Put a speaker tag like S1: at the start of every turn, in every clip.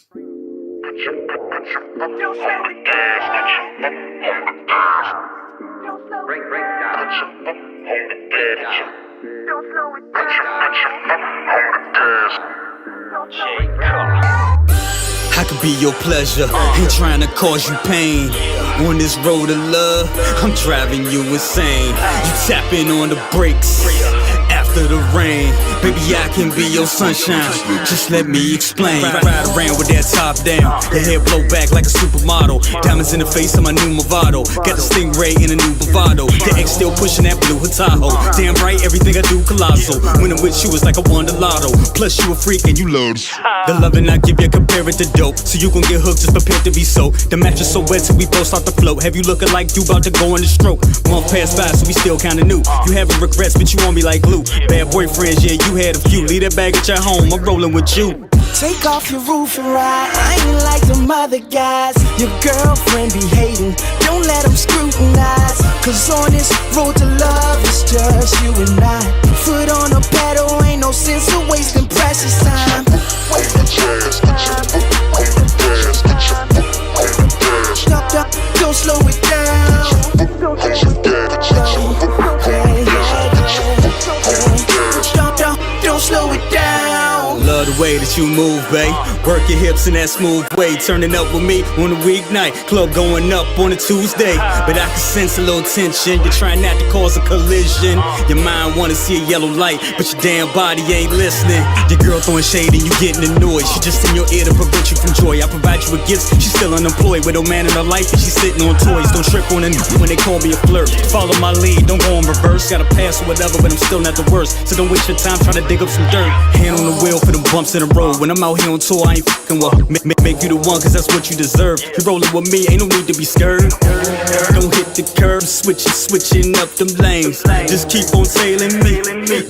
S1: I could be your pleasure, ain't trying to cause you pain. On this road of love, I'm driving you insane. You tapping on the brakes after the rain. Baby, I can be your sunshine, just let me explain. Ride around with that top down, your hair blow back like a supermodel. Diamonds in the face of my new Movado. Got the Stingray in a new Bravado. The X still pushing that blue Tahoe. Damn right, everything I do colossal. When I'm with you, it's like I won the lotto. Plus you a freak and you love the loving I give you, compare it to dope. So you gon' get hooked, just prepared to be soaked. The mattress so wet till we both start to float. Have you looking like you about to go in the stroke? Month passed by, so we still kinda new. You having regrets, but you on me like glue. Bad boyfriends, yeah, you had a few. Leave that bag at your home, I'm rolling with you.
S2: Take off your roof and ride. I ain't like them other guys. Your girlfriend be hating, don't let them scrutinize. Cause on this road to love, it's just you and I. Foot on the pedal, ain't no sense of wasting precious time. Stop, don't slow it down. Don't slow it down.
S1: Love the way that you move, babe. Work your hips in that smooth way. Turning up with me on a weeknight. Club going up on a Tuesday. But I can sense a little tension. You're trying not to cause a collision. Your mind wanna see a yellow light, but your damn body ain't listening. Your girl throwing shade and you getting annoyed. She just in your ear to prevent you from joy. I provide you with gifts, she's still unemployed. With no man in her life and she's sitting on toys. Don't trip on a when they call me a flirt. Follow my lead, don't go in reverse. Got a pass or whatever, but I'm still not the worst. So don't waste your time trying to dig up some dirt. Hand on the wheel for them bumps in the road. When I'm out here on tour, I ain't fucking with. Make you the one, cause that's what you deserve. You rollin' with me, ain't no need to be scared. Don't hit the curb, switching up them lanes. Just keep on tailing me,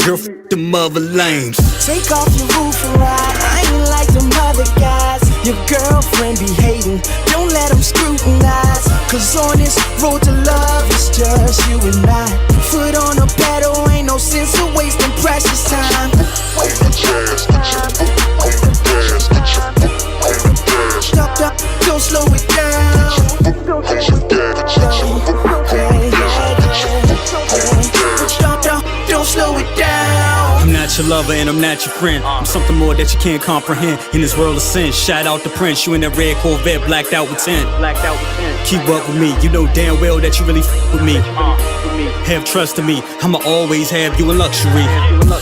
S1: girl, f them other lanes.
S2: Take off your roof and ride. I ain't like them other guys. Your girlfriend be hating, don't let them scrutinize. Cause on this road to love, it's just you and I. Foot on the pedal, ain't no sense of wasting precious time. Stop, don't slow it down. Don't slow it down.
S1: I'm not your lover and I'm not your friend. I'm something more that you can't comprehend. In this world of sin, shout out to Prince. You in that red Corvette, blacked out with 10. Keep up with me, you know damn well that you really f with me. Have trust in me, I'ma always have you in luxury.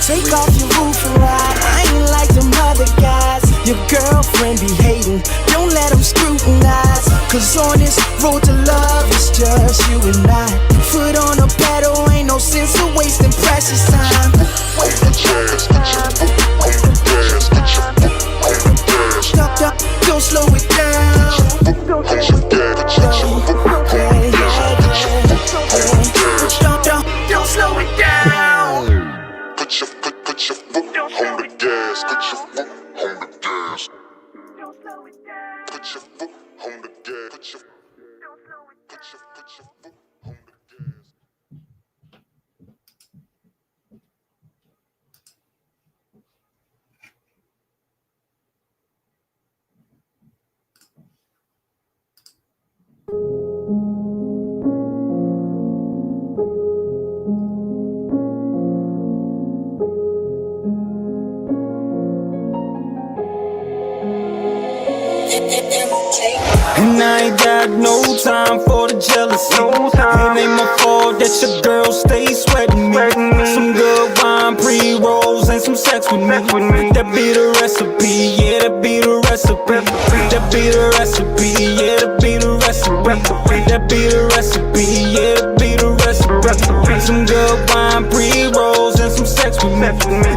S2: Take off your roof and ride. I ain't like them other guys. Your girlfriend be hating, don't let them scrutinize. Cause on this road to love, it's just you and I. Foot on the pedal, ain't no sense of wasting precious time. Stop, don't slow it down. Don't slow it down.
S3: Put your foot on the gas. Put your foot on the gas. Put your foot on the gas. Put your foot on the gas.
S1: And I ain't got no time for the jealousy. It ain't my fault that your girl stays sweating me. Some good wine, pre-rolls, and some sex with me. That be the recipe, yeah, that be the recipe. That be the recipe, yeah, that be the recipe. That be the recipe, yeah, that be the recipe. Some good wine, pre-rolls, and some sex with me.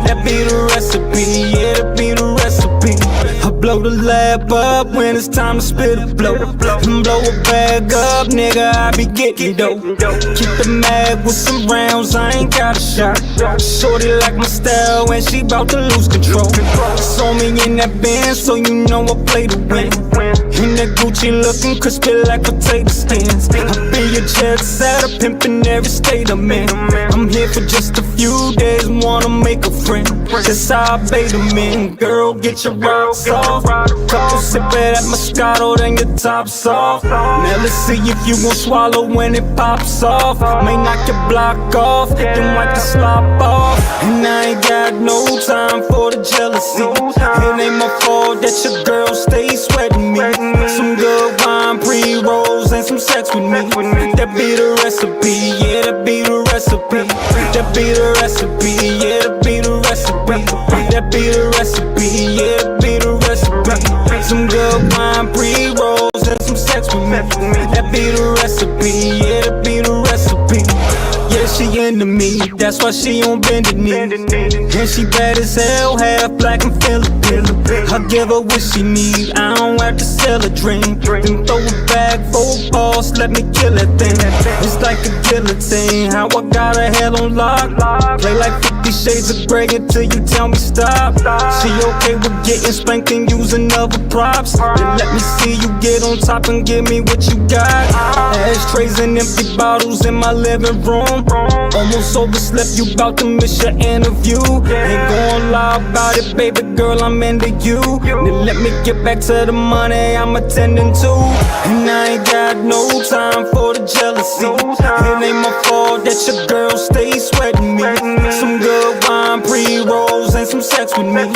S1: That be the recipe, yeah, that be the recipe. I blow the lab up when it's time to spit a blow. Blow a bag up, nigga, I be getting dope. Keep the mag with some rounds, I ain't got a shot. Shorty like my style when she bout to lose control. Saw me in that band, so you know I play to win. In that Gucci looking crispy like potato skins. I be a jet setter, pimpin' every state I'm in. I'm here for just a few days, wanna make a friend. That's how I bait them in. Girl, get your rocks off, Couple sip of that Moscato, then your top's off. Now let's see if you gon' swallow when it pops off. May knock your block off, then wipe the slop off. And I ain't got no time for the jealousy. It ain't my fault that your girl stays sweating me. Some good wine, pre-rolls, and some sex with me. That be the recipe, yeah, that be the recipe. That be the recipe, yeah, that be the recipe. That be the recipe, yeah, that be the recipe. Some good wine, pre-rolls, and some sex with me. That be the recipe, yeah, that be the recipe. Yeah, she into me, that's why she on bended knee. And she bad as hell, half black and Filipino. I give her what she need, I don't have to sell a dream. Then throw it back, 4 balls, let me kill that thing. It's like a guillotine, how I got her hell on lock. Play like 50 Shades of Grey until you tell me stop. She okay with getting spanked and using other props. Then let me see you get on top and give me what you got. Ashtrays and empty bottles in my living room. Almost overslept, you bout to miss your interview. Ain't gon' lie about it, baby girl, I'm into you. Then let me get back to the money I'm attending to. And I ain't got no time for the jealousy. It ain't my fault that your girl stays sweating me. Some good wine, pre-rolls, and some sex with me.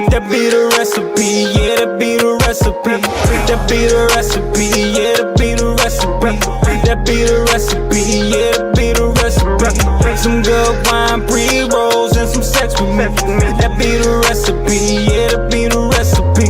S1: That be the recipe, yeah, that be the recipe. That be the recipe, yeah, that be the recipe. That be the recipe, yeah, that be the recipe. Some good wine, pre-rolls, and some sex with me. That be the recipe, yeah, that be the recipe.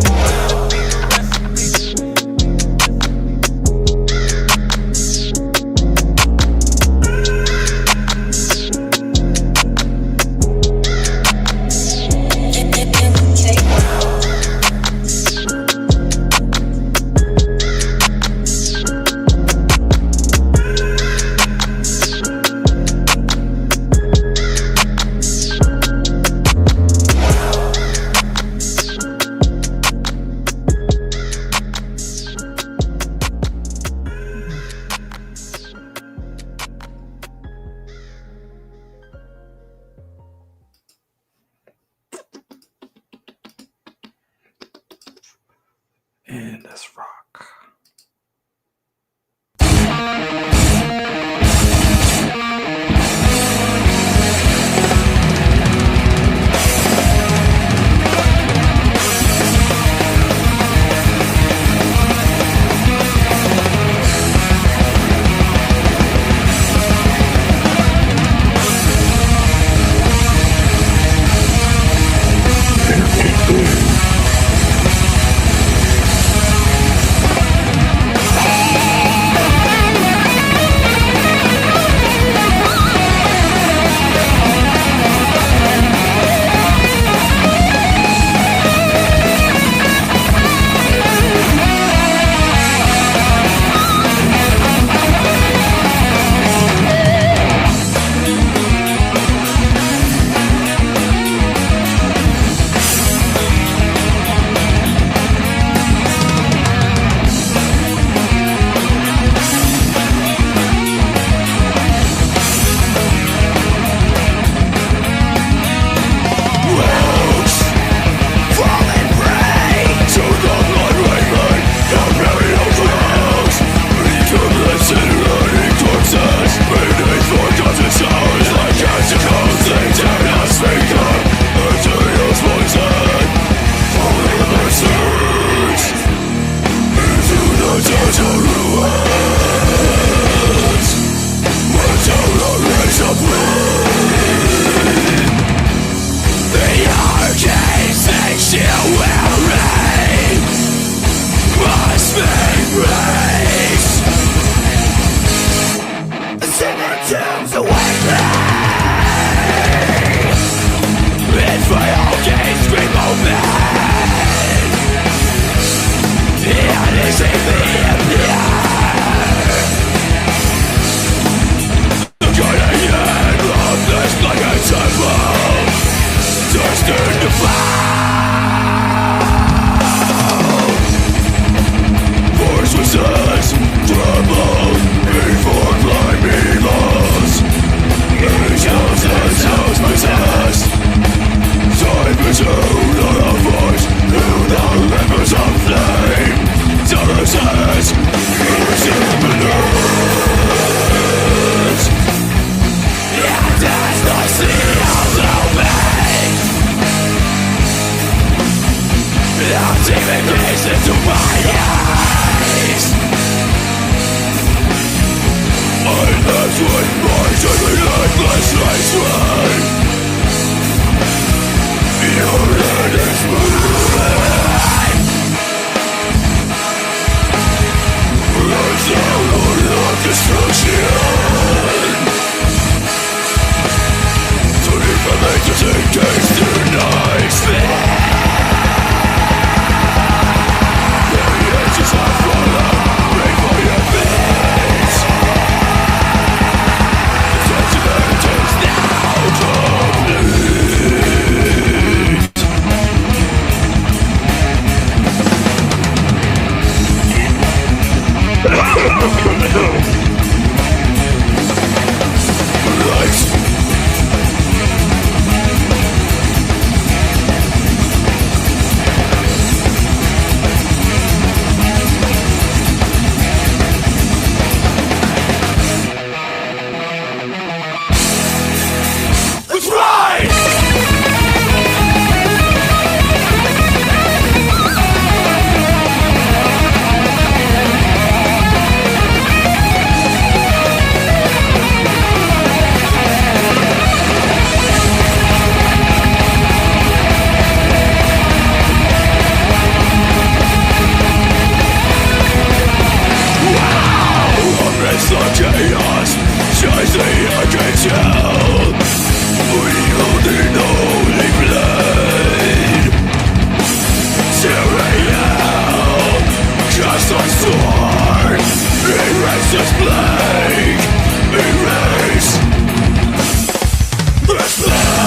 S1: And let's rock.
S4: Demon gaze into my eyes. I left with mind and relentless hatred. Your head is mine. Rise out of destruction. To leave a make to take taste the night's the edges have fallen, break for your face. The judgment is chaos, chasing against hell. Wielding holy blade, tearing hell, cast on sword. Erase this plague, erase this plague.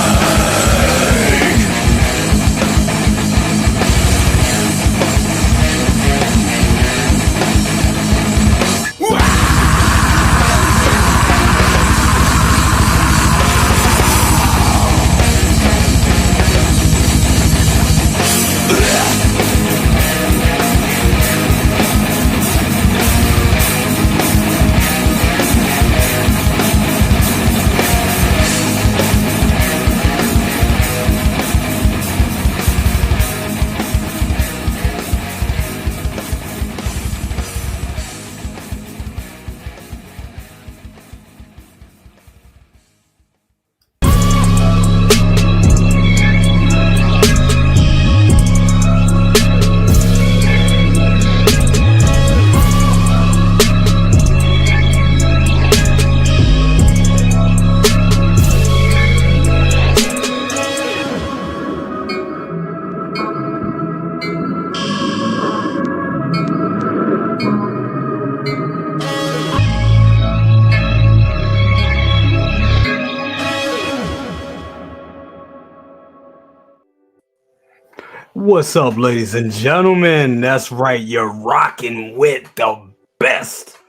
S5: What's up, ladies and gentlemen? That's right, you're rocking with the best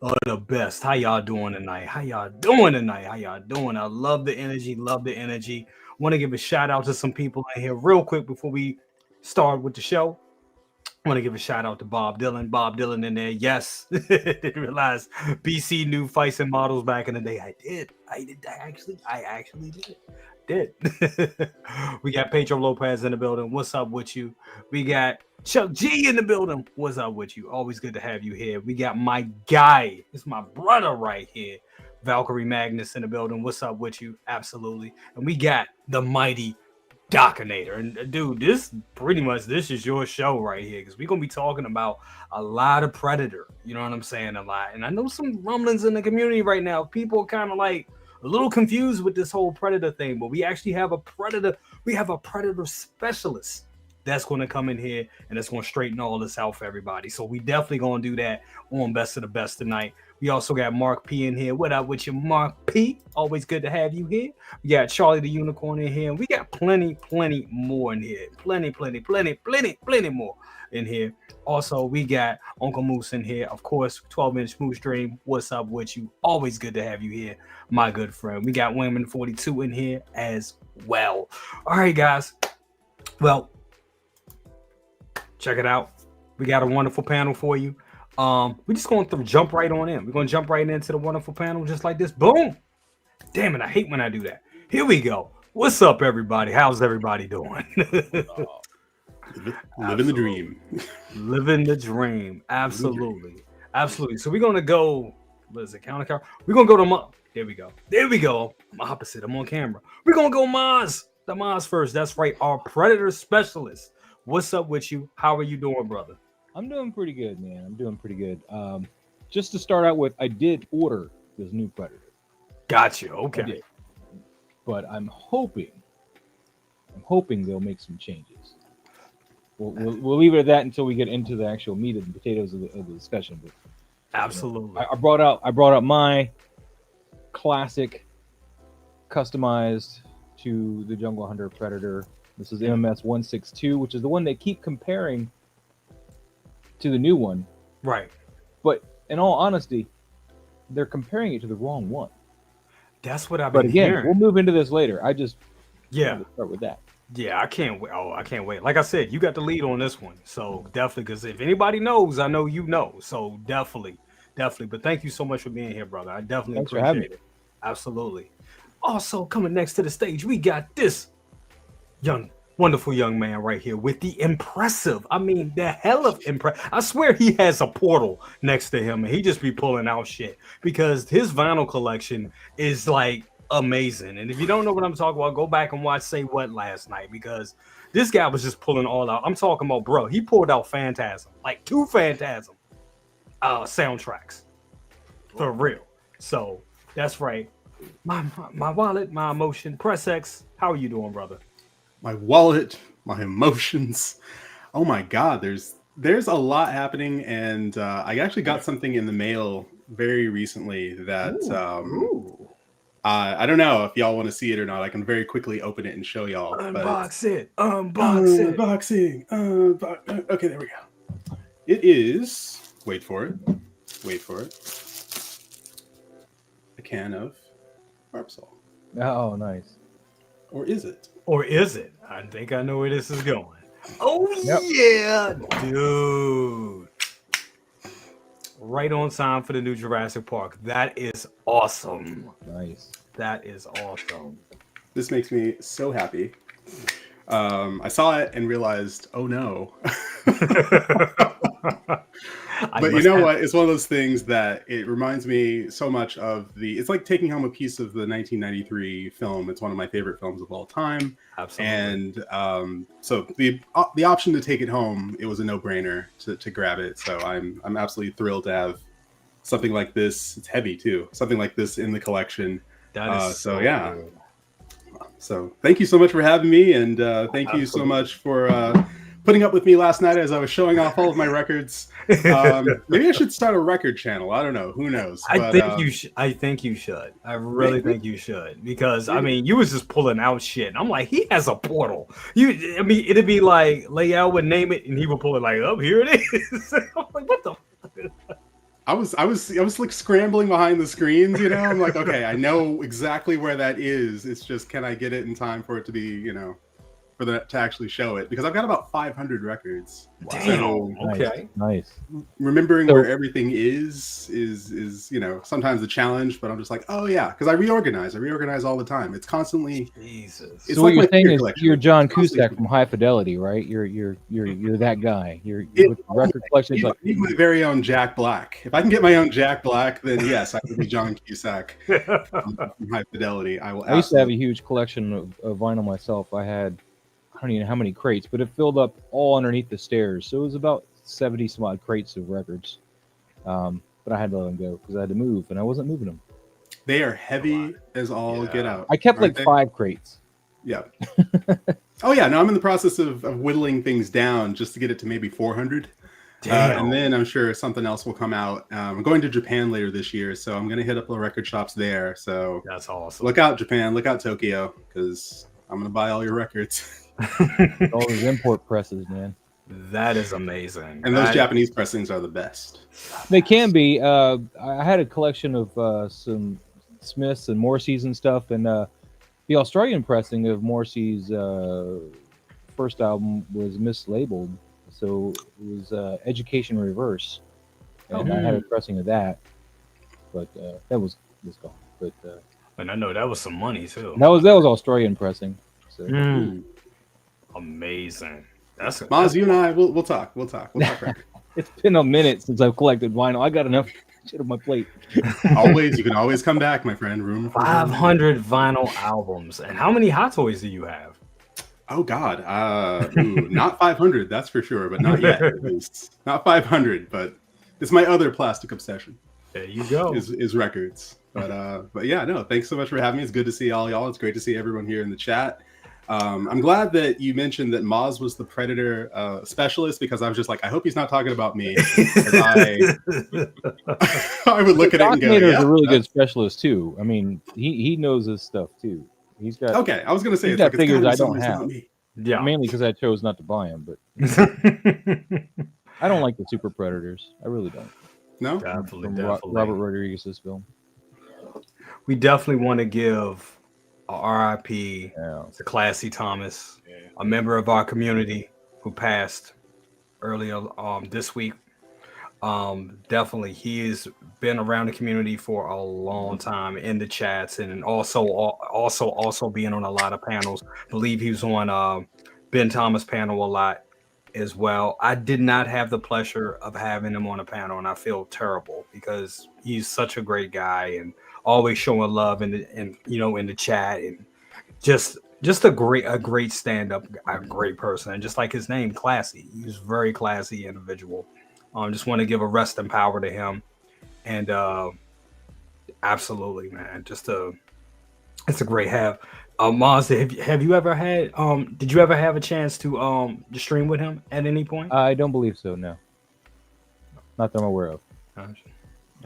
S5: of the best. How y'all doing tonight? How y'all doing tonight? How y'all doing? I love the energy, love the energy. Want to give a shout out to some people in here real quick before we start with the show. I want to give a shout out to Bob Dylan. Bob Dylan in there. Yes. Didn't realize BC knew fights and models back in the day. I actually did. We got Pedro Lopez in the building. What's up with you? We got Chuck G in the building. What's up with you? Always good to have you here. We got my guy. It's my brother right here. Valkyrie Magnus in the building. What's up with you? Absolutely. And we got the mighty Docinator. And dude, this is your show right here, because we're gonna be talking about a lot of Predator. You know what I'm saying? A lot. And I know some rumblings in the community right now. People are kind of like a little confused with this whole Predator thing, but we actually have a Predator. We have a Predator specialist that's going to come in here and it's going to straighten all this out for everybody. So we definitely going to do that on Best of the Best tonight. We also got Mark P in here. What up with you, Mark P? Always good to have you here. We got Charlie the Unicorn in here. And we got plenty more in here. Plenty more in here. Also, we got Uncle Moose in here. Of course, 12-inch Moose Dream. What's up with you? Always good to have you here, my good friend. We got Women 42 in here as well. All right, guys. Well, check it out. We got a wonderful panel for you. We're just going to jump right on in. We're going to jump right into the wonderful panel just like this. Boom. Damn it, I hate when I do that. Here we go. What's up, everybody? How's everybody doing?
S6: Living the dream.
S5: Living the dream. Absolutely. Absolutely. So we're gonna go. What is it? Counter? We're gonna go to There we go. There we go. I'm opposite. I'm on camera. We're gonna go Maz. The Maz first. That's right. Our Predator specialist. What's up with you? How are you doing, brother?
S7: I'm doing pretty good, man. I'm doing pretty good. Just to start out with, I did order this new Predator.
S5: Gotcha. Okay.
S7: But I'm hoping they'll make some changes. We'll leave it at that until we get into the actual meat and potatoes of the discussion. But
S5: absolutely,
S7: I brought out my classic, customized to the Jungle Hunter Predator. This is MMS 162, which is the one they keep comparing to the new one.
S5: Right.
S7: But in all honesty, they're comparing it to the wrong one.
S5: That's what I've been
S7: hearing. We'll move into this later. I just start with that.
S5: Yeah, I can't wait. Oh, I can't wait. Like I said, you got the lead on this one. So definitely, because if anybody knows, I know you know. So definitely. But thank you so much for being here, brother. I definitely appreciate it. Absolutely. Also, coming next to the stage, we got this wonderful young man right here with the impressive. I mean, the hell of impressive. I swear he has a portal next to him and he just be pulling out shit because his vinyl collection is like amazing. And if you don't know what I'm talking about, go back and watch Say What last night because this guy was just pulling all out. I'm talking about, bro, he pulled out Phantasm, like 2 Phantasm soundtracks for real. So that's right. My wallet, my emotion. Press X, how are you doing, brother?
S6: My wallet, my emotions. Oh my God, there's a lot happening, and I actually got something in the mail very recently that I don't know if y'all want to see it or not. I can very quickly open it and show y'all.
S5: Unboxing.
S6: Okay, there we go. It is. Wait for it. A can of Barbasol.
S7: Oh, nice.
S6: Or is it?
S5: I think I know where this is going. Oh,
S7: yep.
S5: Yeah, dude. Right on time for the new Jurassic Park. That is awesome.
S7: Nice.
S5: That is awesome.
S6: This makes me so happy. I saw it and realized, oh no. But you know what? It's one of those things that it reminds me so much of it's like taking home a piece of the 1993 film. It's one of my favorite films of all time.
S5: Absolutely.
S6: And so the option to take it home, it was a no-brainer to grab it. So I'm absolutely thrilled to have something like this. It's heavy too. Something like this in the collection.
S5: That is
S6: so yeah. Good. So thank you so much for having me, and thank you so much for putting up with me last night as I was showing off all of my records. Maybe I should start a record channel. I don't know. Who knows?
S5: I think you should. I really think you should because I mean, you was just pulling out shit. And I'm like, he has a portal. It'd be like Layout would name it, and he would pull it like, oh, here it is. I'm like, what the fuck?
S6: I was like scrambling behind the screens, you know. I'm like, okay, I know exactly where that is. It's just, can I get it in time for it to be, you know, for that to actually show it? Because I've got about 500 records.
S5: Wow.
S6: So,
S5: okay,
S7: nice.
S6: Remembering where everything is you know, sometimes a challenge. But I'm just like, oh yeah, because I reorganize all the time. It's constantly
S5: Jesus.
S6: It's
S7: so
S6: like
S7: what you're saying is
S6: collection.
S7: you're John Cusack from High Fidelity, right? You're that guy. You're record collection.
S6: I need my very own Jack Black. If I can get my own Jack Black, then yes, I could be John Cusack from High Fidelity. I
S7: used to have a huge collection of vinyl myself. I had, I don't even know how many crates, but it filled up all underneath the stairs. So it was about 70 some odd crates of records. But I had to let them go because I had to move, and I wasn't moving them.
S6: They are heavy as all get out.
S7: I kept like 5 crates.
S6: Yeah. Oh yeah. No, I'm in the process of whittling things down just to get it to maybe 400. And then I'm sure something else will come out. I'm going to Japan later this year, so I'm going to hit up the record shops there. So
S5: that's awesome.
S6: Look out, Japan. Look out, Tokyo, because I'm going to buy all your records.
S7: All those import presses, man.
S5: That is amazing.
S6: And those Japanese pressings are the best.
S7: They can be. I had a collection of some Smiths and Morseys and stuff, and the Australian pressing of Morseys' first album was mislabeled, so it was Education Reverse, and I had a pressing of that, but that was gone. But
S5: and I know that was some money too.
S7: That was Australian pressing. So.
S5: Amazing.
S6: Maz, you and I, we'll talk. We'll talk record.
S7: It's been a minute since I've collected vinyl. I got enough shit on my plate.
S6: You can always come back, my friend. Room for
S5: 500 vinyl albums. And how many Hot Toys do you have?
S6: Oh God, not 500, that's for sure, but not yet. At least not 500, but it's my other plastic obsession.
S5: There you go.
S6: Is records. But yeah, no. Thanks so much for having me. It's good to see all y'all. It's great to see everyone here in the chat. I'm glad that you mentioned that Maz was the Predator specialist, because I was just like, I hope he's not talking about me. I would look at it and go,
S7: Dominator's a really good specialist too. I mean, he knows his stuff too. He's got
S6: I was gonna say
S7: he's got figures I don't have.
S5: Yeah,
S7: mainly because I chose not to buy them. But I don't like the Super Predators. I really don't.
S6: No,
S5: definitely.
S7: Robert Rodriguez's film.
S5: We definitely want to give a RIP to Classy Thomas, a member of our community who passed earlier this week. Definitely, he has been around the community for a long time in the chats, and also being on a lot of panels. I believe he was on Ben Thomas panel a lot as well. I did not have the pleasure of having him on a panel, and I feel terrible because he's such a great guy and always showing love in the chat, and just a great stand-up, a great person, and just like his name, Classy. He's a very classy individual. Just want to give a rest and power to him, and absolutely, man, it's a great have. Maz, have you ever had? Did you ever have a chance to stream with him at any point?
S7: I don't believe so. No, not that I'm aware of.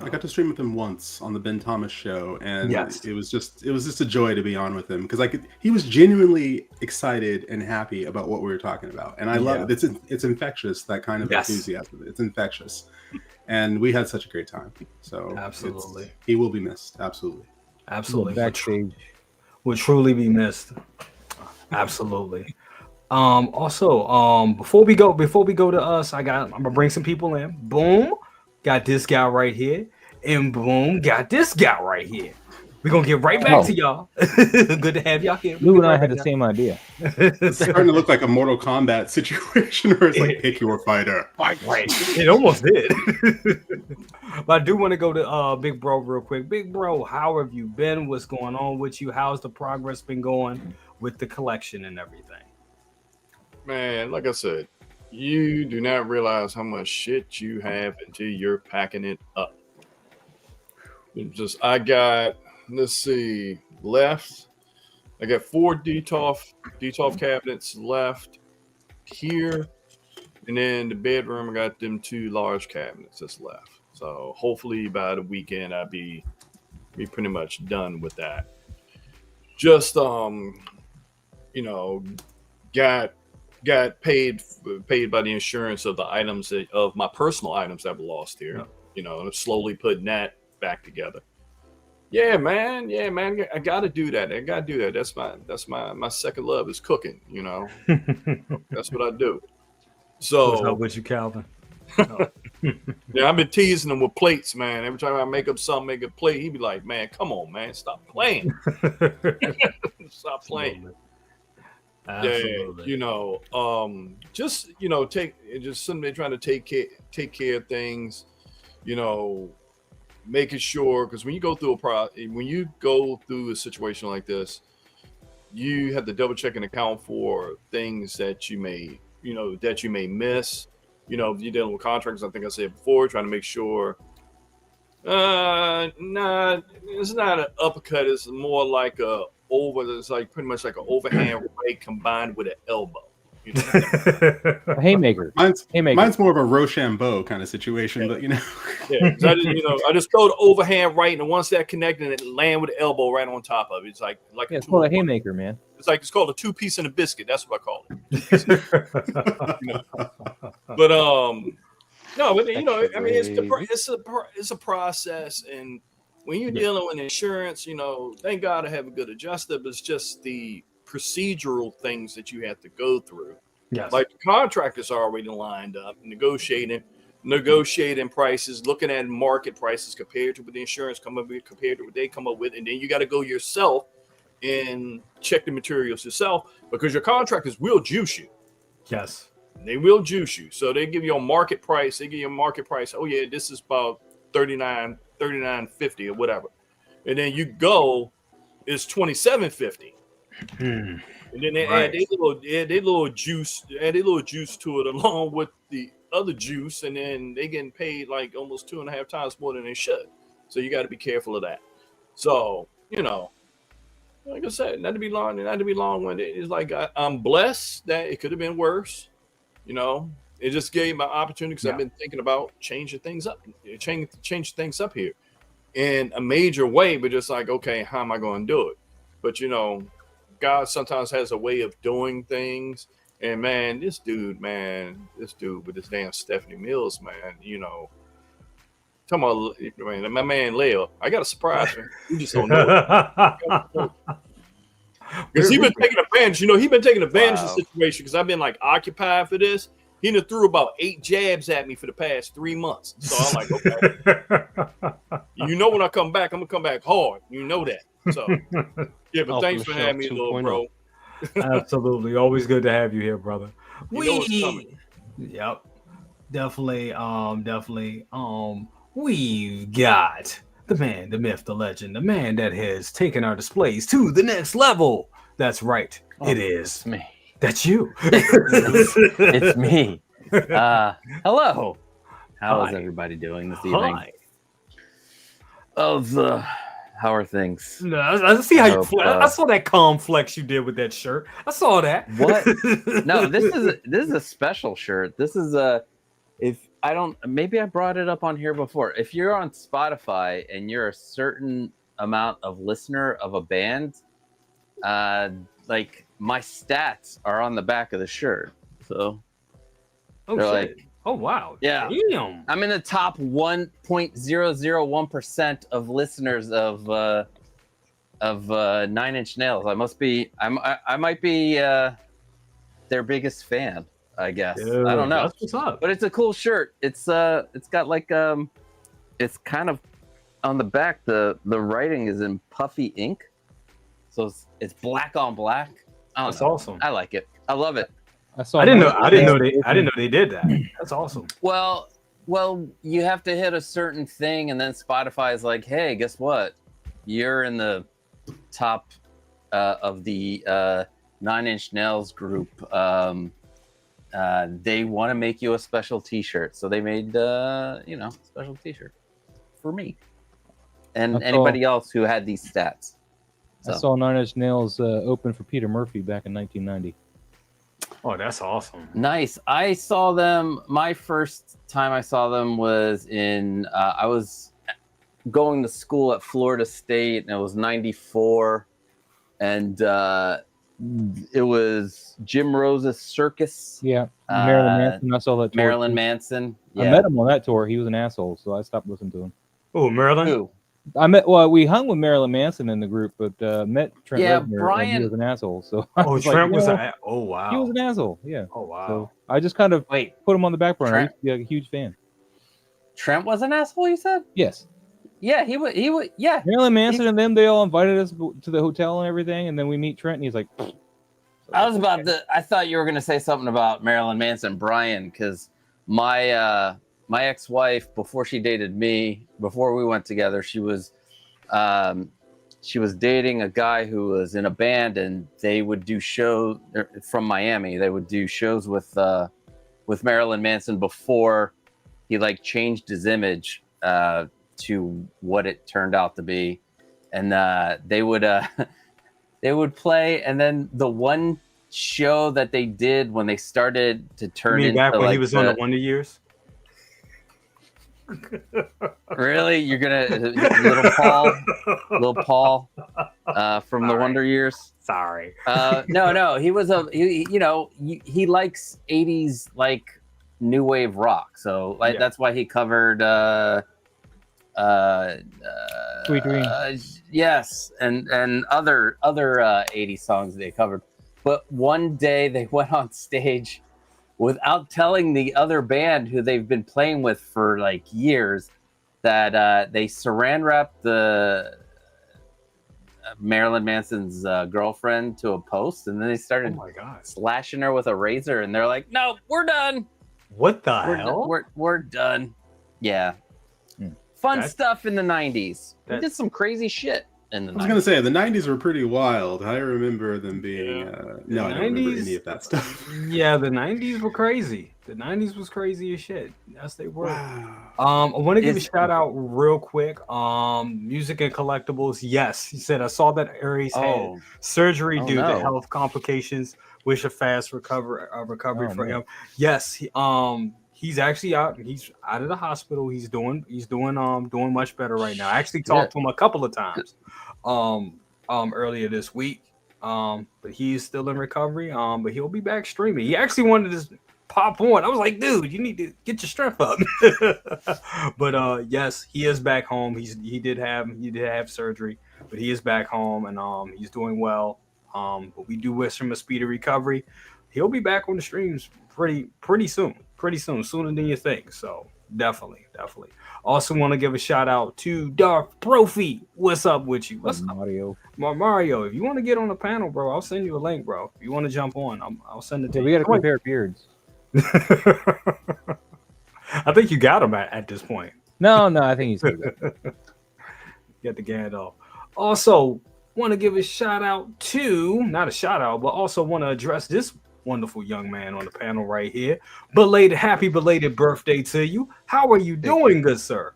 S6: I got to stream with him once on the Ben Thomas show, and it was just a joy to be on with him, because he was genuinely excited and happy about what we were talking about, and I love it. It's infectious, that kind of enthusiasm. It's infectious, and we had such a great time. So
S5: absolutely,
S6: he will be missed. Absolutely.
S7: Backstage
S5: will truly be missed. Absolutely. Also, before we go to us, I'm gonna bring some people in. Boom. Got this guy right here, and boom, got this guy right here. We're gonna get right back to y'all. Good to have y'all here.
S7: Lou and I had the same idea.
S6: It's starting to look like a Mortal Kombat situation where it's like, pick your fighter.
S5: Right. It almost did. But I do want to go to Big Bro real quick. Big Bro, how have you been? What's going on with you? How's the progress been going with the collection and everything?
S8: Man, like I said, you do not realize how much shit you have until you're packing it up. I got, let's see, left. I got 4 Detolf cabinets left here. And then the bedroom, I got them 2 large cabinets that's left. So hopefully by the weekend, I'll be pretty much done with that. Just, got paid by the insurance of the items of my personal items that were lost here. And slowly putting that back together. Yeah, man. I gotta do that. That's my second love is cooking. That's what I do. So
S5: what's up with you, Calvin?
S8: Yeah, I've been teasing him with plates, man. Every time I make a plate, he'd be like, "Man, come on, man, stop playing." Stop playing.
S5: Absolutely.
S8: Yeah, somebody trying to take care of things, making sure, because when you go through a situation like this, you have to double check and account for things that you may miss. If you're dealing with contractors, I think I said before, trying to make sure. It's not an uppercut. It's more like it's like pretty much like an overhand right combined with an elbow.
S7: A haymaker.
S6: Mine's more of a Rochambeau kind of situation, but
S8: Yeah, I just throw the overhand right, and once that connected, and it land with the elbow right on top of it. It's like
S7: it's called a haymaker, man.
S8: It's called a 2-piece and a biscuit. That's what I call it. But no, but I mean, it's a process, and when you're dealing with insurance, thank God I have a good adjuster, but it's just the procedural things that you have to go through.
S5: Yes.
S8: Like the contractors are already lined up, negotiating prices, looking at market prices compared to what the insurance compared to what they come up with, and then you got to go yourself and check the materials yourself, because your contractors will juice you.
S5: Yes.
S8: They will juice you. So they give you a market price. They give you a market price. Oh yeah, this is about $39.50 or whatever. And then you go, it's $27.50. And then they add their little juice, to it along with the other juice, and then they getting paid like almost 2.5 times more than they should. So you got to be careful of that. So, you know, like I said, not to be long-winded. It's like I'm blessed that it could have been worse. You know, it just gave me an opportunity because I've been thinking about changing things up here in a major way, but just like, okay, how am I going to do it? But, you know, God sometimes has a way of doing things. And man, this dude with this damn Stephanie Mills, man, you know, talking about, man, my man Leo, I got a surprise for him. You just don't know. Because he's been taking advantage, of the situation because I've been like occupied for this. He done threw about 8 jabs at me for the past 3 months. So I'm like, okay. You know, when I come back, I'm going to come back hard. You know that. So, yeah, but thanks for having me, little bro.
S5: Absolutely. Always good to have you here, brother.
S8: Yep.
S5: Definitely. We've got the man, the myth, the legend, the man that has taken our displays to the next level. That's right. It is.
S9: It's me.
S5: That's you.
S9: It's me. Hello. How is everybody doing this evening?
S5: Hi.
S9: How are things?
S5: No, I see how you. I saw that calm flex you did with that shirt. I saw that.
S9: What? No, this is a special shirt. This is maybe I brought it up on here before. If you're on Spotify and you're a certain amount of listener of a band, like my stats are on the back of the shirt. So like,
S5: oh wow.
S9: Yeah.
S5: Damn.
S9: I'm in the top 1.001% of listeners of 9 Inch Nails. I might be their biggest fan, I guess.
S5: Dude,
S9: I don't know.
S5: That's what's up.
S9: But it's a cool shirt. It's got like it's kind of on the back, the writing is in puffy ink. So it's black on black.
S5: That's awesome.
S9: I like it. I love it.
S5: I didn't know they did that. That's awesome.
S9: Well, you have to hit a certain thing, and then Spotify is like, "Hey, guess what? You're in the top of the 9 Inch Nails group. They want to make you a special T-shirt, so they made special T-shirt for me and anybody else who had these stats." So.
S7: I saw 9 Inch Nails open for Peter Murphy back in 1990.
S5: Oh, that's awesome.
S9: Nice. I saw them. My first time I saw them was in. I was going to school at Florida State, and it was '94, and it was Jim Rose's Circus.
S7: Yeah, Marilyn Manson. I saw that tour.
S9: Marilyn Manson. Yeah.
S7: I met him on that tour. He was an asshole, so I stopped listening to him.
S5: Oh, Marilyn.
S9: Who?
S7: We hung with Marilyn Manson in the group, but met Trent Reznor,
S9: Brian.
S7: and he was an asshole. So
S5: Trent was oh wow.
S7: He was an asshole. Yeah.
S5: Oh wow.
S7: So I just kind of put him on the back burner. I used to be a huge fan.
S9: Trent was an asshole, you said?
S7: Yes.
S9: Yeah, he was. Yeah.
S7: Marilyn Manson and them, they all invited us to the hotel and everything, and then we meet Trent, and he's like.
S9: I thought you were gonna say something about Marilyn Manson, Brian, because my ex-wife, before she dated me, before we went together, she was dating a guy who was in a band, and they would do shows from Miami. They would do shows with Marilyn Manson before he like changed his image to what it turned out to be, and they would play, and then the one show that they did when they started to turn into
S5: back when
S9: like
S5: he was on the Wonder Years.
S9: Really? You're gonna little Paul from the Wonder Years?
S5: Sorry.
S9: No. He was he likes 80s like new wave rock. So that's why he covered
S7: Sweet Dream.
S9: Yes, and other 80s songs they covered. But one day they went on stage without telling the other band who they've been playing with for like years that they saran wrapped the Marilyn Manson's girlfriend to a post, and then they started slashing her with a razor, and they're like, "No, we're done.
S5: What the hell?
S9: We're done." Yeah, fun stuff in the '90s. We did some crazy shit in the 90s.
S6: I was gonna say the '90s were pretty wild. I remember them being. No, I don't remember any of that stuff.
S5: Yeah, the '90s were crazy. The '90s was crazy as shit. Yes, they were. I want to give a shout out real quick. Music and collectibles. Yes, he said I saw that Aries had surgery due to health complications. Wish a fast recovery for him. Yes, he's actually out. He's out of the hospital. He's doing much better right now. I actually talked to him a couple of times earlier this week. But he's still in recovery. But he'll be back streaming. He actually wanted to pop on. I was like, dude, you need to get your strength up. But yes, he is back home. He did have surgery, but he is back home and he's doing well. But we do wish him a speedy recovery. He'll be back on the streams pretty soon, sooner than you think. So definitely. Also want to give a shout out to Dark Profi. What's up with you? What's up,
S7: Mario?
S5: Mario, if you want to get on the panel, bro, I'll send you a link, bro. If you want to jump on, I'll send it to you.
S7: We got to compare beards.
S5: I think you got him at this point.
S7: No, I think he's good.
S5: Get the Gandalf. Also, want to give a shout out to, not a shout out, but also want to address this wonderful young man on the panel right here. Happy belated birthday to you. How are you doing, good sir?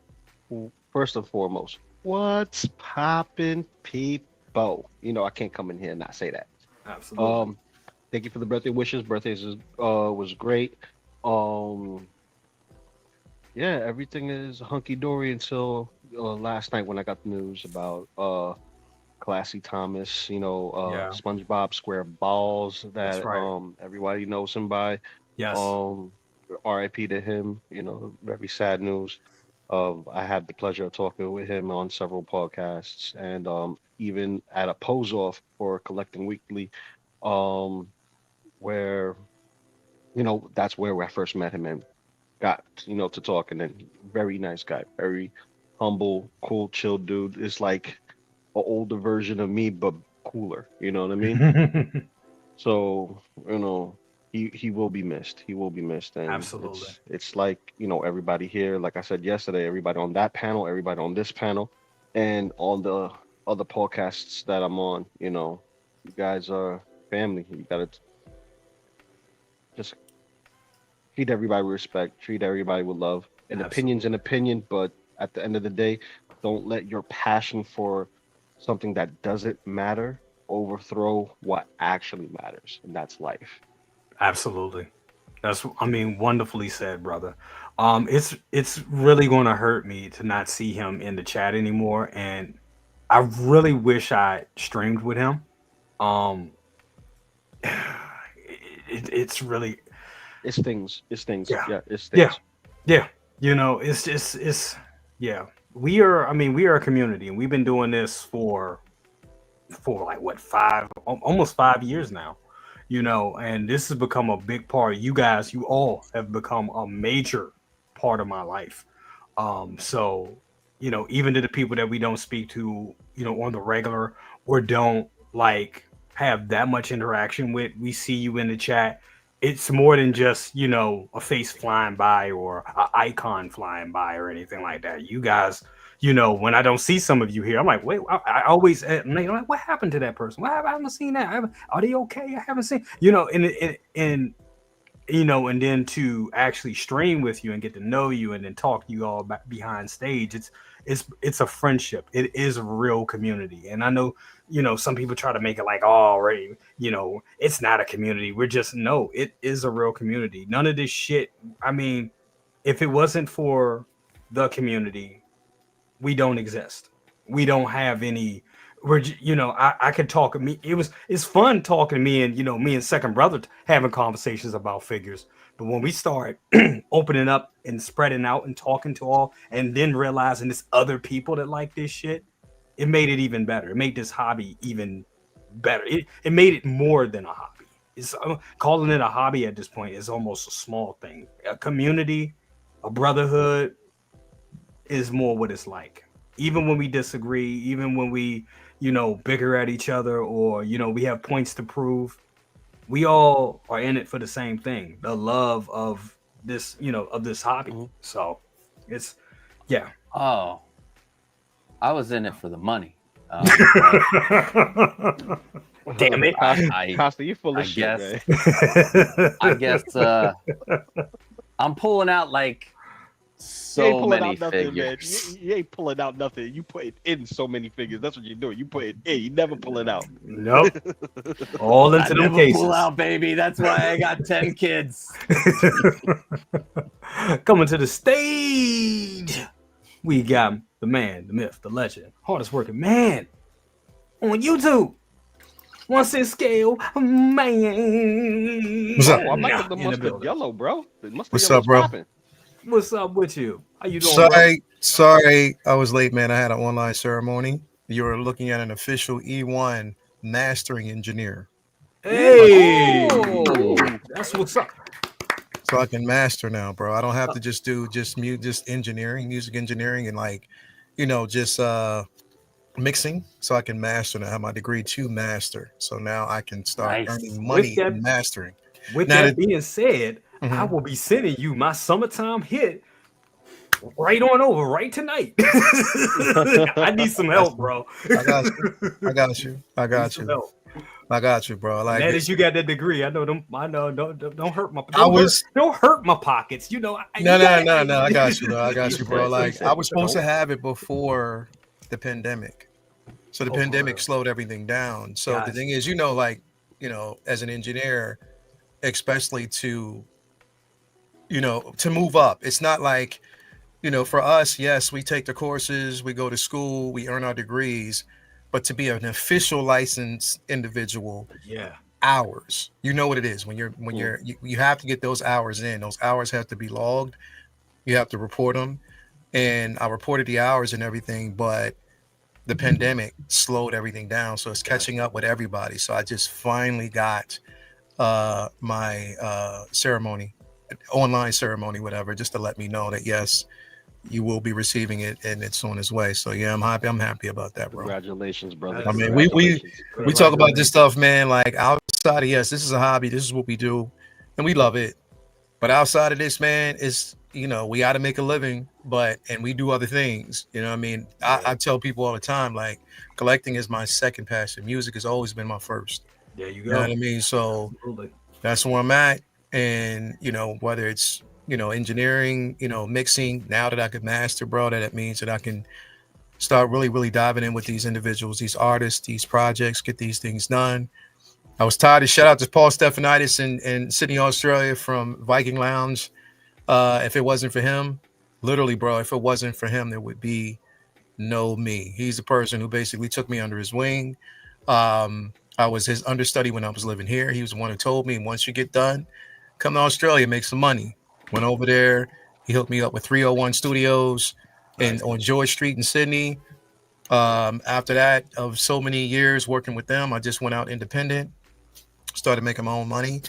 S10: First and foremost, what's poppin', people? You know, I can't come in here and not say that.
S5: Absolutely.
S10: Thank you for the birthday wishes. Birthdays was great. Yeah, everything is hunky dory until last night when I got the news about Classy Thomas. You know, SpongeBob Square Balls that everybody knows him by.
S5: Yes.
S10: R.I.P. to him. You know, very sad news. I had the pleasure of talking with him on several podcasts and even at a pose off for Collecting Weekly. Where, you know, that's where I first met him and got, you know, to talk. And then very nice guy, very humble, cool, chill dude. It's like an older version of me, but cooler. You know what I mean? So, you know, he will be missed. He will be missed. And
S5: absolutely.
S10: It's like, you know, everybody here, like I said yesterday, everybody on that panel, everybody on this panel, and on the other podcasts that I'm on, you know, you guys are family. You got to just treat everybody with respect, treat everybody with love. An opinion's an opinion, but at the end of the day, don't let your passion for something that doesn't matter overthrow what actually matters, and that's life.
S5: Absolutely. Wonderfully said, brother. It's really going to hurt me to not see him in the chat anymore, and I really wish I streamed with him. It stings.
S10: Yeah, it stings.
S5: Yeah. You know, it's we are a community, and we've been doing this for like what, almost 5 years now, you know, and this has become a big part. You all have become a major part of my life. So, you know, even to the people that we don't speak to, you know, on the regular or don't like have that much interaction with, we see you in the chat. It's more than just, you know, a face flying by or an icon flying by or anything like that. You guys, you know, when I don't see some of you here, I'm like, wait, I always, I'm like, what happened to that person? I haven't seen that. Are they okay? I haven't seen, you know, and you know, and then to actually stream with you and get to know you and then talk to you all behind stage, it's a friendship. It is a real community. And I know, you know, some people try to make it like, oh, right, you know, it's not a community. No, it is a real community. None of this shit. I mean, if it wasn't for the community, we don't exist. We don't have any. You know, I could talk. It's fun talking to me and, you know, me and Second Brother having conversations about figures. But when we start opening up and spreading out and talking to all, and then realizing there's other people that like this shit, it made it even better. It made this hobby even better. It made it more than a hobby. It's calling it a hobby at this point is almost a small thing. A community, a brotherhood is more what it's like. Even when we disagree, even when we, bicker at each other, or we have points to prove. We all are in it for the same thing, the love of this, of this hobby. So it's, yeah.
S9: Oh, I was in it for the money.
S5: Damn it.
S10: Costa, you full of shit,
S9: guess,
S10: man.
S9: I guess I'm pulling out like so many figures.
S10: You ain't pulling out nothing. You put in so many figures. That's what you're doing. You put it in. You never pull it out.
S5: Nope. All into
S9: I
S5: them
S9: never
S5: cases.
S9: pull out, baby. That's why I got 10 kids.
S5: Coming to the stage, we got the man, the myth, the legend, hardest working man on YouTube. OneSixthScaleMan.
S11: What's up?
S10: Oh, I'm like the mustard yellow, bro.
S11: What's up, bro?
S10: Popping.
S5: What's up with you? How you doing?
S11: Sorry, I was late, man. I had an online ceremony. You were looking at an official E1 mastering engineer.
S5: Hey, that's what's up.
S11: So I can master now, bro. I don't have to just do just engineering, music engineering, and just mixing. So I can master now. I have my degree to master. So now I can start earning money in mastering.
S5: With
S11: now
S5: that being said, I will be sending you my summertime hit right on over right tonight. I need some help, bro.
S11: I got you, bro. Like,
S5: now that you got that degree, I know them. I know. Don't hurt my. Don't hurt my pockets.
S11: No. I got you, bro. Like, I was supposed to have it before the pandemic, so the pandemic slowed everything down. So the thing is, as an engineer, especially to move up, it's not like, for us, yes, we take the courses, we go to school, we earn our degrees, but to be an official licensed individual, hours, what it is when you have to get those hours in. Those hours have to be logged. You have to report them, and I reported the hours and everything, but the pandemic slowed everything down, so it's catching up with everybody. So I just finally got my online ceremony, whatever, just to let me know that yes, you will be receiving it and it's on its way. So yeah, I'm happy about that, bro.
S10: Congratulations, brother.
S11: I mean, we talk about this stuff, man, like outside of, yes, this is a hobby, this is what we do, and we love it. But outside of this, man, is we got to make a living, and we do other things. I mean, I tell people all the time, like, collecting is my second passion. Music has always been my first.
S5: There you go.
S11: You know what I mean? So that's where I'm at. And, whether it's, engineering, mixing, now that I could master, bro, that means that I can start really, really diving in with these individuals, these artists, these projects, get these things done. I was tired of, shout out to Paul Stephanitis in Sydney, Australia from Viking Lounge. If it wasn't for him, literally, bro, if it wasn't for him, there would be no me. He's the person who basically took me under his wing. I was his understudy when I was living here. He was the one who told me, once you get done, come to Australia, make some money. Went over there. He hooked me up with 301 Studios on George Street in Sydney. After that, of so many years working with them, I just went out independent, started making my own money,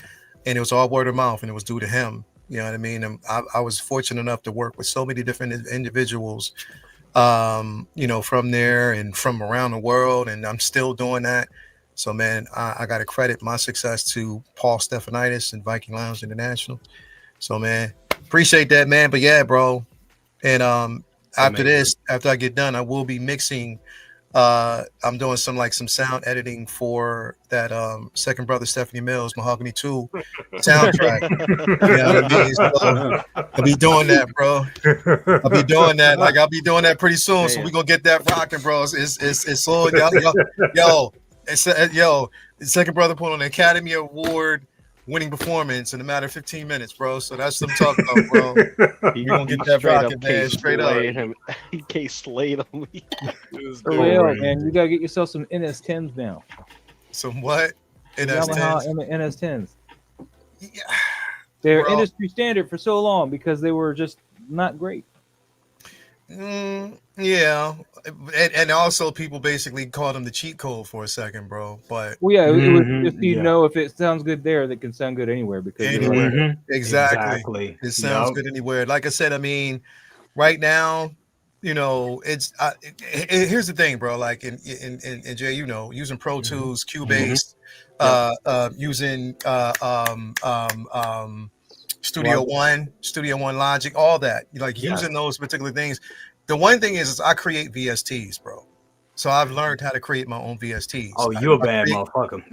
S11: and it was all word of mouth, and it was due to him. You know what I mean? And I was fortunate enough to work with so many different individuals, from there and from around the world, and I'm still doing that. So, man, I got to credit my success to Paul Stephanitis and Viking Lounge International. So, man, appreciate that, man. But yeah, bro. And after I get done, I will be mixing. I'm doing some sound editing for that Second Brother Stephanie Mills Mahogany 2 soundtrack. You know what I mean? So I'll be doing that, bro. I'll be doing that. I'll be doing that pretty soon. So we're gonna get that rocking, bro. It's so yo, Second Brother put on an Academy Award winning performance in a matter of 15 minutes, bro. So that's what I'm talking about, bro. You're gonna get that rocking, man. Straight up.
S10: He can't slay him.
S7: For real, man. You gotta get yourself some NS10s now.
S11: Some what?
S7: Yamaha NS10s.
S11: Yeah.
S7: They're industry standard for so long because they were just not great.
S11: Yeah, and also people basically called them the cheat code for a second, bro. But
S7: if you know if it sounds good there, that can sound good anywhere because
S11: exactly. It sounds good anywhere. Like I said, I mean, right now, it's here's the thing, bro. Like in Jay, using Pro Tools, Cubase, using Studio One Logic, all that, like using those particular things. The one thing is I create VSTs, bro. So I've learned how to create my own VSTs.
S5: Oh, you a bad motherfucker.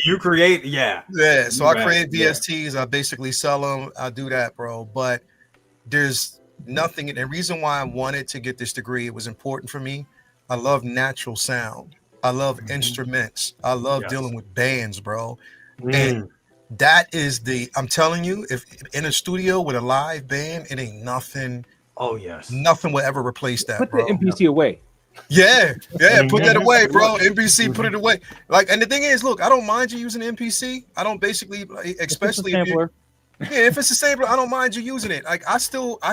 S5: You create,
S11: yeah. So I create VSTs. I basically sell them. I do that, bro. But there's nothing. And the reason why I wanted to get this degree, it was important for me. I love natural sound. I love instruments. I love dealing with bands, bro. And that is I'm telling you, if in a studio with a live band, it ain't nothing.
S5: Oh yes.
S11: Nothing will ever replace that.
S7: Put
S11: bro.
S7: the MPC away.
S11: Yeah, put that away, bro. MPC, put it away. Like, and the thing is, look, I don't mind you using MPC. I don't basically, especially if it's a sampler, I don't mind you using it. Like, I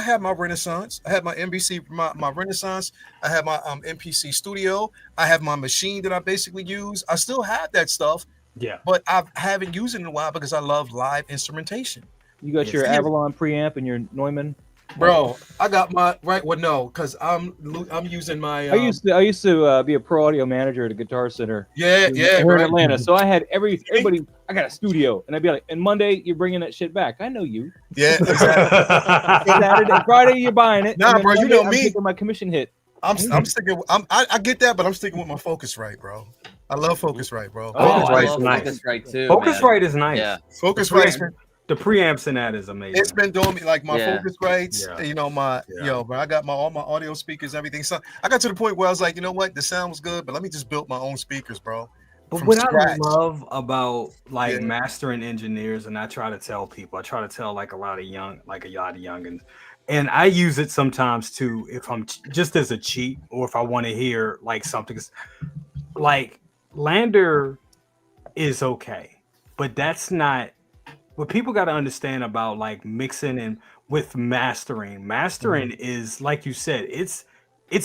S11: have my Renaissance. I have my MPC, my Renaissance. I have my MPC Studio. I have my machine that I basically use. I still have that stuff.
S5: Yeah.
S11: But I haven't used it in a while because I love live instrumentation.
S7: You got your Avalon preamp and your Neumann.
S11: Bro, I got my because I'm using my.
S7: I used to be a pro audio manager at a Guitar Center.
S11: Here
S7: in Atlanta. So I had everybody. I got a studio, and I'd be like, and Monday you're bringing that shit back. I know you.
S11: Yeah, exactly.
S7: Saturday, Friday you're buying it.
S11: Nah, bro,
S7: Monday,
S11: you know
S7: I'm
S11: me.
S7: taking my commission hit.
S11: I'm sticking. I get that, but I'm sticking with my Focusrite, bro. I love Focusrite, bro.
S9: Focusrite's nice. Focusrite too.
S5: Focusrite is nice.
S11: Yeah, Focusrite.
S5: The preamps in that is amazing.
S11: It's been doing me like my Focusrites, but I got all my audio speakers, everything. So I got to the point where I was like, you know what, the sound was good, but let me just build my own speakers, bro.
S5: But what I love about mastering engineers, and I try to tell people, I try to tell like a lot of youngins, and I use it sometimes too, if I'm just as a cheat, or if I want to hear like something like Lander is okay, but that's not. What people got to understand about like mixing and with mastering is, like you said, it's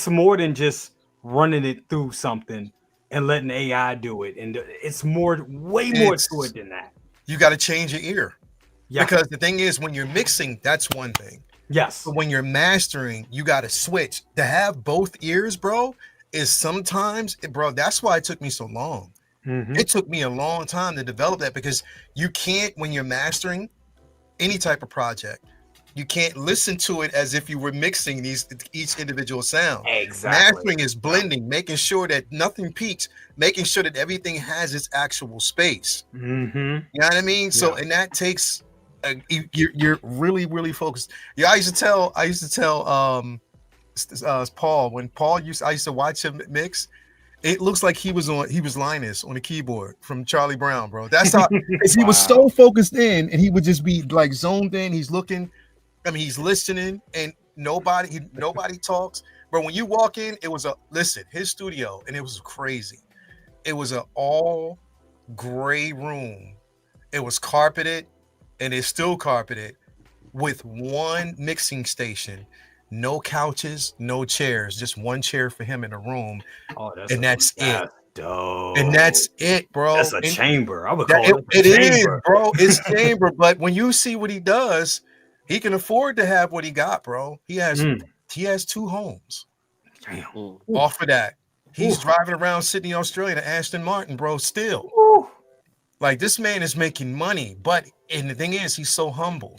S5: more than just running it through something and letting AI do it, and it's way more to it than that.
S11: You got to change your ear, because the thing is, when you're mixing, that's one thing.
S5: Yes,
S11: but when you're mastering, you got to switch. To have both ears, bro, is sometimes, bro. That's why it took me so long. It took me a long time to develop that, because you can't, when you're mastering any type of project, you can't listen to it as if you were mixing each individual sound.
S5: Exactly.
S11: Mastering is blending, making sure that nothing peaks, making sure that everything has its actual space. You know what I mean? So, and that takes you're really, really focused. Yeah, I used to tell Paul, when I used to watch him mix. It looks like he was Linus on the keyboard from Charlie Brown, bro. That's how he was so focused in, and he would just be like zoned in. He's looking, he's listening, and nobody talks. But when you walk in, it was his studio, and it was crazy. It was an all gray room. It was carpeted, and it's still carpeted, with one mixing station. No couches, no chairs, just one chair for him in a room. Oh, that's it.
S5: Dope.
S11: And that's it, bro.
S5: That's a chamber. I would call it.
S11: It is, bro. It's chamber. But when you see what he does, he can afford to have what he got, bro. He has 2 homes.
S5: Damn.
S11: Off of that, he's driving around Sydney, Australia, to Aston Martin, bro. Still, like, this man is making money. And the thing is, he's so humble.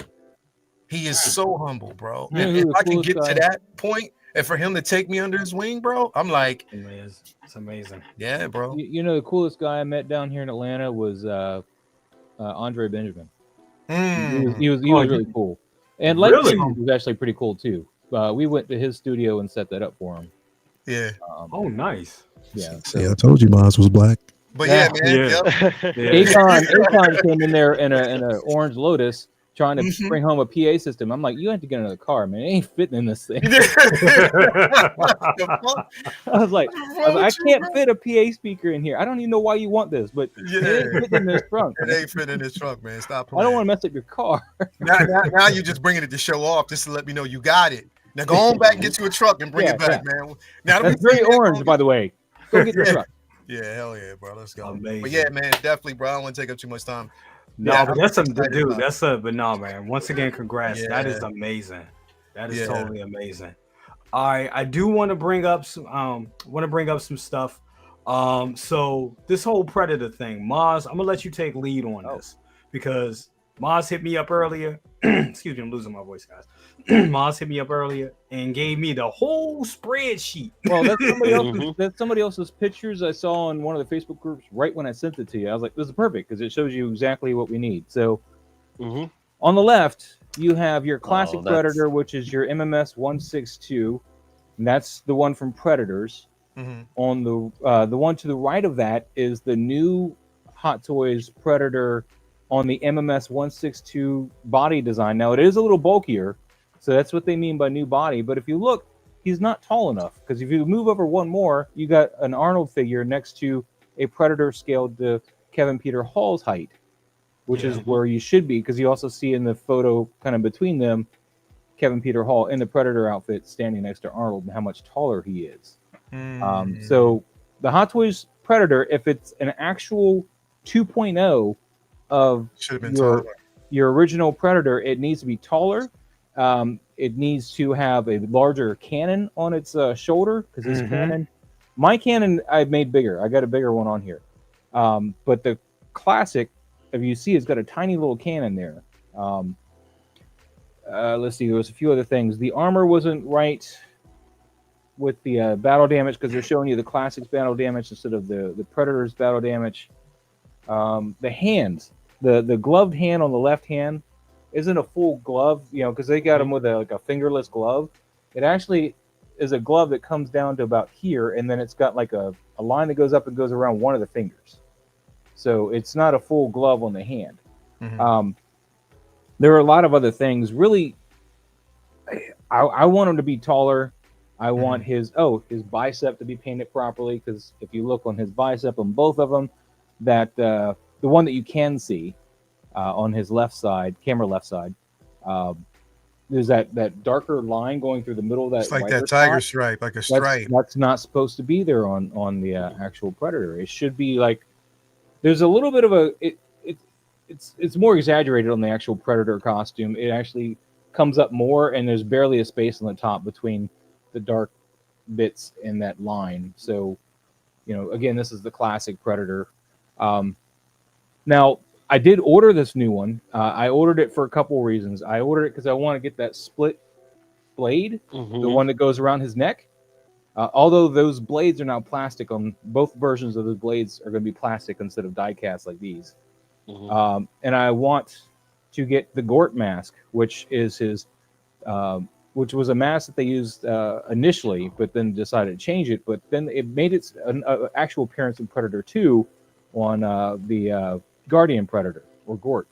S11: He is so humble, bro. And if I can get to that point, and for him to take me under his wing, bro, I'm like,
S5: it's amazing.
S11: Yeah, bro.
S7: You know, the coolest guy I met down here in Atlanta was Andre Benjamin. He was really cool. And Legacy was actually pretty cool too. We went to his studio and set that up for him.
S11: Yeah.
S5: Oh, nice.
S7: Yeah.
S12: See, I told you Miles was black.
S11: But man.
S7: Akon came in there in a orange Lotus, trying to bring home a PA system. I'm like, you have to get another car, man. It ain't fitting in this thing. I was like, I can't fit a PA speaker in here. I don't even know why you want this, but it ain't fitting in this trunk.
S11: It ain't fitting in this trunk, man. Stop playing.
S7: I don't want to mess up your car.
S11: now you're just bringing it to show off, just to let me know you got it. Now go on back and get you a truck and bring it back, man. Now
S7: that's very orange, by the way. Go get the truck.
S11: Yeah, hell yeah, bro. Let's go.
S5: Amazing.
S11: But yeah, man, definitely, bro. I don't want to take up too much time.
S5: No, but no, man. Once again, congrats. That is amazing. That is totally amazing. I do want to bring up some stuff. So this whole Predator thing, Maz, I'm gonna let you take lead on this because Maz hit me up earlier. Excuse me, I'm losing my voice, guys. Maz hit me up earlier and gave me the whole spreadsheet.
S7: Well, that's somebody else's pictures I saw on one of the Facebook groups right when I sent it to you. I was like, this is perfect because it shows you exactly what we need. So on the left, you have your classic Predator, which is your MMS 162. And that's the one from Predators. On the one to the right of that is the new Hot Toys Predator on the MMS 162 body design. Now, it is a little bulkier, so that's what they mean by new body. But if you look, he's not tall enough, because if you move over one more, you got an Arnold figure next to a Predator scaled to Kevin Peter Hall's height, which is where you should be, because you also see in the photo kind of between them, Kevin Peter Hall in the Predator outfit standing next to Arnold and how much taller he is. So the Hot Toys Predator, if it's an actual 2.0 of your original Predator, it needs to be taller. It needs to have a larger cannon on its shoulder, because this cannon, my cannon, I've made bigger. I got a bigger one on here. But the classic, if you see, it's got a tiny little cannon there. Let's see, there was a few other things. The armor wasn't right with the battle damage, because they're showing you the classics battle damage instead of the Predator's battle damage. The hands, the gloved hand on the left hand isn't a full glove, because they got them with a fingerless glove. It actually is a glove that comes down to about here, and then it's got like a line that goes up and goes around one of the fingers. So it's not a full glove on the hand. There are a lot of other things. Really, I want him to be taller. I want his bicep to be painted properly, because if you look on his bicep on both of them, that the one that you can see on his left side, camera left side, there's that darker line going through the middle of that.
S11: It's like that tiger stripe, like a stripe.
S7: That's not supposed to be there on the actual Predator. It should be like there's a little bit of it's more exaggerated on the actual Predator costume. It actually comes up more, and there's barely a space on the top between the dark bits in that line. So, again, this is the classic Predator. Now, I did order this new one. I ordered it for a couple of reasons. I ordered it because I want to get that split blade, the one that goes around his neck. Although those blades are now plastic, on both versions of the blades are going to be plastic instead of die cast like these. And I want to get the Gort mask, which is his, which was a mask that they used initially, but then decided to change it. But then it made its actual appearance in Predator 2 on the Guardian Predator, or Gort.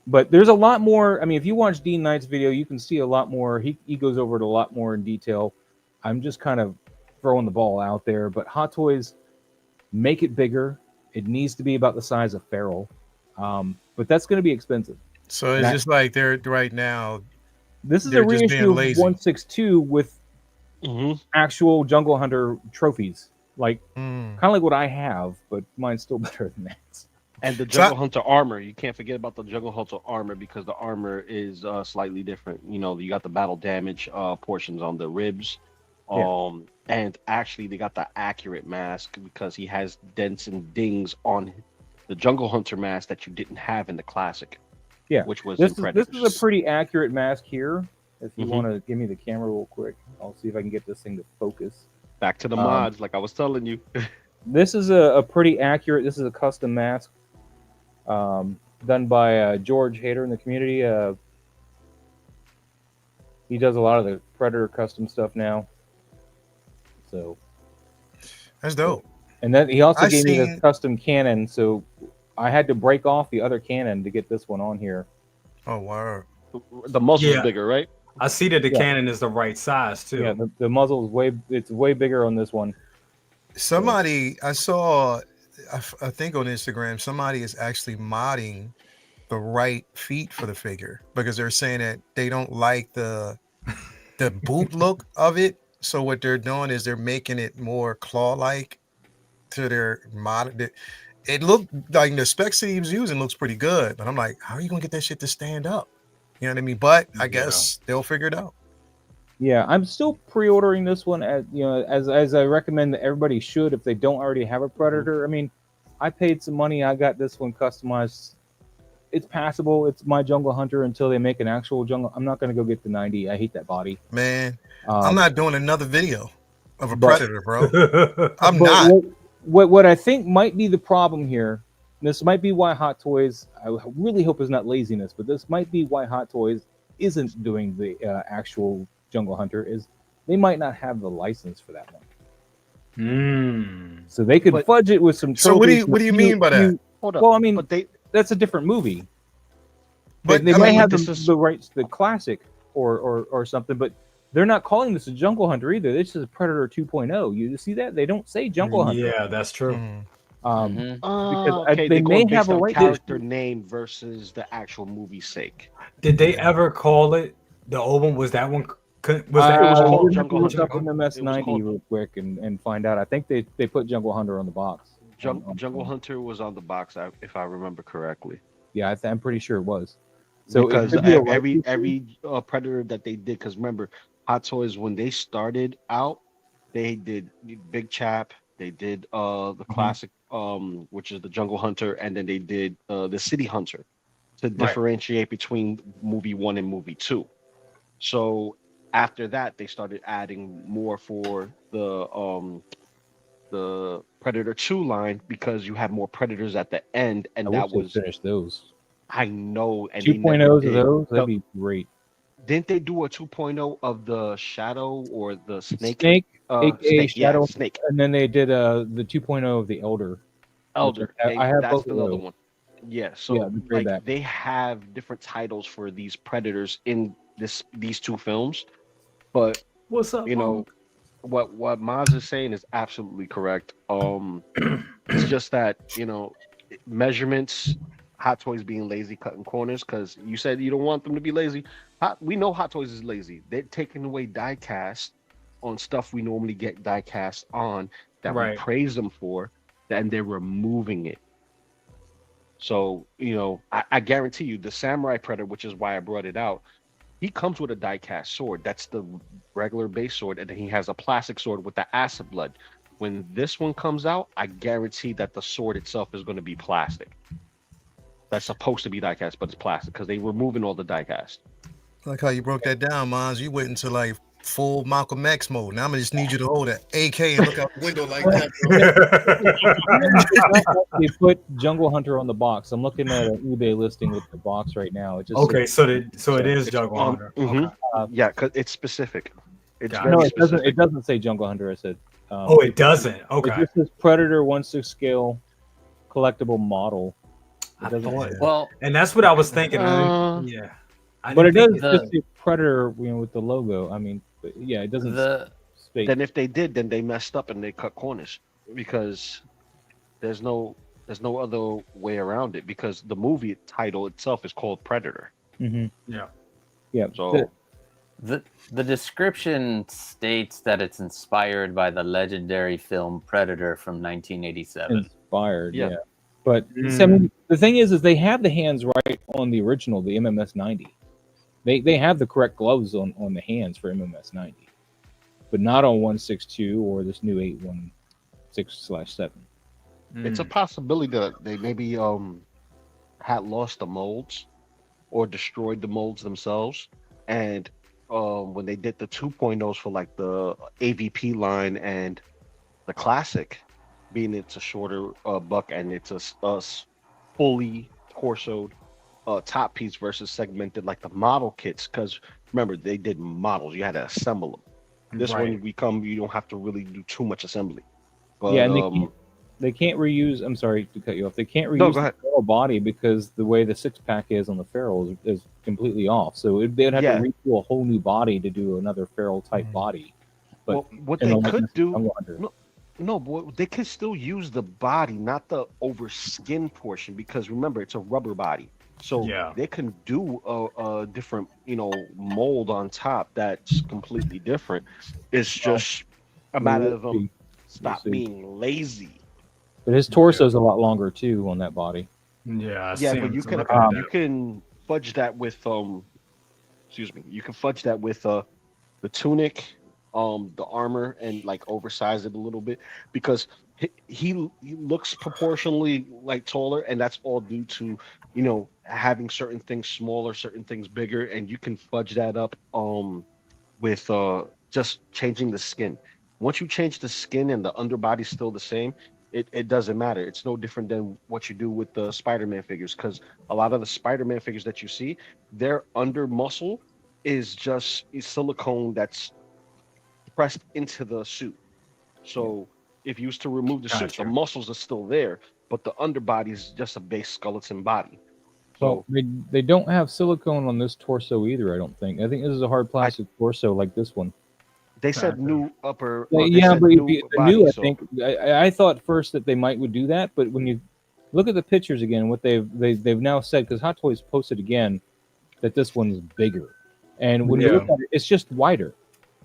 S7: But there's a lot more. I mean, if you watch Dean Knight's video, you can see a lot more. He goes over it a lot more in detail. I'm just kind of throwing the ball out there. But Hot Toys, make it bigger. It needs to be about the size of Feral. But that's going to be expensive.
S11: So it's just like they're right now.
S7: This is a reissue of 162 with actual Jungle Hunter trophies. Like, kind of like what I have, but mine's still better than that.
S10: And the Jungle Hunter armor, you can't forget about the Jungle Hunter armor, because the armor is slightly different. You got the battle damage portions on the ribs. And actually they got the accurate mask, because he has dents and dings on the Jungle Hunter mask that you didn't have in the classic.
S7: Yeah,
S10: which was
S7: this is a pretty accurate mask here. If you want to give me the camera real quick, I'll see if I can get this thing to focus.
S10: Back to the mods, like I was telling you.
S7: This is a pretty accurate. This is a custom mask done by George Hader in the community. He does a lot of the Predator custom stuff now. So
S11: that's dope.
S7: And then he also gave me this custom cannon, so I had to break off the other cannon to get this one on here.
S11: Oh wow!
S10: The muzzle's bigger, right?
S5: I see that the cannon is the right size too.
S7: Yeah, the muzzle is way bigger on this one.
S11: Somebody I saw, I think on Instagram, somebody is actually modding the right feet for the figure, because they're saying that they don't like the boot look of it. So what they're doing is they're making it more claw-like to their mod. It looked like the specs that he was using looks pretty good, but I'm like, how are you gonna get that shit to stand up? You know what I mean? But I guess they'll figure it out.
S7: Yeah, I'm still pre-ordering this one as I recommend that everybody should if they don't already have a Predator. I mean, I paid some money. I got this one customized. It's passable. It's my Jungle Hunter until they make an actual Jungle. I'm not going to go get the 90. I hate that body.
S11: Man, I'm not doing another video of a
S7: but-
S11: Predator, bro. I'm
S7: But
S11: not.
S7: What I think might be the problem here, this might be why Hot Toys, I really hope it's not laziness, but this might be why Hot Toys isn't doing the actual Jungle Hunter, is they might not have the license for that one. So they could fudge it with some.
S11: So what do
S7: trophies
S11: you
S7: and
S11: mean by that?
S10: Hold up.
S7: Well, I mean,
S10: but
S7: that's a different movie.
S11: But
S7: they
S11: I
S7: might
S11: mean,
S7: have
S10: this is-
S7: the rights to the classic or something, but they're not calling this a Jungle Hunter either. This is a Predator 2.0. You see that? They don't say Jungle Hunter.
S5: Yeah, that's true.
S7: Because
S10: okay,
S7: they may
S10: going
S7: have
S10: based
S7: a
S10: on
S7: right
S10: character name versus the actual movie's sake.
S5: Did they ever call it the old one? Was that one? Was
S10: it was
S5: that
S10: called
S7: We'd have to
S10: Jungle
S7: look
S10: Hunter.
S7: up MS90 real quick and find out. I think they put Jungle Hunter on the box.
S10: Jungle Hunter was on the box, if I remember correctly.
S7: Yeah, I'm pretty sure it was. So
S10: Because
S7: it could be a
S10: every Predator that they did, because remember, Hot Toys when they started out, they did Big Chap, they did the classic, which is the Jungle Hunter, and then they did the City Hunter to differentiate between movie 1 and movie 2. So after that, they started adding more for the Predator 2 line because you had more Predators at the end, and that was
S7: finished those.
S10: I know, and
S7: 2.0s of those, that'd be great.
S10: Didn't they do a 2.0 of the Shadow or the Snake?
S7: AKA
S10: Snake,
S7: Shadow,
S10: yeah, Snake.
S7: and then they did the 2.0 of the Elder. I have
S10: that's
S7: both of
S10: another
S7: those.
S10: one. Yeah, so they have different titles for these Predators in these two films, but
S5: what's up?
S10: You know what Maz is saying is absolutely correct. It's just that measurements. Hot Toys being lazy, cutting corners, because you said you don't want them to be lazy. We know Hot Toys is lazy. They're taking away die cast on stuff we normally get die cast on that we praise them for, and they're removing it. So, I guarantee you the Samurai Predator, which is why I brought it out, he comes with a die cast sword. That's the regular base sword, and then he has a plastic sword with the acid blood. When this one comes out, I guarantee that the sword itself is going to be plastic. That's supposed to be diecast, but it's plastic because they're removing all the diecast.
S11: I like how you broke that down, Mons. You went into like full Malcolm X mode. Now I'm gonna just need you to hold an AK and look out the window like that, bro.
S7: They put Jungle Hunter on the box. I'm looking at an eBay listing with the box right now. It just
S5: it is Jungle Hunter.
S10: Okay. Yeah, because it's specific. It's
S7: no, it doesn't. It doesn't say Jungle Hunter. I said.
S5: It doesn't. Okay.
S7: It just says Predator 1/6 scale collectible model.
S5: Well, and that's what I was thinking.
S7: But it does just say Predator, with the logo. I mean, yeah, it doesn't.
S10: Then if they did, then they messed up and they cut corners because there's no other way around it because the movie title itself is called Predator.
S7: Mm-hmm.
S9: Yeah.
S10: So
S9: the description states that it's inspired by the legendary film Predator from 1987.
S7: Inspired, yeah. But I mean, the thing is they have the hands right on the original, the MMS 90. They have the correct gloves on the hands for MMS 90, but not on 162 or this new 816/7.
S10: It's a possibility that they maybe had lost the molds or destroyed the molds themselves, and when they did the 2.0s for like the AVP line and the classic, being it's a shorter buck and it's a fully torsoed top piece versus segmented like the model kits, because remember they did models, you had to assemble them. This one you don't have to really do too much assembly. But,
S7: yeah, and they can't reuse. I'm sorry to cut you off. They can't reuse the feral body because the way the 6-pack is on the feral is completely off. So they'd have to retool a whole new body to do another feral type body. But
S10: what they could do, but they could still use the body, not the over skin portion, because remember it's a rubber body. So they can do a different, mold on top that's completely different. It's just a matter of them stop being lazy.
S7: But his torso is a lot longer too on that body.
S5: Yeah,
S10: but you can fudge that with you can fudge that with the the tunic, the armor, and like oversize it a little bit because he looks proportionally like taller, and that's all due to having certain things smaller, certain things bigger, and you can fudge that up with just changing the skin. Once you change the skin and the underbody's still the same, it doesn't matter. It's no different than what you do with the Spider-Man figures, because a lot of the Spider-Man figures that you see, their under muscle is just silicone that's pressed into the suit. So if you was to remove the suit, the muscles are still there, but the underbody is just a base skeleton body. So
S7: well, they don't have silicone on this torso either, I don't think. I think this is a hard plastic torso like this one.
S10: They said new upper.
S7: But the new, I think I thought first that they would do that, but when you look at the pictures again, what they've now said, because Hot Toys posted again that this one's bigger, and when you look at it, it's just wider.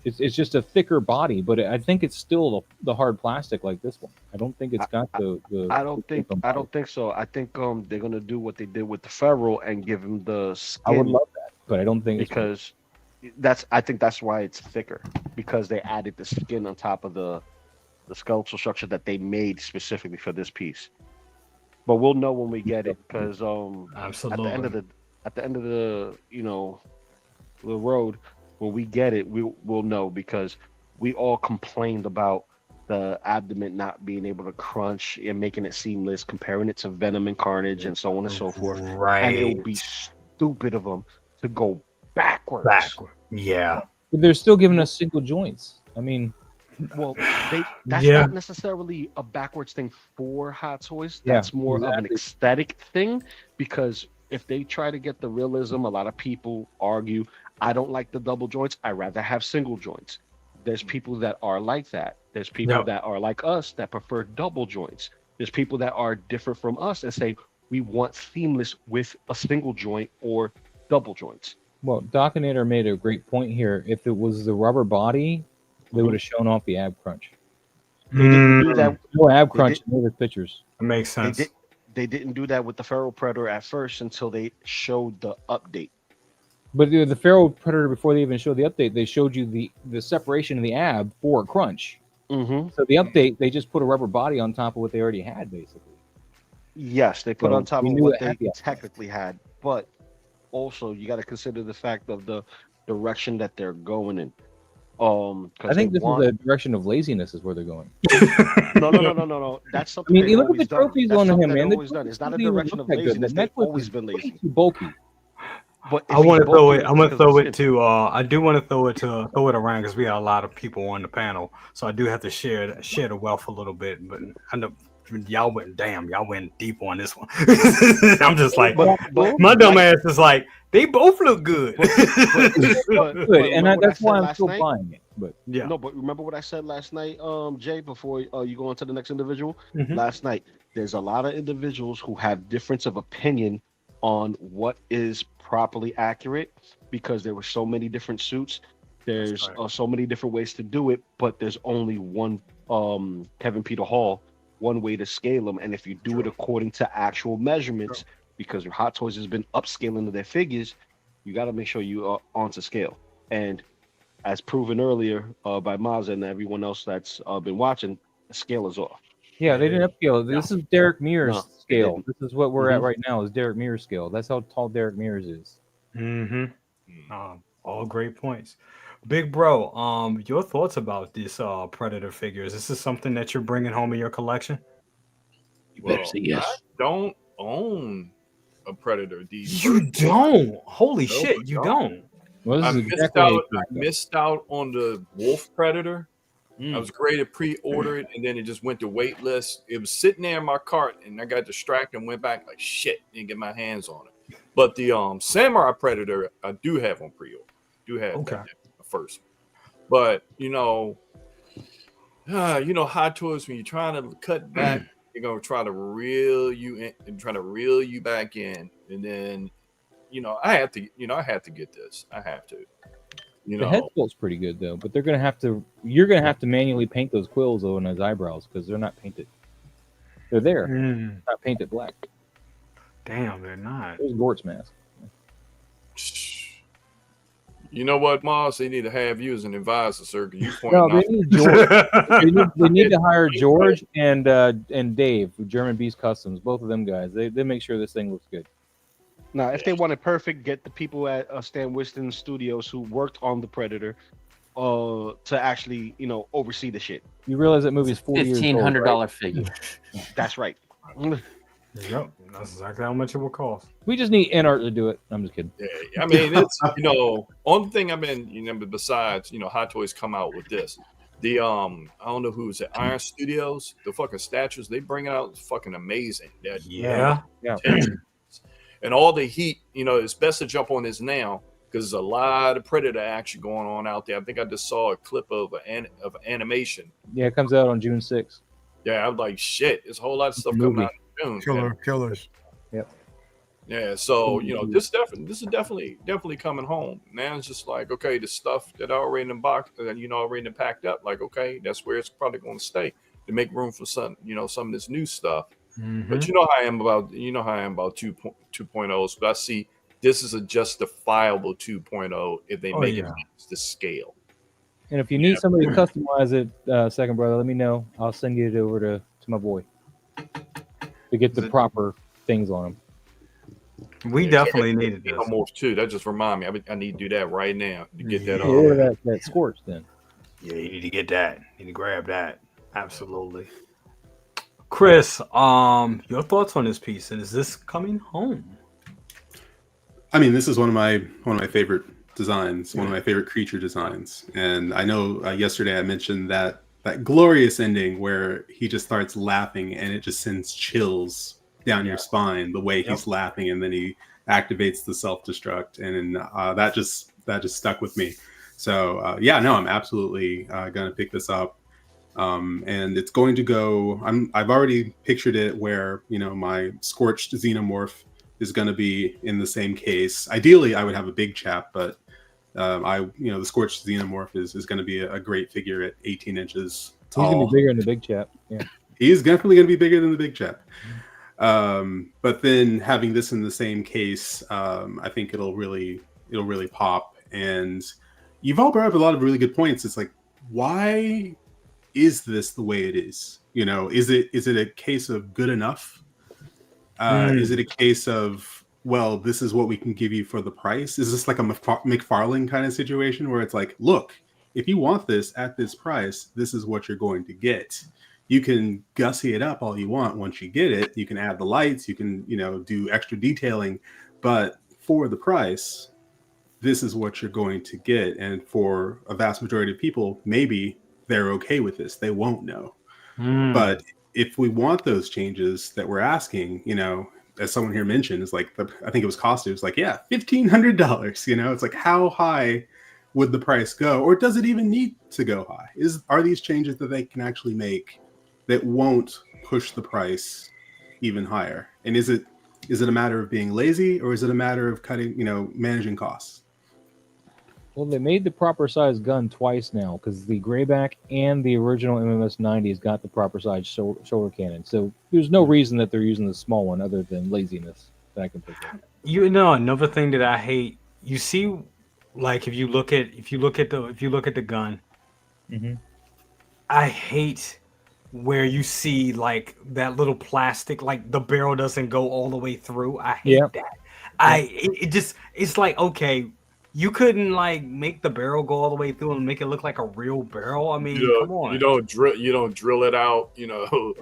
S7: It's just a thicker body, but I think it's still the hard plastic like this one. I don't think it's got the
S10: I don't think so. I think they're gonna do what they did with the Feral and give him the skin.
S7: I would love that, but I don't think
S10: because I think that's why it's thicker, because they added the skin on top of the skeletal structure that they made specifically for this piece. But we'll know when we get it, because
S5: absolutely
S10: at the end of the the road, when we get it, we'll know, because we all complained about the abdomen not being able to crunch and making it seamless, comparing it to Venom and Carnage and so on and so forth.
S5: Right.
S10: And it would be stupid of them to go backwards.
S5: Yeah.
S7: But they're still giving us single joints. I mean,
S10: well, that's not necessarily a backwards thing for Hot Toys. That's more of an aesthetic thing, because if they try to get the realism, a lot of people argue, I don't like the double joints. I rather have single joints. There's people that are like that. There's people that are like us that prefer double joints. There's people that are different from us and say, we want seamless with a single joint or double joints.
S7: Well, Dockinator made a great point here. If it was the rubber body, they would have shown off the ab crunch.
S10: They didn't do that.
S7: No ab crunch in the pictures.
S5: It makes sense.
S10: They didn't do that with the Feral Predator at first until they showed the update.
S7: But the Feral Predator, before they even showed the update, they showed you the separation of the ab for a crunch.
S10: Mm-hmm.
S7: So the update, they just put a rubber body on top of what they already had, basically.
S10: Yes, they put on top of what they technically had, but also you got to consider the fact of the direction that they're going in.
S7: I think this is the direction of laziness is where they're going.
S10: No. That's something.
S7: I mean, you look at the trophies on him, man.
S10: It's not a direction of laziness. They've always been lazy.
S7: Too bulky.
S10: But
S5: I want to throw it. I'm gonna throw it to. I do want to throw it around because we got a lot of people on the panel, so I do have to share the wealth a little bit. But I know y'all went deep on this one. I'm just like, my dumb ass is like, they both look good.
S7: And that's why I'm still buying it. But
S10: but remember what I said last night, Jay, before you go on to the next individual.
S5: Mm-hmm.
S10: Last night, there's a lot of individuals who have difference of opinion on what is properly accurate, because there were so many different suits. There's so many different ways to do it, but there's only one Kevin Peter Hall, one way to scale them. And if you do it according to actual measurements, because your Hot Toys has been upscaling their figures, you got to make sure you are onto scale. And as proven earlier by Maz and everyone else that's been watching, the scale is off.
S7: Yeah, they didn't upscale. This is Derek Mears' scale. This is what we're at right now, is Derek Mears' scale. That's how tall Derek Mears is.
S5: Mm-hmm. All great points. Big bro, your thoughts about this Predator figures? This is something that you're bringing home in your collection?
S8: You better say yes. I don't own a Predator.
S5: You don't? Holy shit, you don't.
S7: Well,
S8: I missed out on the Wolf Predator. I was ready to pre-order it, and then it just went to wait list. It was sitting there in my cart, and I got distracted and went back like shit, didn't get my hands on it. But the Samurai Predator, I do have on pre-order. The first one. But Hot Toys, when you're trying to cut back, they're gonna try to reel you in and try to reel you back in, and then I have to get this. I have to.
S7: The head sculpt's pretty good though, but you're gonna have to manually paint those quills on his eyebrows because they're not painted. They're there, not painted black.
S5: Damn, they're not.
S7: There's Gort's mask.
S8: You know what, Moss? They need to have you as an advisor, sir. 'Cause you
S7: No,
S8: pointing
S7: they
S8: out.
S7: need George. They need to hire George and Dave, German Beast Customs. Both of them guys. They make sure this thing looks good.
S10: Now, if they want it perfect, get the people at Stan Winston Studios who worked on the Predator, to actually, oversee the shit.
S7: You realize that movie's 40 years old,
S9: $1,500
S7: right?
S9: figure.
S10: That's right.
S5: Yep, that's exactly how much it will cost.
S7: We just need N-Art to do it. I'm just kidding.
S8: Yeah, I mean, it's only thing I've been, besides Hot Toys come out with this. The I don't know who is it, Iron Studios, the fucking statues they bring out is fucking amazing.
S5: Yeah.
S8: And all the heat, it's best to jump on this now because there's a lot of Predator action going on out there. I think I just saw a clip of animation.
S7: Yeah, it comes out on June 6th.
S8: Yeah, I was like, shit, there's a whole lot of stuff coming out in June.
S11: Killers.
S7: Yep.
S8: Yeah, so this is definitely coming home. Now it's just like, okay, the stuff that I already in the box that already packed up, like, okay, that's where it's probably going to stay to make room for some of this new stuff.
S5: Mm-hmm.
S8: But how I am about 2.0s. But I see this is a justifiable 2.0 if they make it to scale.
S7: And if you need somebody to customize it, second brother, let me know. I'll send it over to my boy to get the proper things on them.
S5: We definitely needed this.
S8: Metamorph too. That just remind me. I need to do that right now to get that.
S7: Order that Scorch then.
S5: Yeah, you need to get that. You need to grab that. Absolutely. Chris, your thoughts on this piece, and is this coming home?
S6: I mean, this is one of my favorite designs, one of my favorite creature designs, and I know yesterday I mentioned that glorious ending where he just starts laughing and it just sends chills down your spine the way he's laughing, and then he activates the self-destruct, and that just stuck with me. So I'm absolutely gonna pick this up. And it's going to go. I've already pictured it where my scorched xenomorph is going to be in the same case. Ideally, I would have a big chap, but the scorched xenomorph is going to be a great figure at 18 inches tall.
S7: He's going to be bigger than the big chap. Yeah,
S6: he's definitely going to be bigger than the big chap. But then having this in the same case, I think it'll really pop. And you've all brought up a lot of really good points. It's like, why is this the way it is? Is it a case of good enough? Is it a case of, well, this is what we can give you for the price? Is this like a McFarlane kind of situation where it's like, look, if you want this at this price, this is what you're going to get. You can gussy it up all you want. Once you get it, you can add the lights, you can do extra detailing, but for the price, this is what you're going to get. And for a vast majority of people, maybe they're okay with this. They won't know. But if we want those changes that we're asking, as someone here mentioned, is like, I think it was costumes, it's like, yeah, $1,500. It's like, how high would the price go, or does it even need to go high? Are these changes that they can actually make that won't push the price even higher? And is it a matter of being lazy, or is it a matter of cutting, managing costs?
S7: Well, they made the proper size gun twice now, because the Grayback and the original MMS 90s got the proper size shoulder cannon. So there's no reason that they're using the small one other than laziness that I can think of.
S5: Another thing that I hate, you see, like if you look at the gun, I hate where you see like that little plastic, like the barrel doesn't go all the way through. I hate that. It's like, okay, you couldn't like make the barrel go all the way through and make it look like a real barrel. I mean, come on.
S8: You don't drill it out,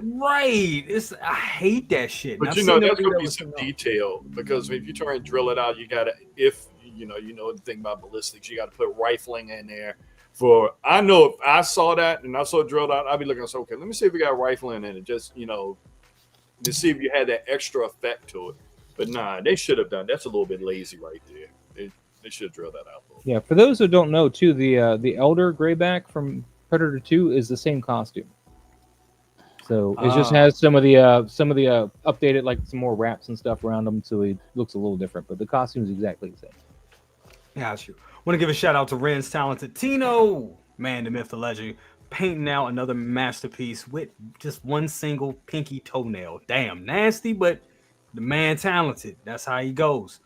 S5: Right. I hate that shit.
S8: But there's gonna be some detail, because if you try and drill it out, you gotta, if you know the thing about ballistics, you gotta put rifling in there. I know if I saw that and I saw it drilled out, I'd be looking and say, okay, let me see if we got rifling in it, just to see if you had that extra effect to it. But nah, they should have done. That's a little bit lazy right there. They should drill that out.
S7: Yeah, for those who don't know, too, the Elder Grayback from Predator 2 is the same costume. So it just has some of the updated, like some more wraps and stuff around him, so he looks a little different. But the costume is exactly the same.
S5: Got you. Want to give a shout out to Ren's talented Tino, man, the myth, the legend, painting out another masterpiece with just one single pinky toenail. Damn, nasty, but the man talented. That's how he goes.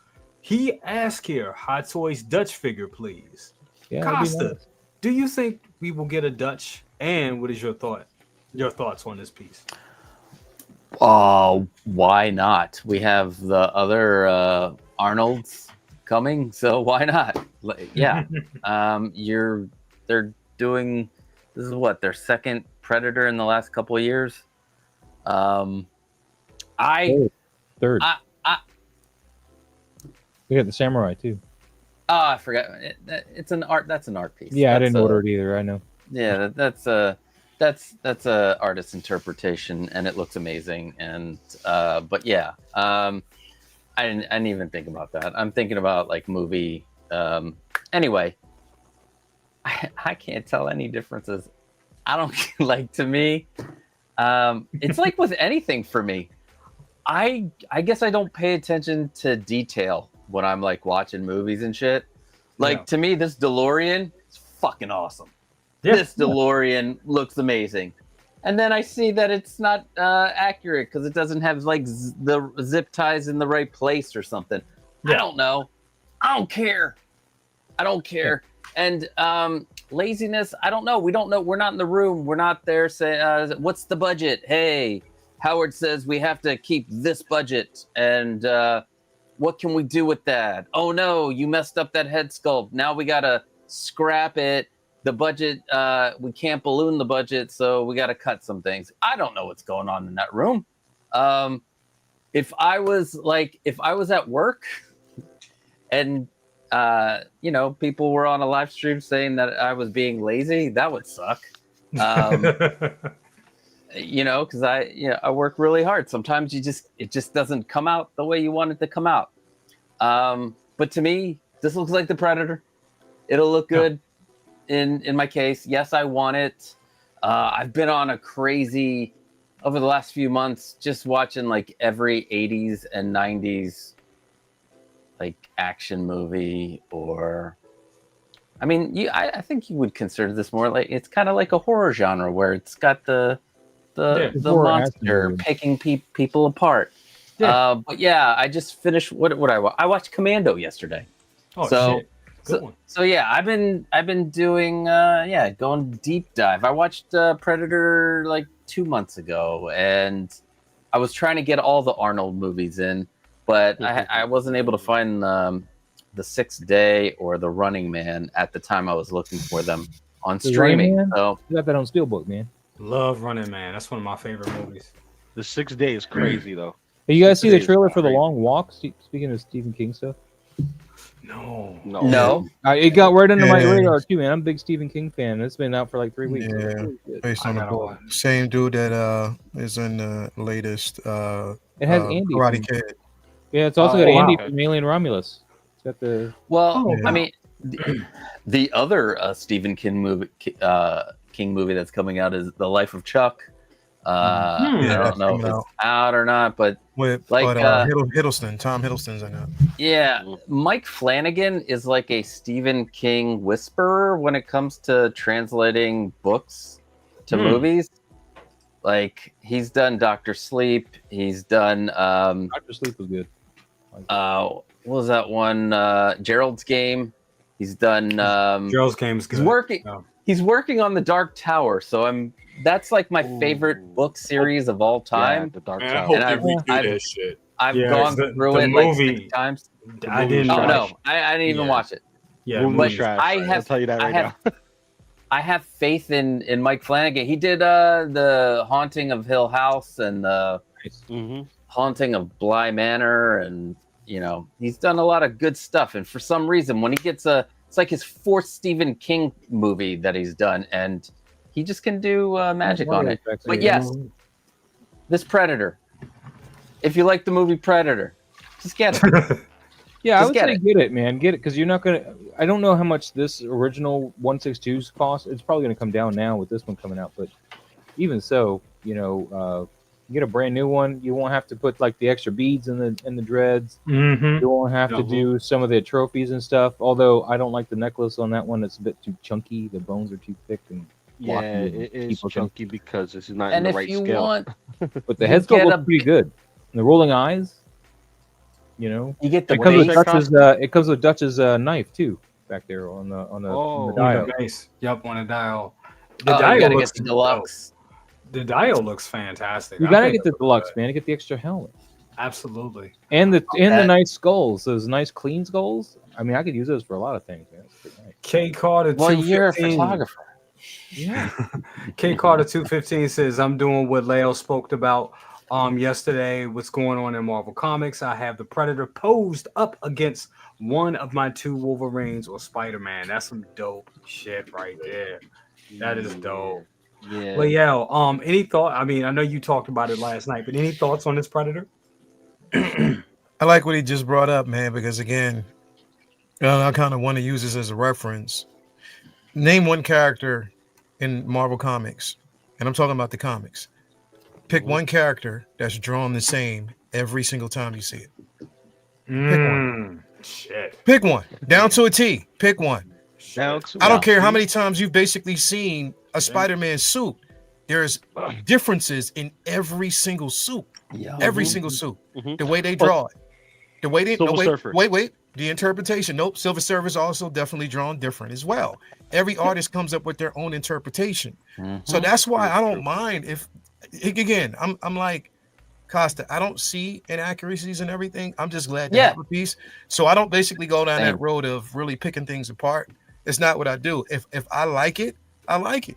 S5: He asked here, Hot Toys Dutch figure, please.
S7: Yeah, that'd be
S5: Costa,
S7: nice.
S5: do you think we will get a Dutch? And what is your thoughts on this piece?
S9: Oh, why not? We have the other Arnolds coming, so why not? Yeah. They're doing, this is what, their second Predator in the last couple of years.
S7: Third. We got the samurai too.
S9: Oh, I forgot. It's an art. That's an art piece.
S7: Yeah, I
S9: That's
S7: didn't order it either. I know.
S9: Yeah, that's a artist interpretation, and it looks amazing. And but yeah, I didn't even think about that. I'm thinking about like movie. Anyway, I can't tell any differences. I don't like, to me. It's like with anything for me. I guess I don't pay attention to detail when I'm like watching movies and shit. Like to me, this DeLorean is fucking awesome. Yeah. This DeLorean looks amazing. And then I see that it's not accurate because it doesn't have like the zip ties in the right place or something. Yeah. I don't know. I don't care. And laziness, I don't know. We don't know. We're not in the room. We're not there saying, what's the budget? Hey, Howard says we have to keep this budget. And what can we do with that? Oh, no, you messed up that head sculpt. Now we got to scrap it. The budget, we can't balloon the budget, so we got to cut some things. I don't know what's going on in that room. If I was at work and people were on a live stream saying that I was being lazy, that would suck. Because I work really hard. Sometimes it just doesn't come out the way you want it to come out. But to me, this looks like the Predator. It'll look good in my case. Yes, I want it. I've been on a crazy over the last few months, just watching like every 80s and 90s like action movie, or I mean, I think you would consider this more like it's kind of like a horror genre where it's got the monster picking people apart. Yeah. But yeah, I just finished what I watched Commando yesterday.
S5: Oh, shit.
S9: So yeah, I've been doing going deep dive. I watched Predator like 2 months ago, and I was trying to get all the Arnold movies in, but I wasn't able to find the Sixth Day or the Running Man at the time I was looking for them on streaming. So
S7: you got that on Steelbook, man.
S5: Love Running Man. That's one of my favorite movies.
S10: The Sixth Day is crazy though.
S7: Hey, you guys see the trailer for The Long Walk? Speaking of Stephen King stuff.
S9: No.
S7: It got right under my radar too, man. I'm a big Stephen King fan. It's been out for like 3 weeks.
S11: Yeah, based on the book. Same dude that is in the latest.
S7: It has Andy.
S11: Karate Kid.
S7: Yeah, it's also got Andy from Alien Romulus. It's got the.
S9: I mean, the other Stephen King movie that's coming out is The Life of Chuck. I don't know if it's out or not, but
S11: Hiddleston, Tom Hiddleston's in it.
S9: Yeah, Mike Flanagan is like a Stephen King whisperer when it comes to translating books to movies. Like he's done Dr. Sleep. He's done
S7: Dr. Sleep was good.
S9: What was that one? Gerald's Game. He's done
S5: Gerald's Game's good.
S9: He's working on The Dark Tower, so that's like my favorite book series of all time.
S10: The Dark
S8: Man,
S10: Tower.
S8: I hope they redo that shit.
S9: I've gone through it like 6 times.
S5: I didn't.
S9: Oh no, I didn't even watch it.
S5: Yeah,
S9: but
S10: I'll tell you that right now.
S9: I have faith in Mike Flanagan. He did the Haunting of Hill House and the Haunting of Bly Manor, and he's done a lot of good stuff. And for some reason, when he gets it's like his 4th Stephen King movie that he's done, and he just can do magic on it. But yes, this Predator. If you like the movie Predator, just get it.
S7: Yeah, I would say get it, man. Get it, because you're not gonna. I don't know how much this original 162's cost. It's probably gonna come down now with this one coming out, but even so, get a brand new one. You won't have to put like the extra beads in the dreads. You won't have to do some of the trophies and stuff. Although I don't like the necklace on that one. It's a bit too chunky. The bones are too thick and.
S10: Yeah, it is chunky because it's not
S9: and
S10: in the right scale.
S9: Want,
S7: but the head sculpt looks pretty good. And the rolling eyes. You know,
S9: You get the
S7: it comes with
S9: base.
S7: Dutch's. It comes with Dutch's knife too, back there on the dial.
S5: The base. Yep, on the dial.
S9: You
S5: dial
S9: gotta
S5: looks
S9: get the deluxe.
S5: dope. The dial looks fantastic.
S7: You
S5: I
S7: gotta
S5: think
S7: get the
S5: it looks
S7: deluxe,
S5: good.
S7: man. To get the extra helmet
S5: Absolutely.
S7: and the
S9: that-
S7: nice skulls. Those nice clean skulls. I mean, I could use those for a lot of things, man. It's pretty nice.
S5: K Carter
S9: Well, you're a
S5: 215.
S9: photographer.
S7: Yeah.
S5: K Carter 215 says, I'm doing what Leo spoke about yesterday. What's going on in Marvel Comics? I have the Predator posed up against one of my 2 Wolverines or Spider-Man. That's some dope shit right there. That is dope.
S10: Yeah.
S5: Leo, any thought? I mean, I know you talked about it last night, but any thoughts on this Predator?
S11: I like what he just brought up, man, because again, I kind of want to use this as a reference. Name one character in Marvel Comics, and I'm talking about the comics. Pick one character that's drawn the same every single time you see it. Pick one.
S5: Shit.
S11: Pick one. Down to a T. Pick one.
S10: Down to
S11: I don't
S10: a
S11: care how
S10: T.
S11: many times you've basically seen a Spider-Man suit. There's differences in every single suit.
S9: Yeah.
S11: Every single suit.
S10: Mhm.
S11: The way they draw it. The way they
S10: Silver Surfer.
S11: wait. The interpretation. Nope. Silver Surfer is also definitely drawn different as well. Every artist comes up with their own interpretation. So that's why I don't mind if again, I'm like Costa, I don't see inaccuracies and everything. I'm just glad to have a piece. So I don't basically go down that road of really picking things apart. It's not what I do. If I like it, I like it.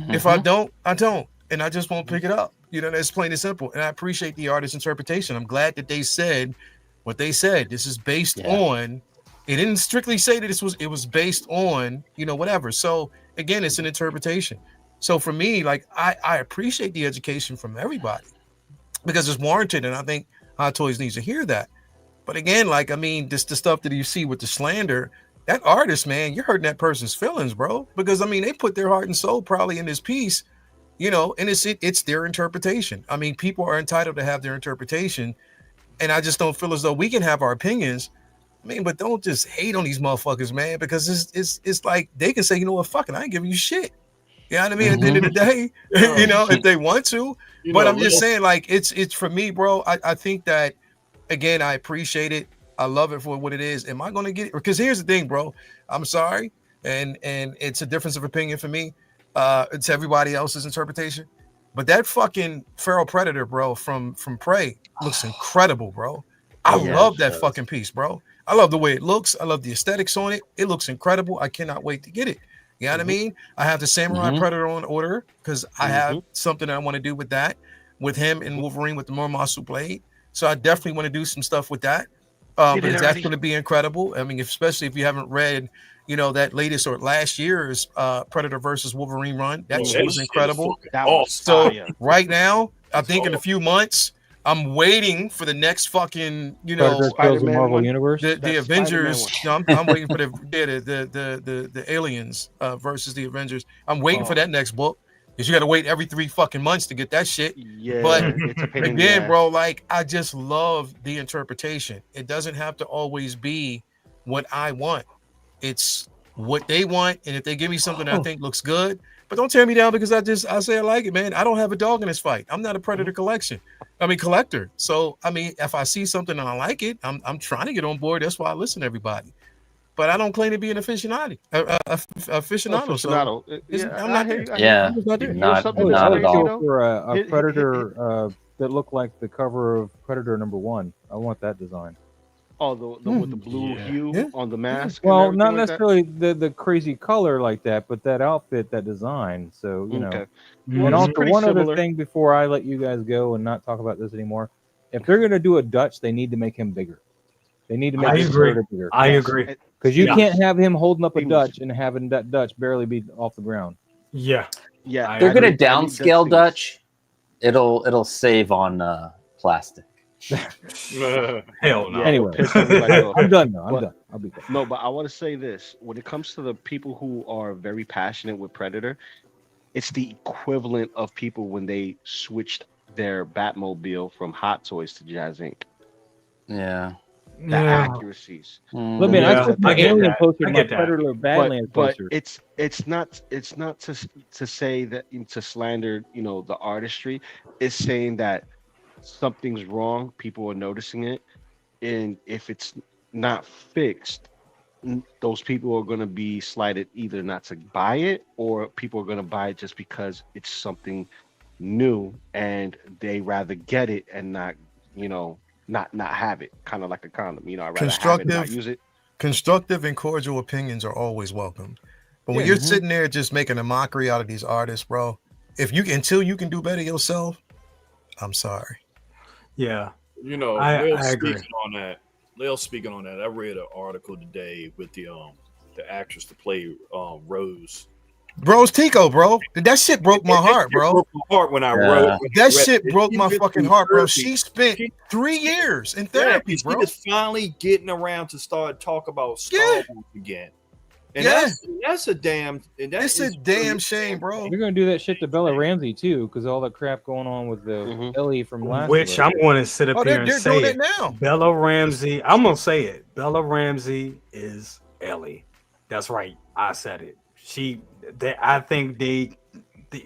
S11: If I don't, I don't. And I just won't pick it up. You know, that's plain and simple. And I appreciate the artist's interpretation. I'm glad that they said what they said. This is based on, it didn't strictly say that it was based on, you know, whatever. So again, it's an interpretation. So for me, like I appreciate the education from everybody because it's warranted. And I think Hot Toys needs to hear that. But again, like, I mean, this the stuff that you see with the slander, that artist, man, you're hurting that person's feelings, bro. Because I mean, they put their heart and soul probably in this piece, you know, and it's their interpretation. I mean, people are entitled to have their interpretation. And I just don't feel as though we can have our opinions. I mean, but don't just hate on these motherfuckers, man, because it's like they can say, you know what, fuck it, I ain't giving you shit. You know what I mean? At the end of the day, you know, if they want to. But I'm just saying, like, it's for me, bro. I think that, again, I appreciate it. I love it for what it is. Am I going to get it? Because here's the thing, bro. I'm sorry. And it's a difference of opinion for me. It's everybody else's interpretation. But that fucking feral predator, bro, from Prey looks incredible, bro. I love that fucking piece, bro. I love the way it looks. I love the aesthetics on it. It looks incredible. I cannot wait to get it. You know what I mean? I have the Samurai Predator on order because I have something I want to do with that, with him and Wolverine with the Murmasu blade. So I definitely want to do some stuff with that. But that's going to be incredible. I mean, especially if you haven't read, you know, that latest or last year's Predator versus Wolverine run. That shit was incredible. So right now, I think in a few months, I'm waiting for the next fucking, you know,
S7: Spider-Man Marvel Universe.
S11: The Avengers. You know, I'm waiting for the aliens versus the Avengers. I'm waiting for that next book because you got to wait every 3 fucking months to get that shit.
S10: Yeah,
S11: but
S10: it's a pain in the
S11: again,
S10: ass.
S11: bro, like I just love the interpretation. It doesn't have to always be what I want. It's what they want, and if they give me something that I think looks good, but don't tear me down because I say I like it, man. I don't have a dog in this fight. I'm not a Predator collector. So I mean, if I see something and I like it, I'm trying to get on board. That's why I listen to everybody. But I don't claim to be an aficionado. Aficionado. So I'm not there.
S9: Yeah,
S7: not at all. For a Predator that looked like the cover of Predator #1. I want that design.
S10: Oh, the with the blue hue on the mask.
S7: Well, not necessarily the crazy color like that, but that outfit, that design. So you know.
S10: Well,
S7: and also one
S10: similar.
S7: other thing before I let you guys go and not talk about this anymore. If they're gonna do a Dutch, they need to make him bigger. They need to make his Predator bigger.
S5: I agree.
S7: Because you can't have him holding up a Dutch and having that Dutch barely be off the ground.
S5: Yeah.
S9: They're gonna downscale Dutch. It'll save on plastic.
S5: Hell no.
S7: Anyway, I'm done now. I'm done. I'll be done.
S10: No, but I want to say this: when it comes to the people who are very passionate with Predator, it's the equivalent of people when they switched their Batmobile from Hot Toys to Jazz Inc.
S9: Yeah.
S10: The accuracies.
S7: Look, man, I took my alien poster, my Predator Badlands
S10: but
S7: poster.
S10: it's not to say that to slander, you know, the artistry. It's saying that something's wrong. People are noticing it. and if it's not fixed, those people are going to be slighted either not to buy it, or people are going to buy it just because it's something new and they rather get it and not, not have it. Kind of like a condom, I'd rather have it and not use it.
S11: Constructive and cordial opinions are always welcome. But when you're sitting there just making a mockery out of these artists, bro, until you can do better yourself, I'm sorry.
S5: Yeah.
S8: I agree on that. Lil speaking on that. I read an article today with the actress to play Rose.
S11: Rose Tico, bro. That shit broke my heart, bro.
S8: Broke my heart when I wrote.
S11: That shit broke my fucking heart, bro. She spent 3 years in therapy, bro.
S8: She is finally getting around to start talk about Star Wars again. And that's a damn.
S11: It's a damn shame, bro.
S7: You're gonna do that shit to Bella Ramsey too, because all the crap going on with the Ellie from last.
S5: Which I'm going to sit up here and say
S11: it now.
S5: Bella Ramsey. I'm gonna say it. Bella Ramsey is Ellie. That's right. I said it. I think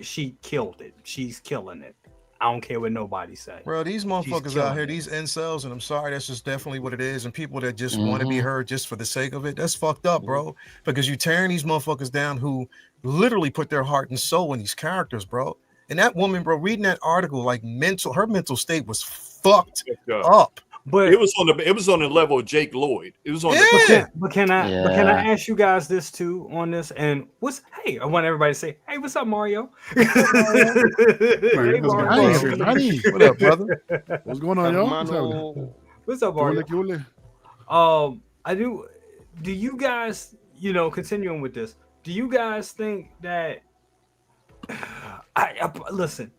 S5: she killed it. She's killing it. I don't care what nobody say.
S11: Bro, these motherfuckers out here, these incels, and I'm sorry, that's just definitely what it is. And people that just want to be heard just for the sake of it, that's fucked up, bro. Because you're tearing these motherfuckers down who literally put their heart and soul in these characters, bro. And that woman, bro, reading that article, like her mental state was fucked up.
S8: But it was on the level of Jake Lloyd. It was on
S5: but can I ask you guys this too on this? And I want everybody to say, hey, what's up, Mario?
S12: Hey, Mario.
S11: What up, brother?
S12: What's going on, yo?
S5: What's up, Mario? Do you guys, continuing with this, do you guys think that listen,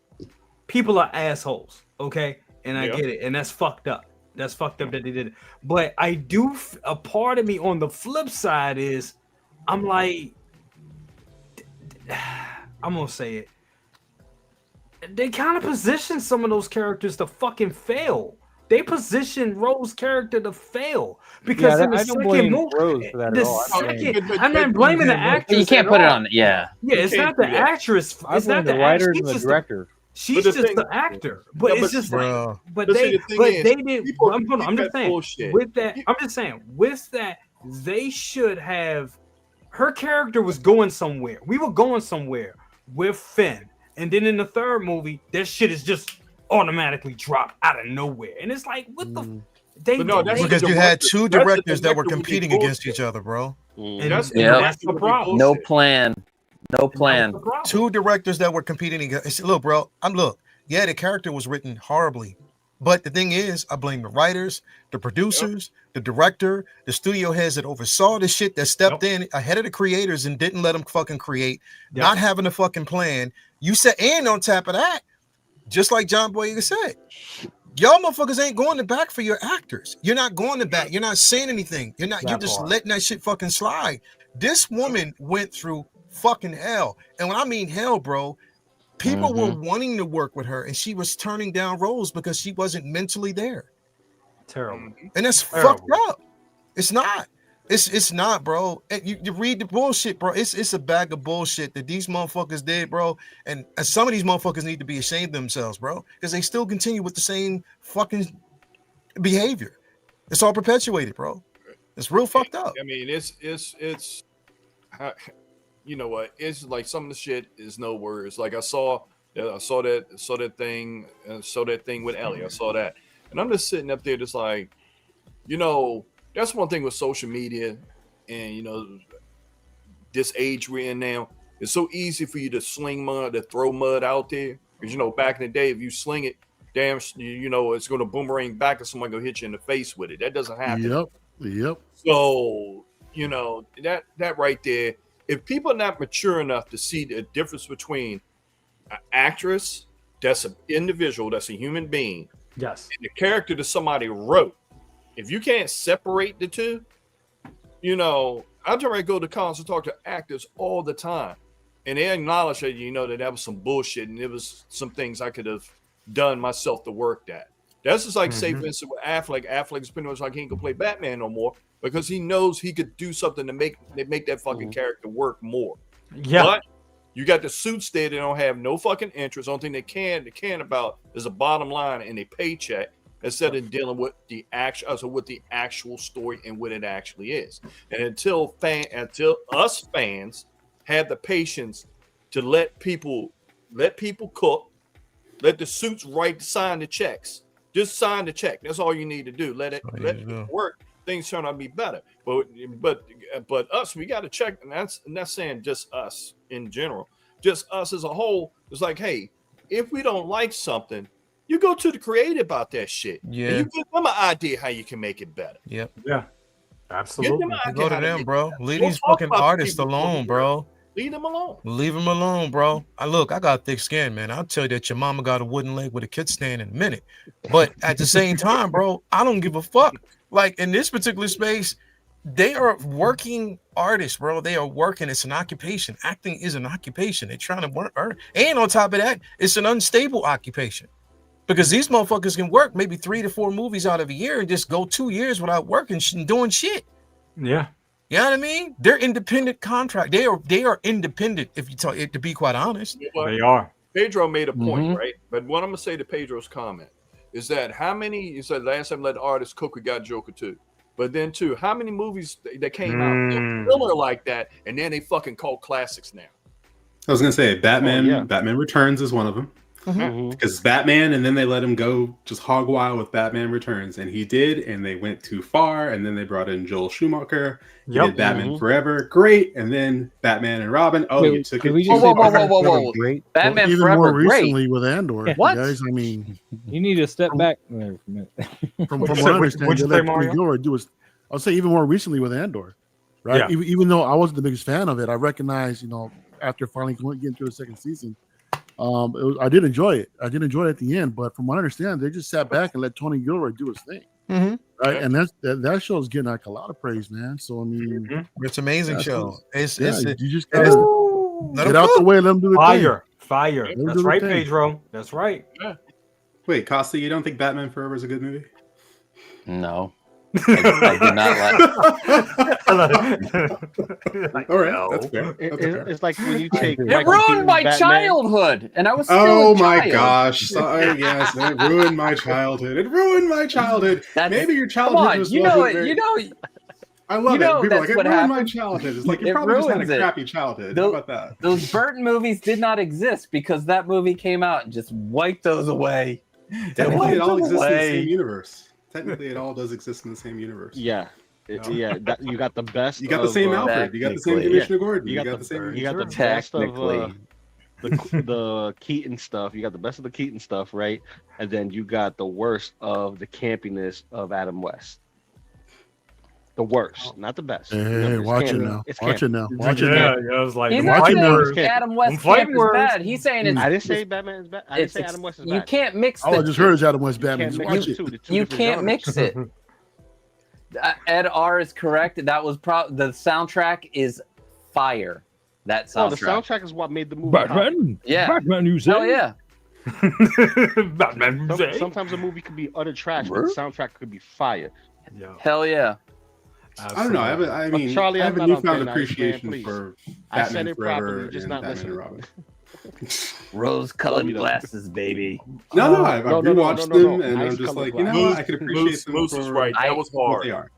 S5: people are assholes, okay? And I get it, and that's fucked up. That's fucked up that they did it. But I do, a part of me on the flip side is, I'm like, I'm gonna say it. They kind of position some of those characters to fucking fail. They position Rose's character to fail because in the second movie, I'm not blaming the actress.
S9: You can't put it on. Yeah,
S5: it's not the actress. It's not the
S7: writers and the director.
S5: She's just the actor, but it's just like, they did. I'm just saying with that. I'm just saying with that, they should have. Her character was going somewhere. We were going somewhere with Finn, and then in the third movie, that shit is just automatically dropped out of nowhere, and it's like, what the?
S11: Because you had two directors that were competing against each other, bro.
S5: And that's the problem.
S9: No plan. No plan.
S11: Two directors that were competing against. Look, bro. The character was written horribly, but the thing is, I blame the writers, the producers, the director, the studio heads that oversaw the shit, that stepped in ahead of the creators and didn't let them fucking create, not having a fucking plan. You said, and on top of that, just like John Boyega said, y'all motherfuckers ain't going to back for your actors. You're not going to back. You're not saying anything. You're just letting that shit fucking slide. This woman went through fucking hell, and when I mean hell, bro, people were wanting to work with her, and she was turning down roles because she wasn't mentally there.
S5: Terrible.
S11: And that's fucked up. It's not. It's not, bro. You read the bullshit, bro. It's a bag of bullshit that these motherfuckers did, bro. And some of these motherfuckers need to be ashamed of themselves, bro, because they still continue with the same fucking behavior. It's all perpetuated, bro. It's real fucked up.
S8: I mean, it's you know what? It's like some of the shit is no words. Like I saw that thing with Ellie. I saw that, and I'm just sitting up there, just like, that's one thing with social media, and this age we're in now. It's so easy for you to sling mud, to throw mud out there, because back in the day, if you sling it, damn, it's going to boomerang back, and someone gonna hit you in the face with it. That doesn't happen.
S12: Yep.
S8: So that right there. If people are not mature enough to see the difference between an actress, that's an individual, that's a human being,
S5: yes,
S8: and the character that somebody wrote, if you can't separate the two, I try to go to cons and talk to actors all the time, and they acknowledge that that was some bullshit, and it was some things I could have done myself to work that. That's just like, say, for instance, with Affleck. Affleck's pretty much like he ain't gonna play Batman no more because he knows he could do something to make that fucking character work more.
S5: Yeah.
S8: But you got the suits there that don't have no fucking interest. Only thing they can about is a bottom line and a paycheck. instead of dealing with the actual story and what it actually is. And until us fans have the patience to let people cook, let the suits sign the checks. Just sign the check. That's all you need to do. Let it work. Things turn out to be better. But us, we got to check, and that's saying just us in general. Just us as a whole. It's like, hey, if we don't like something, you go to the creator about that shit.
S11: Yeah.
S8: And you give them an idea how you can make it better.
S11: Yep.
S5: Yeah. Absolutely.
S11: Go to them, bro. Leave these fucking artists alone, bro.
S8: Leave them alone.
S11: Leave them alone, bro. I got thick skin, man. I'll tell you that your mama got a wooden leg with a kickstand in a minute. But at the same time, bro, I don't give a fuck. Like in this particular space, they are working artists, bro. They are working. It's an occupation. Acting is an occupation. They're trying to work. And on top of that, it's an unstable occupation. Because these motherfuckers can work maybe 3 to 4 movies out of a year and just go 2 years without working and doing shit.
S5: Yeah.
S11: You know what I mean? They're independent contract. They are independent, if you talk, to be quite honest.
S5: They are.
S8: Pedro made a point, right? But what I'm gonna say to Pedro's comment is that you said last time let the artists cook, we got Joker 2. But then too, how many movies that came out similar like that, and then they fucking cult classics now?
S6: I was gonna say Batman Returns is one of them. Because it's Batman, and then they let him go just hog wild with Batman Returns, and he did, and they went too far, and then they brought in Joel Schumacher. He did Batman Forever, great, and then Batman and Robin. Oh, you took it.
S7: Whoa. Great.
S12: Batman even Forever, more recently with Andor.
S7: What?
S12: Guys, I mean,
S7: you need to step back there for a minute.
S12: From what I understand, they let Tony Gilroy do it. I'll say even more recently with Andor, right?
S5: Yeah.
S12: Even though I wasn't the biggest fan of it, I recognize, after finally getting through the second season. I did enjoy it. I did enjoy it at the end, but from what I understand, they just sat back and let Tony Gilroy do his thing, right? And that show is getting like a lot of praise, man. So I mean,
S11: it's an amazing show.
S12: You just gotta get out the way, let them do the
S5: fire. That's right, Pedro. That's right.
S8: Yeah.
S6: Wait, Costa, you don't think Batman Forever is a good movie?
S9: No. I do not
S6: like. All right, that's fair.
S10: It's like when you take.
S9: It ruined my childhood, and I was. Still
S6: oh my gosh! Sorry, yes, it ruined my childhood. It ruined my childhood. Maybe your childhood was. I love it. People are like, it ruined my childhood. It's like you probably just had a crappy childhood. How about that?
S9: Those Burton movies did not exist because that movie came out and just wiped those away.
S6: Technically, it all exists in the same universe. Technically, it all does exist in the same universe.
S10: Yeah. You got the best.
S6: You got the same Alfred. You got the same Commissioner Gordon. You got the same.
S10: You got the best of the Keaton stuff. You got the best of the Keaton stuff, right? And then you got the worst of the campiness of Adam West. The worst, not the best.
S12: Hey, watch it now.
S10: Watch it
S12: now.
S5: I was like,
S9: he's not saying Adam West camp is bad. He's saying it's.
S10: I didn't say Batman is bad. I didn't say Adam West is bad.
S9: You can't mix.
S12: I just heard it's Adam West Batman.
S9: You can't mix it. Ed R is correct. That was the soundtrack is fire. That soundtrack.
S10: Oh, the soundtrack is what made the movie.
S7: Batman.
S9: Yeah.
S7: Batman, you say?
S9: Hell yeah.
S5: Batman.
S10: Sometimes a movie could be utter trash, but the soundtrack could be fire.
S9: Hell yeah.
S6: I don't know. I mean,
S10: Charlie,
S6: I have a newfound appreciation for Batman Forever
S10: and
S6: Batman and Robin.
S9: Rose-colored glasses, baby.
S6: No, I've rewatched them, and I'm just like, I could appreciate them.
S8: Moose is right. That was hard.
S6: They are.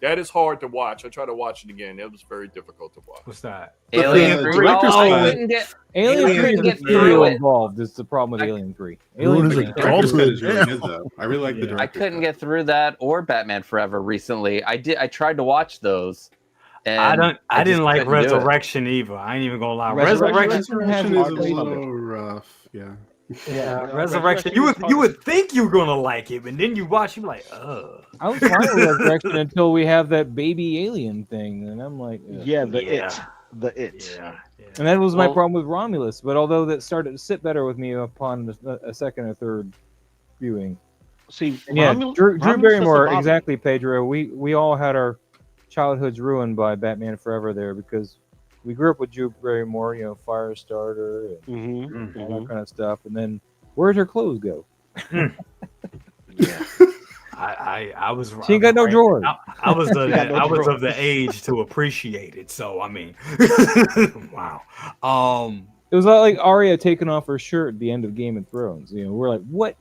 S8: That is hard to watch. I tried to watch it again. It was very difficult to watch.
S5: What's that?
S9: Alien 3.
S7: Alien 3 gets through involved. Is the problem with Alien 3. Alien 3
S6: I really like the director.
S9: I couldn't get through that or Batman Forever recently. I tried to watch those. And
S5: I didn't like Resurrection either. I ain't even gonna lie. Resurrection
S6: is a little rough. Yeah.
S5: Yeah, Resurrection. You would think you were gonna like it, and then you watch, you're like, ugh.
S7: I was fine with Resurrection until we have that baby alien thing, and I'm like,
S10: ugh. The it.
S5: Yeah.
S7: And that was my problem with Romulus. But although that started to sit better with me upon a second or third viewing.
S10: See,
S7: Drew Barrymore, exactly, Pedro. We all had our childhoods ruined by Batman Forever there because we grew up with Drew Barrymore, Firestarter and all that kind of stuff. And then where'd her clothes go?
S5: Yeah. I was.
S7: She ain't got no drawers.
S5: I was of the age to appreciate it. So I mean, wow.
S7: It was like Arya taking off her shirt at the end of Game of Thrones. We're like, what?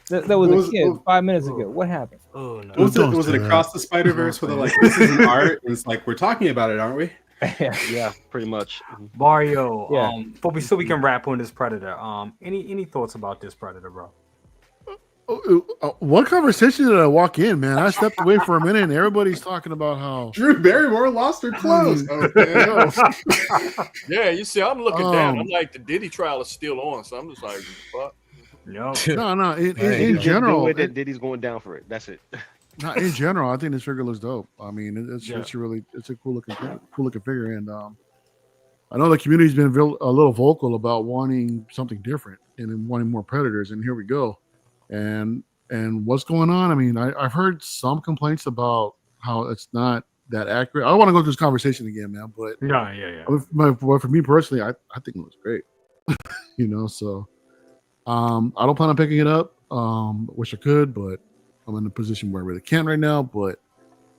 S7: That was
S6: What
S7: a
S6: was-
S7: kid
S6: what-
S7: 5 minutes ago. What happened?
S5: Oh no.
S6: Was it Across the Spider-Verse where they're like, this is an art, and it's like, we're talking about it, aren't we?
S10: Yeah, pretty much.
S5: Mario,
S7: Yeah.
S5: so we can wrap on this Predator. Any thoughts about this Predator, bro?
S12: What conversation did I walk in, man? I stepped away for a minute, and everybody's talking about how
S6: Drew Barrymore lost her clothes. Oh, man.
S8: Yeah, you see, I'm looking down. I'm like, the Diddy trial is still on, so I'm just like, fuck.
S5: No.
S12: no. In
S10: Just
S12: general,
S10: do it that Diddy's going down for it. That's it.
S12: no, in general, I think this figure looks dope. I mean, it's a cool looking figure, and I know the community's been a little vocal about wanting something different and wanting more Predators, and here we go. And what's going on? I mean, I've heard some complaints about how it's not that accurate. I don't want to go through this conversation again, man, but
S5: yeah.
S12: But for me personally, I think it looks great. So I don't plan on picking it up. Wish I could, but I'm in a position where I really can't right now. But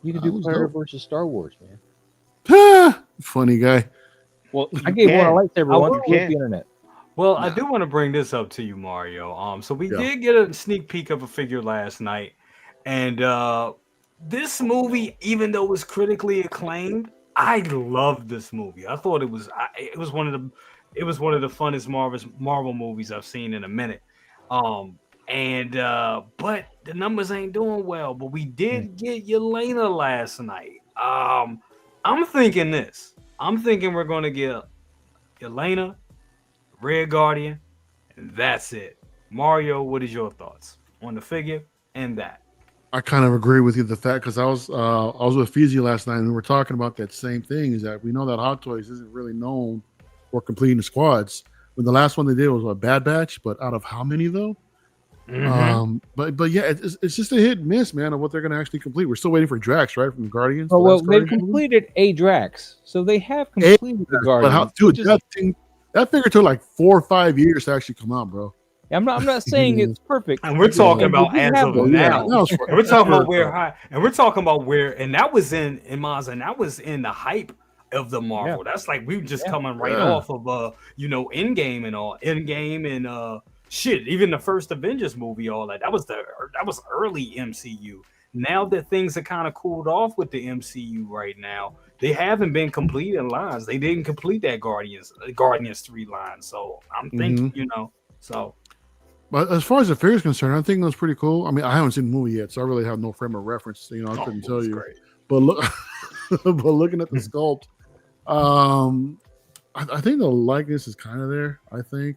S7: You could do Predator versus Star Wars, man.
S12: funny guy.
S10: Well,
S7: I gave one a lightsaber once
S10: you
S7: on
S10: can.
S7: the internet.
S5: Well, I do want to bring this up to you, Mario. So we did get a sneak peek of a figure last night, and this movie, even though it was critically acclaimed, I loved this movie. I thought it was one of the funnest Marvel movies I've seen in a minute. But the numbers ain't doing well. But we did get Yelena last night. I'm thinking this. I'm thinking we're gonna get Yelena, Red Guardian, and that's it. Mario, what is your thoughts on the figure and that?
S12: I kind of agree with you. The fact, because I was with Fizzy last night, and we were talking about that same thing. Is that we know that Hot Toys isn't really known for completing the squads. When the last one they did was a Bad Batch, but out of how many though? But yeah, it's just a hit and miss, man, of what they're going to actually complete. We're still waiting for Drax, right, from the Guardians.
S7: Oh, well, they've completed a Drax, so they have completed the Guardians.
S12: But how, dude, that figure took like 4 or 5 years to actually come out, bro.
S7: I'm not saying it's perfect,
S5: and we're talking about as of now.
S12: And
S5: we're talking about where, and that was in Maz, and that was in the hype of the Marvel. That's like we were just coming right off of Endgame and all, Endgame and shit, even the first Avengers movie, all that. That was early MCU. Now that things are kind of cooled off with the MCU right now, they haven't been completing lines. They didn't complete that Guardians 3 line. So I'm thinking, so.
S12: But as far as the figure is concerned, I think that's pretty cool. I mean, I haven't seen the movie yet, so I really have no frame of reference. I couldn't tell you.
S5: Great.
S12: But look, but looking at the sculpt, I think the likeness is kind of there. I think.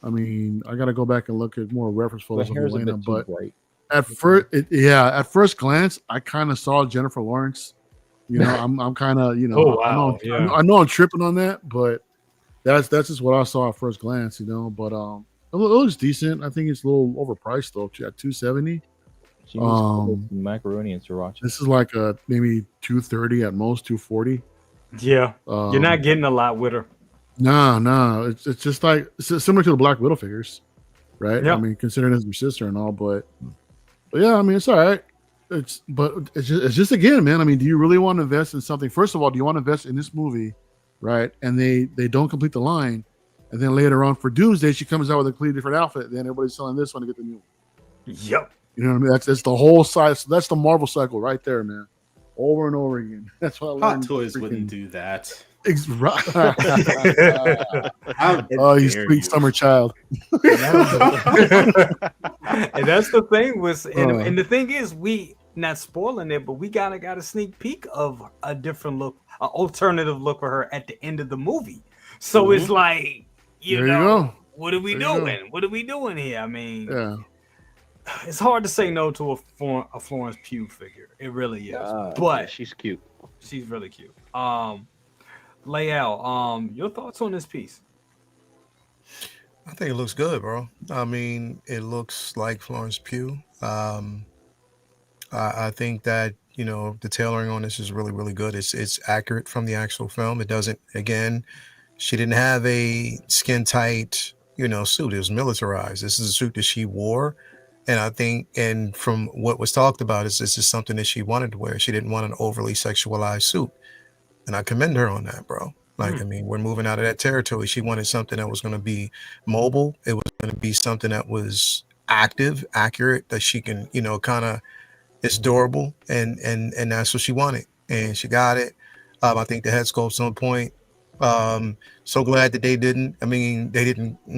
S12: I mean, I got to go back and look at more reference photos of Elena, but at first glance, I kind of saw Jennifer Lawrence. I'm kind of,
S5: Oh, wow.
S12: I know I'm tripping on that, but that's just what I saw at first glance, But it looks decent. I think it's a little overpriced though. At $270.
S7: She needs macaroni and sriracha.
S12: This is like maybe $230 at most, $240.
S5: Yeah, you're not getting a lot with her.
S12: No, it's just like it's similar to the Black Widow figures, right?
S5: Yep.
S12: I mean, considering it's your sister and all, but yeah, I mean, it's all right. It's just again, man. I mean, do you really want to invest in something? First of all, do you want to invest in this movie, right? And they don't complete the line, and then later on for Doomsday, she comes out with a completely different outfit. Then everybody's selling this one to get the new one.
S5: Yep.
S12: You know what I mean? That's the whole side. So that's the Marvel cycle right there, man. Over and over again. That's what I learned.
S6: Hot Toys wouldn't do that.
S12: Oh, you sweet summer child.
S5: And that's the thing with, and the thing is, we not spoiling it, but we got a sneak peek of a different look, an alternative look for her at the end of the movie. So it's like, you know, what are we doing? What are we doing here? I mean, it's hard to say no to a Florence Pugh figure. It really is. But
S10: she's cute.
S5: She's really cute. Layout, your thoughts on this piece?
S11: I think it looks good, bro. I mean, it looks like Florence Pugh. I think that, the tailoring on this is really, really good. It's accurate from the actual film. It doesn't, again, she didn't have a skin tight, suit. It was militarized. This is a suit that she wore. And I think, and from what was talked about, this is something that she wanted to wear. She didn't want an overly sexualized suit. And I commend her on that, bro. Like, I mean, we're moving out of that territory. She wanted something that was going to be mobile. It was going to be something that was active, accurate, that she can, you know, kind of, it's durable, and that's what she wanted, and she got it. I think the head sculpt's on point. So glad that they didn't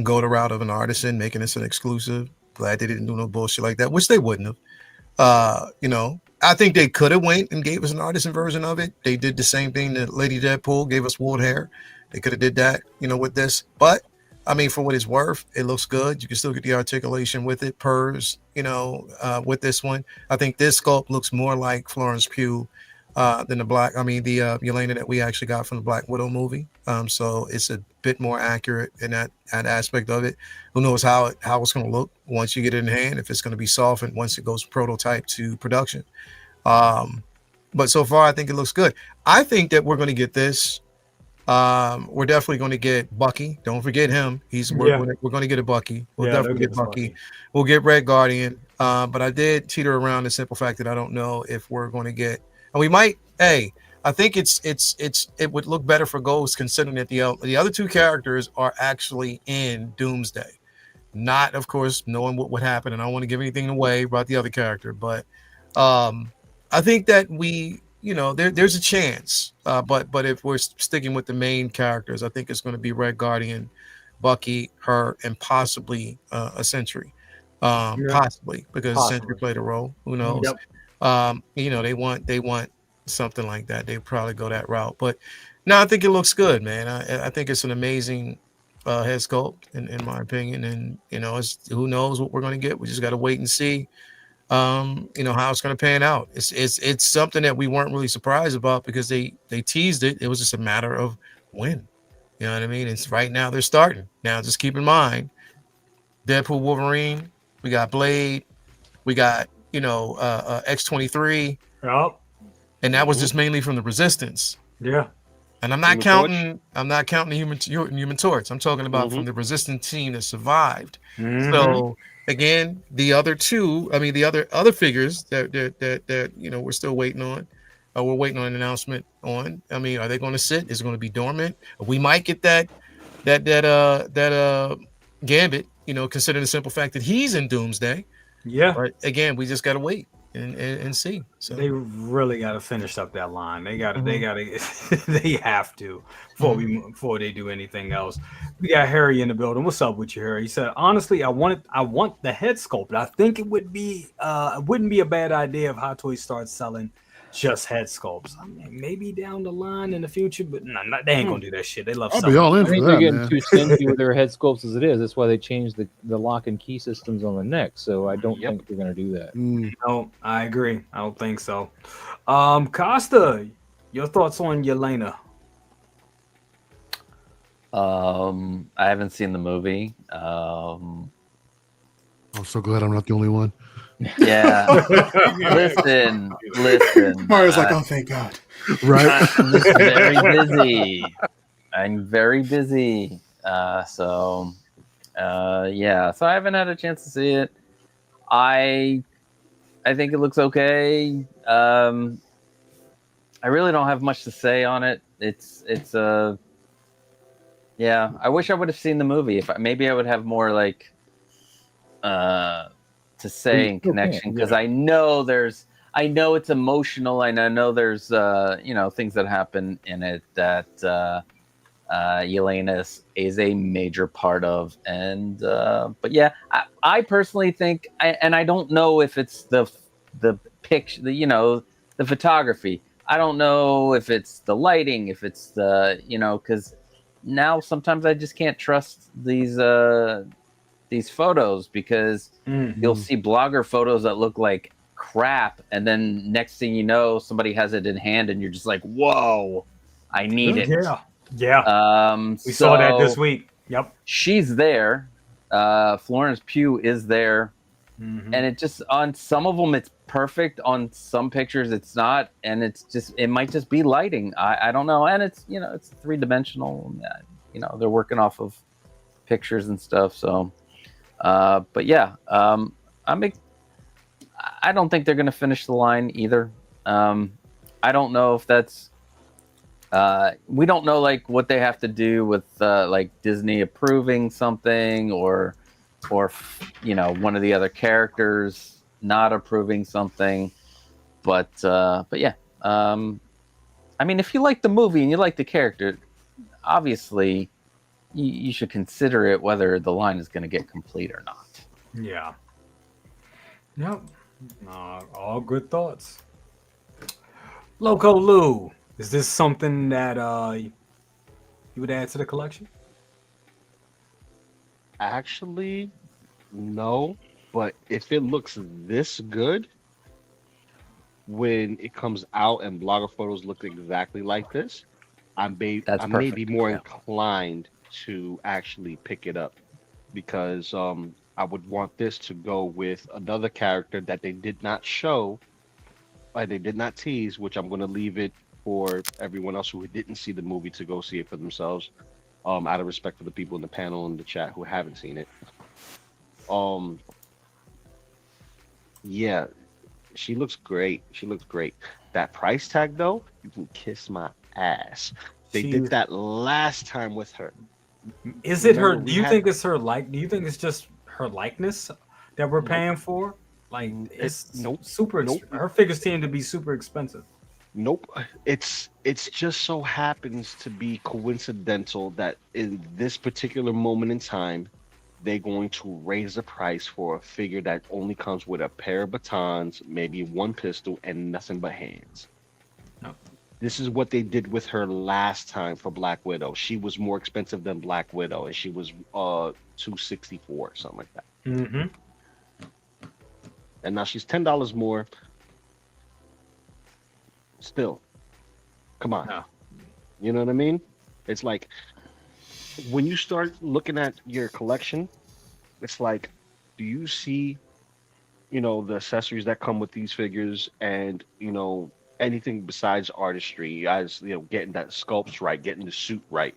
S11: go the route of an artisan, making this an exclusive. Glad they didn't do no bullshit like that, which they wouldn't have. You know, I think they could have went and gave us an artisan version of it. They did the same thing that Lady Deadpool gave us wool hair. They could have did that, you know, with this. But I mean, for what it's worth, it looks good. You can still get the articulation with it, purrs, you know, with this one. I think this sculpt looks more like Florence Pugh than the Yelena that we actually got from the Black Widow movie. So it's a bit more accurate in that aspect of it. Who knows how it's going to look once you get it in hand, if it's going to be softened once it goes prototype to production. But so far, I think it looks good. I think that we're going to get this. We're definitely going to get Bucky. Don't forget him. We're going to get a Bucky. We'll definitely get Bucky. We'll get Red Guardian. But I did teeter around the simple fact that I don't know if we're going to get, and we might. Hey, I think it would look better for Ghost, considering that the other two characters are actually in Doomsday. Not, of course, knowing what would happen, and I don't want to give anything away about the other character, but I think that there's a chance. But if we're sticking with the main characters, I think it's going to be Red Guardian, Bucky, her, and possibly a Sentry. Possibly, because Sentry played a role. Who knows? Yep. They want something like that. They probably go that route. But no, I think it looks good, man. I think it's an amazing head sculpt, in my opinion. And who knows what we're going to get? We just got to wait and see. How it's going to pan out. It's something that we weren't really surprised about, because they teased it. It was just a matter of when. You know what I mean? It's right now they're starting. Now, just keep in mind, Deadpool, Wolverine. We got Blade. We got X-23.
S5: Yep.
S11: And that was just mainly from the Resistance.
S5: Yeah.
S11: And I'm not counting the Human Torch. I'm talking about from the Resistance team that survived. So again, the other two, the other figures that we're still waiting on. We're waiting on an announcement on. Are they going to sit? Is it going to be dormant? We might get that Gambit, considering the simple fact that he's in Doomsday.
S5: Yeah.
S11: But again, we just got to wait and see. So
S5: they really got to finish up that line. They got to they have to before they do anything else. We got Harry in the building. What's up with you, Harry? He said, honestly, I want the head sculpt. I think it wouldn't be a bad idea if Hot Toys starts selling just head sculpts. Maybe down the line in the future, but they ain't gonna do that shit. They love.
S12: I'll be all in
S7: I think
S12: for
S7: they're
S12: that,
S7: getting
S12: man.
S7: too stingy with their head sculpts as it is. That's why they changed the lock and key systems on the neck. So I don't think they're gonna do that.
S5: No, I agree. I don't think so. Costa, your thoughts on Yelena?
S9: I haven't seen the movie.
S12: I'm so glad I'm not the only one.
S9: Yeah. Listen.
S6: Mario's like, oh, thank God.
S12: Right.
S9: I'm just very busy. I'm very busy. So I haven't had a chance to see it. I think it looks okay. I really don't have much to say on it. I wish I would have seen the movie. Maybe I would have more to say in connection, because I know it's emotional, and I know there's things that happen in it that Yelena is a major part of, and but I personally think, and I don't know if it's the picture, the photography. I don't know if it's the lighting, if it's the because now sometimes I just can't trust these photos, because you'll see blogger photos that look like crap, and then next thing you know, somebody has it in hand, and you're just like, whoa, I need it. We
S5: saw that this week. Yep.
S9: She's there. Florence Pugh is there. And it just, on some of them it's perfect, on some pictures it's not, and it might just be lighting. I don't know. And it's it's 3-dimensional. They're working off of pictures and stuff, so I don't think they're going to finish the line either. I don't know if that's we don't know what they have to do with Disney approving something, or or one of the other characters not approving something. But yeah, I mean, if you like the movie and you like the character, obviously you should consider it whether the line is going to get complete or not.
S5: Yeah. Yep. All good thoughts. Loco Lu, is this something that you would add to the collection?
S10: Actually, no. But if it looks this good, when it comes out and blogger photos look exactly like this, I may be more inclined to actually pick it up, because I would want this to go with another character that they did not show, they did not tease, which I'm going to leave it for everyone else who didn't see the movie to go see it for themselves, out of respect for the people in the panel and the chat who haven't seen it. Yeah, she looks great. She looks great. That price tag, though, you can kiss my ass. They did that last time with her.
S5: Is it her? Do you think it's her do you think it's just her likeness that we're paying for? Like, it's super. Nope. Her figures tend to be super expensive.
S10: Nope. It's just so happens to be coincidental that in this particular moment in time, they're going to raise the price for a figure that only comes with a pair of batons, maybe one pistol, and nothing but hands.
S5: No.
S10: This is what they did with her last time for Black Widow. She was more expensive than Black Widow, and she was $264, something like that.
S5: Mm-hmm.
S10: And now she's $10 more. Still, come on.
S5: No.
S10: You know what I mean? It's like when you start looking at your collection, it's like, do you see, the accessories that come with these figures, and anything besides artistry, as getting that sculpts right, getting the suit right,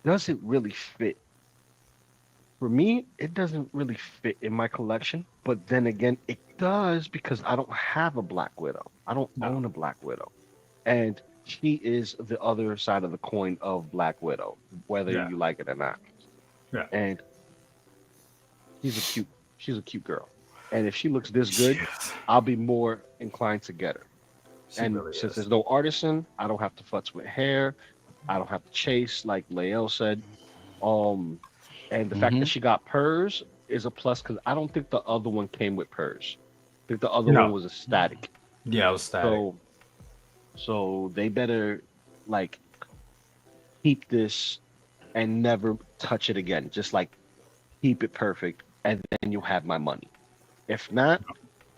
S10: does it really fit? For me, it doesn't really fit in my collection, but then again, it does, because I don't have a Black Widow. I don't own a Black Widow, and she is the other side of the coin of Black Widow, whether you like it or not.
S5: Yeah.
S10: And she's a cute girl. And if she looks this good, I'll be more inclined to get her. Since there's no artisan, I don't have to futz with hair. I don't have to chase, like Lael said. And the fact that she got purrs is a plus, because I don't think the other one came with purrs. I think the other one was a static.
S5: Yeah, it was static.
S10: So they better keep this and never touch it again. Just keep it perfect, and then you'll have my money. If not,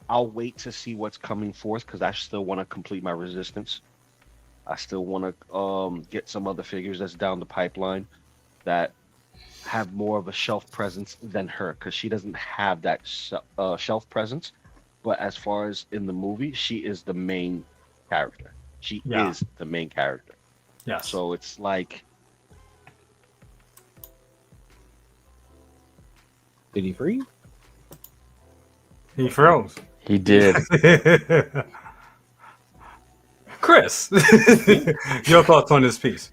S10: I'll wait to see what's coming forth, because I still want to complete my resistance. I still want to get some other figures that's down the pipeline that have more of a shelf presence than her, because she doesn't have that shelf presence. But as far as in the movie, she is the main character. She is the main character.
S5: Yeah.
S10: So it's like,
S7: did he freeze?
S5: He froze.
S9: He did.
S5: Chris, your thoughts on this piece?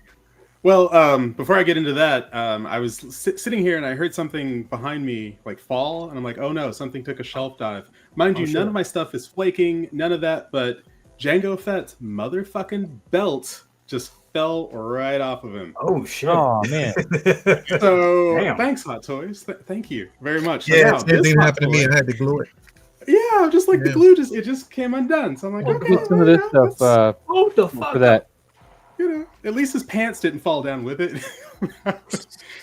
S6: Well, before I get into that, I was sitting here and I heard something behind me fall, and I'm like, oh no, something took a shelf dive. Mind you, none of my stuff is flaking, none of that, but Jango Fett's motherfucking belt just fell right off of him.
S5: Oh shit!
S7: Oh man!
S6: So thanks, Hot Toys. Thank you very much.
S11: Yeah, same thing happened to me. I had to glue it.
S6: Yeah, just the glue just came undone. So I'm like, okay,
S7: some of this stuff.
S5: What the fuck?
S7: For that.
S6: At least his pants didn't fall down with it.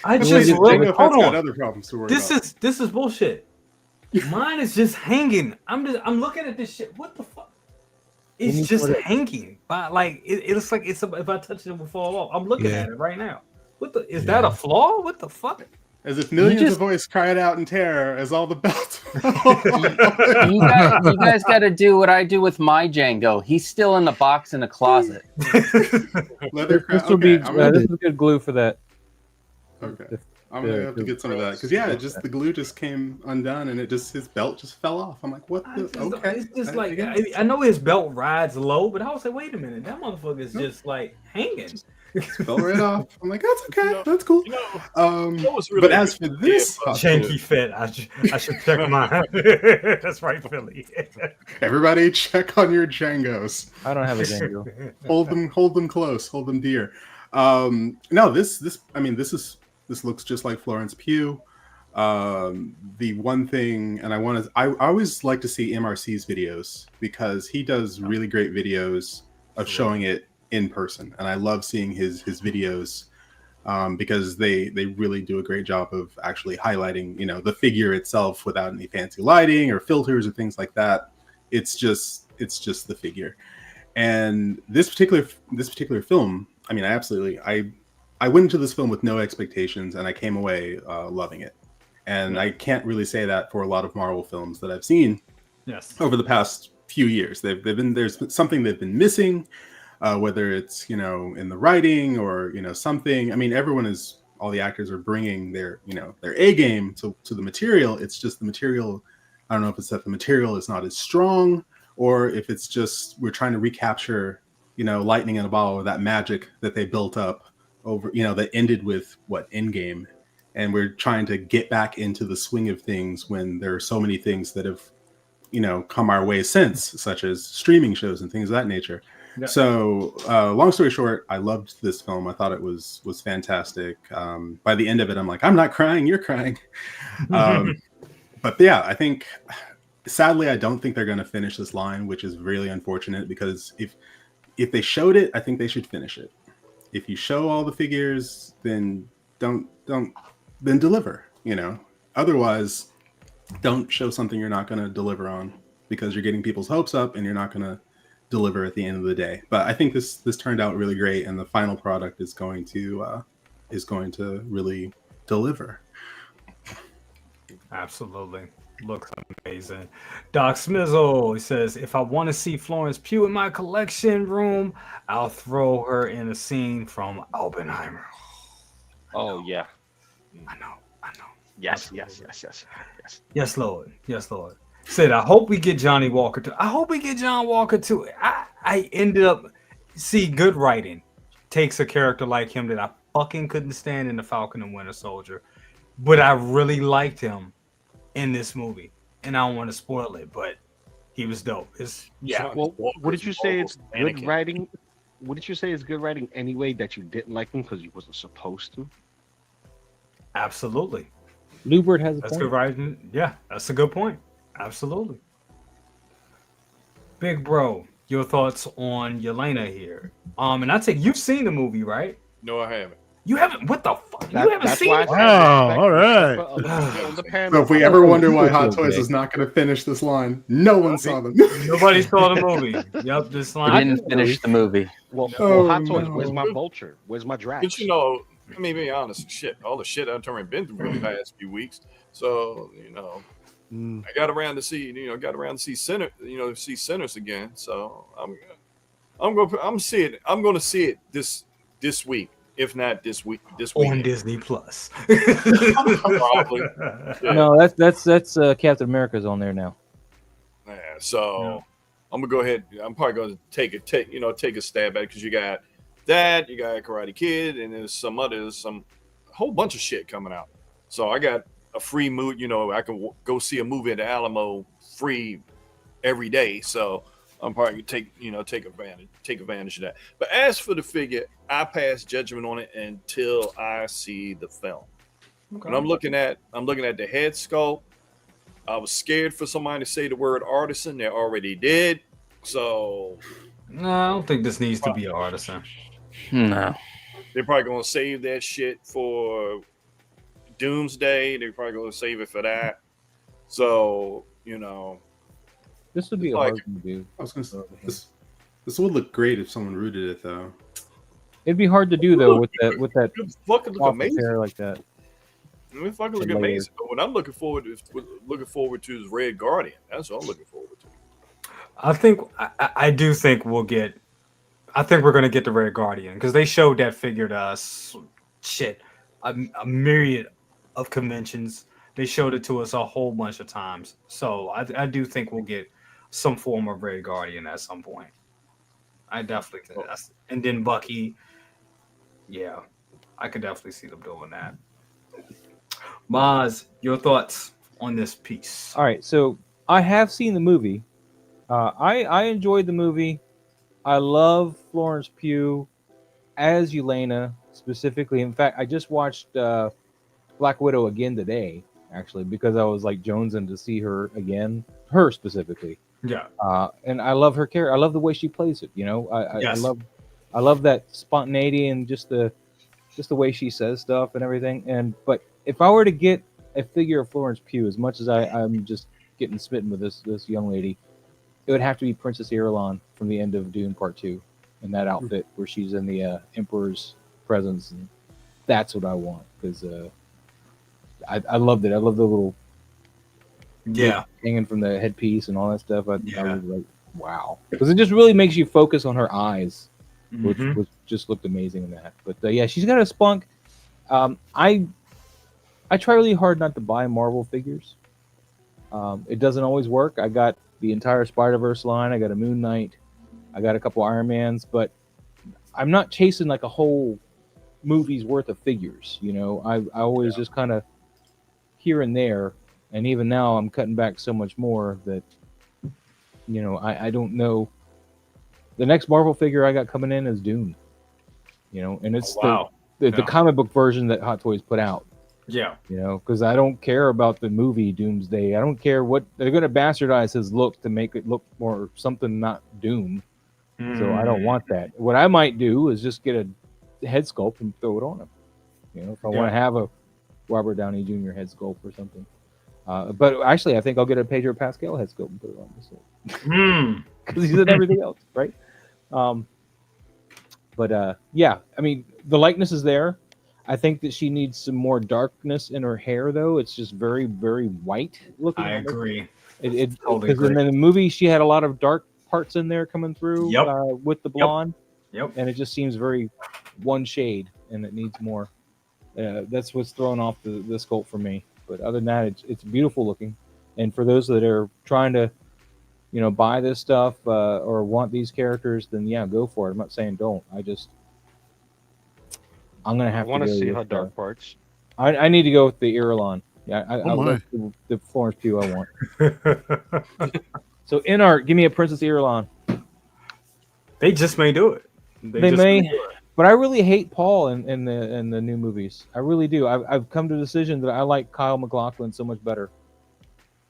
S5: I just hold on.
S6: Other problems to worry
S5: this
S6: about.
S5: This is bullshit. Mine is just hanging. I'm looking at this shit. What the fuck? It's just hanging. It looks like if I touch it, it will fall off. I'm looking at it right now. What the? Is that a flaw? What the fuck?
S6: As if millions of voices cried out in terror as all the belts.
S9: You guys got to do what I do with my Django. He's still in the box in the closet.
S7: This will be this is good glue for that.
S6: Okay, I'm gonna have to get some of that, because the glue just came undone and his belt just fell off. I'm like, what the? Okay,
S5: it's just I know his belt rides low, but I was like, wait a minute, that motherfucker is just hanging.
S6: Fell right off. I'm like, that's okay. That's cool.
S8: what's really
S6: But as for this,
S5: janky fit, I should check mine. That's right, Philly.
S6: everybody check on your Django's.
S7: I don't have a Django.
S6: hold them close, hold them dear. No, this looks just like Florence Pugh. The one thing, and I always like to see MRC's videos because he does really great videos of showing it in person, and I love seeing his videos because they really do a great job of actually highlighting, the figure itself without any fancy lighting or filters or things like that. It's just the figure. And this particular film, I went into this film with no expectations, and I came away loving it. And I can't really say that for a lot of Marvel films that I've seen over the past few years. There's something they've been missing, whether it's in the writing or something. I mean, all the actors are bringing their A game to the material. It's just the material. I don't know if it's that the material is not as strong, or if it's just we're trying to recapture lightning in a bottle, or that magic that they built up over that ended with Endgame. And we're trying to get back into the swing of things when there are so many things that have, come our way since, such as streaming shows and things of that nature. Yeah. So, long story short, I loved this film. I thought it was fantastic. By the end of it, I'm like, I'm not crying, you're crying. But yeah, I think, sadly, I don't think they're going to finish this line, which is really unfortunate because if they showed it, I think they should finish it. If you show all the figures, then then deliver, otherwise don't show something you're not going to deliver on, because you're getting people's hopes up and you're not going to deliver at the end of the day. But I think this turned out really great, and the final product is going to really deliver.
S5: Absolutely. Looks amazing. Doc Smizzle, he says, if I want to see Florence Pugh in my collection room, I'll throw her in a scene from Oppenheimer.
S10: Oh yeah.
S5: I know.
S10: Yes.
S5: Yes, Lord. Said, I hope we get Johnny Walker too. I hope we get John Walker too. I ended up good writing takes a character like him that I fucking couldn't stand in The Falcon and Winter Soldier, but I really liked him in this movie, and I don't want to spoil it, but he was dope.
S10: Well, what did you say? It's good writing. What did you say is good writing anyway that you didn't like him because you wasn't supposed to?
S5: Absolutely.
S7: Lubert has a
S5: that's
S7: point.
S5: Good writing. Yeah, that's a good point. Absolutely. Big bro, your thoughts on Yelena here? And I take you've seen the movie, right?
S8: No, I haven't.
S5: You haven't? What the fuck? You haven't seen it?
S12: Wow, all right.
S6: So if we ever wonder why Hot Toys is not going to finish this line, no one saw them.
S5: Nobody saw the movie. Yep, this line.
S9: I didn't finish the movie.
S10: Well, Hot Toys, where's my vulture? Where's my draft?
S8: But be honest, all the shit I've been through in the past few weeks. So, I got around to see Sinners again. So I'm going to see it this week, if not this week.
S5: On Disney Plus.
S8: Probably. Yeah.
S7: No, that's Captain America's on there now.
S8: Yeah, so I'm gonna go ahead. I'm probably gonna take a stab at it because you got Karate Kid, and there's a whole bunch of shit coming out. So I got a free movie. I can go see a movie at the Alamo free every day. So I'm probably gonna take advantage of that. But as for the figure, I pass judgment on it until I see the film. Okay. And I'm looking at the head sculpt. I was scared for somebody to say the word artisan. They already did. So
S5: no, I don't think this needs to be an artisan.
S9: No.
S8: They're probably gonna save that shit for Doomsday. They're probably gonna save it for that. So,
S7: this would be a hard thing to do.
S6: I was gonna say this would look great if someone rooted it though.
S7: It'd be hard to do though with that
S8: fucking look amazing
S7: hair like that.
S8: It fucking look amazing. But what I'm looking forward to is Red Guardian. That's what I'm looking forward to.
S5: I do think we'll get. I think we're gonna get the Red Guardian because they showed that figure to us. A myriad of conventions. They showed it to us a whole bunch of times. So I do think we'll get some form of Red Guardian at some point. I definitely think that's. And then Bucky. Yeah, I could definitely see them doing that. Maz, your thoughts on this piece?
S7: All right, so I have seen the movie. I enjoyed the movie. I love Florence Pugh as Yelena specifically. In fact, I just watched Black Widow again today, actually, because I was like jonesing to see her again, her specifically.
S5: Yeah.
S7: And I love her character. I love the way she plays it. You know,
S5: Yes.
S7: I love that spontaneity and just the way she says stuff and everything. But if I were to get a figure of Florence Pugh, as much as I'm just getting smitten with this young lady, it would have to be Princess Irulan from the end of Dune Part 2 in that outfit where she's in the Emperor's presence. And that's what I want, because I loved it. I love the little hanging from the headpiece and all that stuff. I was like, wow, because it just really makes you focus on her eyes, which just looked amazing in that. But yeah, she's got a spunk. I try really hard not to buy Marvel figures. It doesn't always work. I got the entire Spider-Verse line. I got a Moon Knight. I got a couple Iron Mans, but I'm not chasing like a whole movie's worth of figures. You know, I always just kind of here and there. And even now I'm cutting back so much more that, you know, I don't know. The next Marvel figure I got coming in is Dune, you know, and it's the comic book version that Hot Toys put out.
S5: Yeah.
S7: You know, because I don't care about the movie Doomsday. I don't care what they're going to bastardize his look to make it look more something not Doom. So I don't want that. What I might do is just get a head sculpt and throw it on him. You know, if I want to have a Robert Downey Jr. head sculpt or something. But actually, I think I'll get a Pedro Pascal head sculpt and put it on this. Because he's in everything else, right? Yeah, I mean, the likeness is there. I think that she needs some more darkness in her hair, though. It's just very, very white looking.
S5: I agree.
S7: Because in the movie, she had a lot of dark parts in there coming through with the blonde.
S5: Yep.
S7: And it just seems very one shade, and it needs more. That's what's throwing off the sculpt for me. But other than that, it's beautiful looking. And for those that are trying to, you know, buy this stuff or want these characters, then yeah, go for it. I'm not saying don't. I'm gonna have to
S10: want to see
S7: with,
S10: her dark parts.
S7: I need to go with the Irulan. Yeah, I love the Florence Pugh I want. So in art, give me a Princess Irulan.
S5: They just may do it.
S7: They may, but I really hate Paul in the new movies. I really do. I've come to the decision that I like Kyle MacLachlan so much better.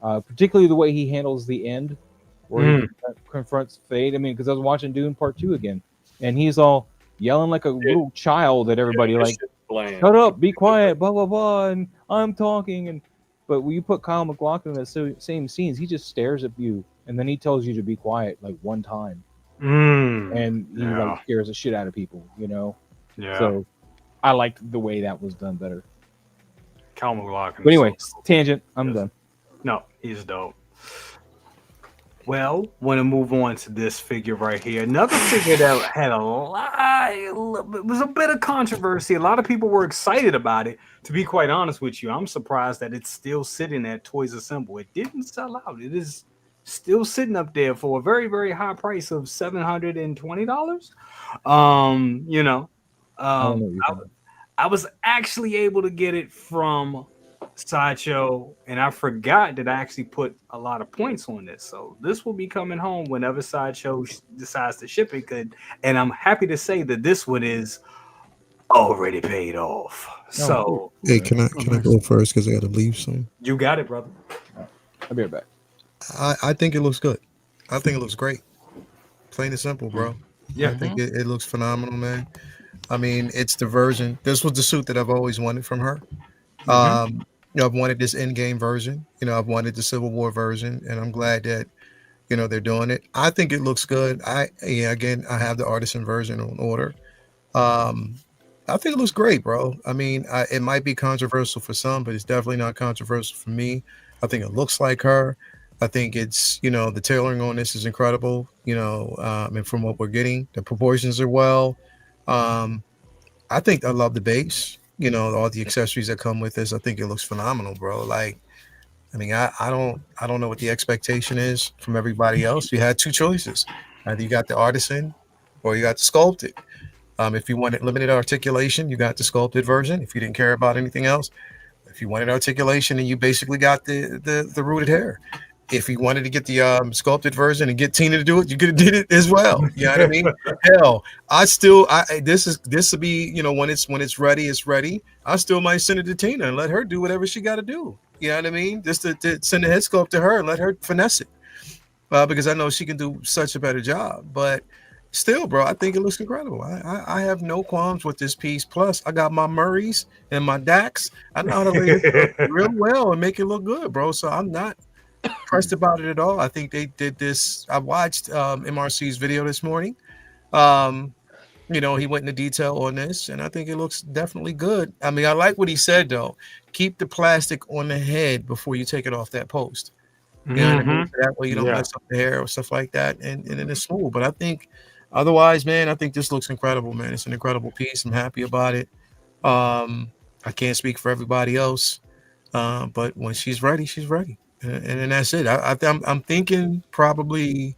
S7: Particularly the way he handles the end, where he confronts fate. I mean, because I was watching Dune Part 2 again, and he's all yelling like a little child at everybody, like, shut up, be quiet, blah, blah, blah, and I'm talking. But when you put Kyle MacLachlan in the same scenes, he just stares at you, and then he tells you to be quiet like one time. And he like scares the shit out of people, you know?
S5: Yeah.
S7: So I liked the way that was done better.
S5: Kyle MacLachlan.
S7: But anyway, tangent, I'm done.
S5: No, he's dope. Well, want to move on to this figure right here. Another figure that had it was a bit of controversy. A lot of people were excited about it. To be quite honest with you, I'm surprised that it's still sitting at Toys Assemble. It didn't sell out. It is still sitting up there for a very, very high price of $720. You know, I was actually able to get it from Sideshow, and I forgot that I actually put a lot of points on this, so this will be coming home whenever Sideshow decides to ship it. And I'm happy to say that this one is already paid off. So
S13: hey, can I go first because I got to leave soon?
S5: You got it, brother.
S7: I'll be right back.
S13: I think it looks good. I think it looks great. Plain and simple, bro.
S5: Yeah,
S13: I think it looks phenomenal, man. I mean, it's the version. This was the suit that I've always wanted from her. You know, I've wanted this in-game version. You know, I've wanted the Civil War version, and I'm glad that, you know, they're doing it. I think it looks good. Again, I have the artisan version on order. I think it looks great, bro. I mean, it might be controversial for some, but it's definitely not controversial for me. I think it looks like her. I think it's, you know, the tailoring on this is incredible. You know, and from what we're getting, the proportions are well. I think I love the base. You know, all the accessories that come with this. I think it looks phenomenal, bro. Like, I mean, I don't know what the expectation is from everybody else. You had two choices. Either you got the artisan or you got the sculpted. If you wanted limited articulation, you got the sculpted version. If you didn't care about anything else, if you wanted articulation, and you basically got the rooted hair. If you wanted to get the sculpted version and get Tina to do it, you could have did it as well. You know what I mean? Hell, this will be, you know, when it's ready, it's ready. I still might send it to Tina and let her do whatever she got to do. You know what I mean? Just to send the head sculpt to her and let her finesse it. Because I know she can do such a better job. But still, bro, I think it looks incredible. I have no qualms with this piece. Plus, I got my Murrays and my Dax. I know how to lay it real well and make it look good, bro. So I'm not pressed about it at all. I think they did this. I watched MRC's video this morning. You know, he went into detail on this, and I think it looks definitely good. I mean, I like what he said, though. Keep the plastic on the head before you take it off that post. You know what I mean? So that way you don't mess up the hair or stuff like that, and then it's smooth. But I think otherwise, man, I think this looks incredible, man. It's an incredible piece. I'm happy about it. I can't speak for everybody else, but when she's ready, she's ready. And then that's it. I'm thinking probably,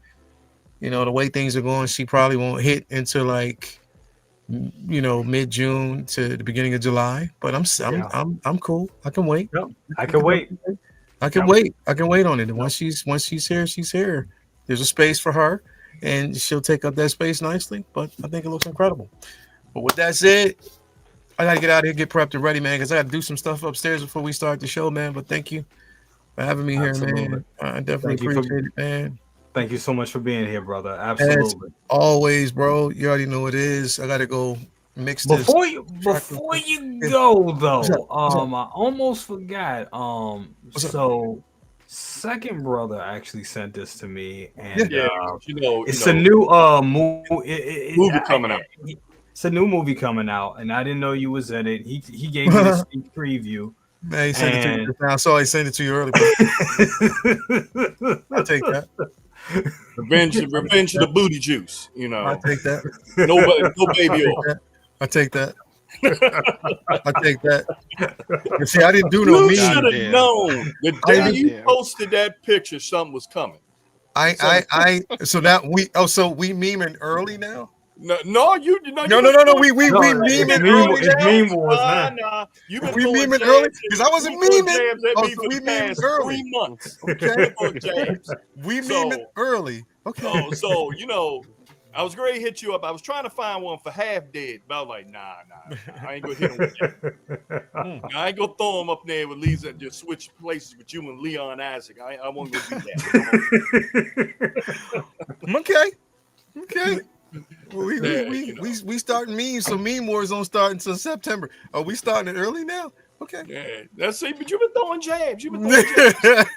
S13: you know, the way things are going, she probably won't hit until like, you know, mid-June to the beginning of July. But I'm cool. I can wait.
S5: Yep. I can wait.
S13: I can wait. I can wait on it. And once she's here, she's here. There's a space for her, and she'll take up that space nicely. But I think it looks incredible. But with that said, I gotta get out of here, get prepped and ready, man, because I gotta do some stuff upstairs before we start the show, man. But thank you for having me here, man. I definitely appreciate it, man.
S5: Thank you so much for being here, brother. Absolutely.
S13: As always, bro. You already know what it is. I gotta go mix this.
S5: Before you go though, I almost forgot. So second brother actually sent this to me, and it's a new movie
S8: coming out.
S5: It's a new movie coming out, and I didn't know you was in it. He gave me a sneak preview.
S13: Man, he sent it to you. I saw he sent it to you earlier. I'll take that.
S8: Revenge of the booty juice. You know,
S13: I'll take that.
S8: No baby oil.
S13: I take that. I take that. You see, I didn't do no
S8: You
S13: meme.
S8: should have known the day you posted that picture, something was coming.
S13: So we memeing early now.
S8: No, you did not.
S13: No. We memeing early.
S5: His meme was
S8: nah. You been
S13: we
S8: throwing
S13: memeing
S8: jabs
S13: early
S8: at-
S13: because I wasn't
S8: you throwing
S13: memeing.
S8: jabs at
S13: Oh,
S8: me
S13: so
S8: for
S13: we
S8: the
S13: memeing
S8: past
S13: early.
S8: 3 months.
S13: Okay.
S8: Throwing jabs.
S13: We memeing early. Okay.
S8: So you know, I was going to hit you up. I was trying to find one for Half Dead, but I was like, nah. I ain't gonna hit him with that. I ain't gonna throw him up there with Lisa and just switch places with you and Leon Isaac. I won't go do that.
S13: Okay. Well, we starting memes, so meme wars don't start until September. Are we starting it early now? Okay.
S8: Yeah, that's it. But you've been throwing jabs. You've been throwing jabs.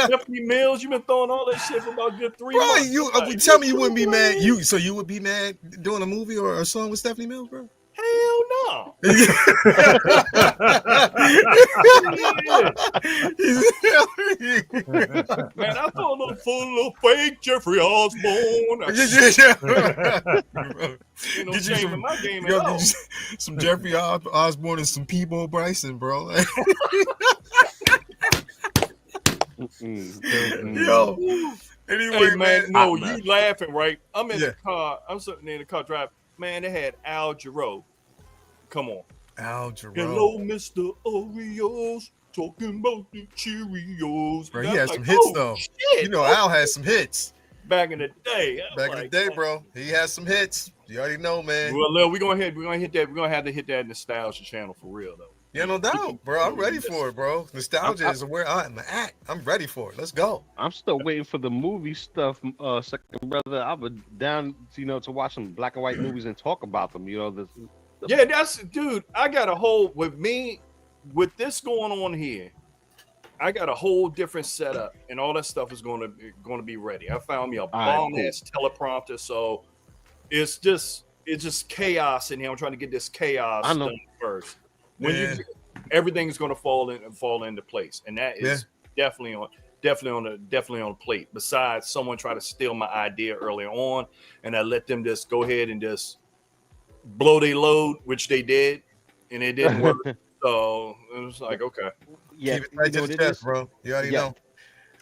S8: Stephanie Mills, you've been throwing all that shit for about good 3 months.
S13: You tell me you wouldn't be mad. You would be mad doing a movie or a song with Stephanie Mills, bro?
S8: Hell no.
S13: Man,
S8: I thought a little full of fake Jeffrey Osborne. Ain't no shame in my game at all.
S13: Some Jeffrey Osborne and some Peebo Bryson, bro. Yo. Anyway,
S8: hey, man, no, you laughing, right? I'm in the car. I'm sitting there in the car driving. Man, they had Al Jarreau. Come on.
S13: Al Jarreau.
S8: Hello, Mr. Oreos. Talking about the Cheerios.
S13: Bro, he has some hits, though.
S8: Shit.
S13: You know, Al has some hits.
S8: Back in the day.
S13: Back in the day, bro. He has some hits. You already know, man.
S8: Well, Lil, we're gonna hit that. We're gonna have to hit that nostalgia channel for real, though.
S13: Yeah, no doubt, bro. I'm ready for it, bro. Nostalgia is where I'm at. I'm ready for it. Let's go.
S10: I'm still waiting for the movie stuff, second brother. I was down, to watch some black and white movies and talk about them.
S8: Yeah, dude. I got a whole with this going on here. I got a whole different setup, and all that stuff is going to be ready. I found me a bomb-ass teleprompter, so it's just chaos in here. I'm trying to get this chaos done first. When everything's going to fall into place, and that is definitely on the plate. Besides, someone tried to steal my idea earlier on, and I let them just go ahead and just blow their load, which they did, and it didn't work. So it was like, okay.
S13: Yeah, keep it right to the chest, bro. You already know.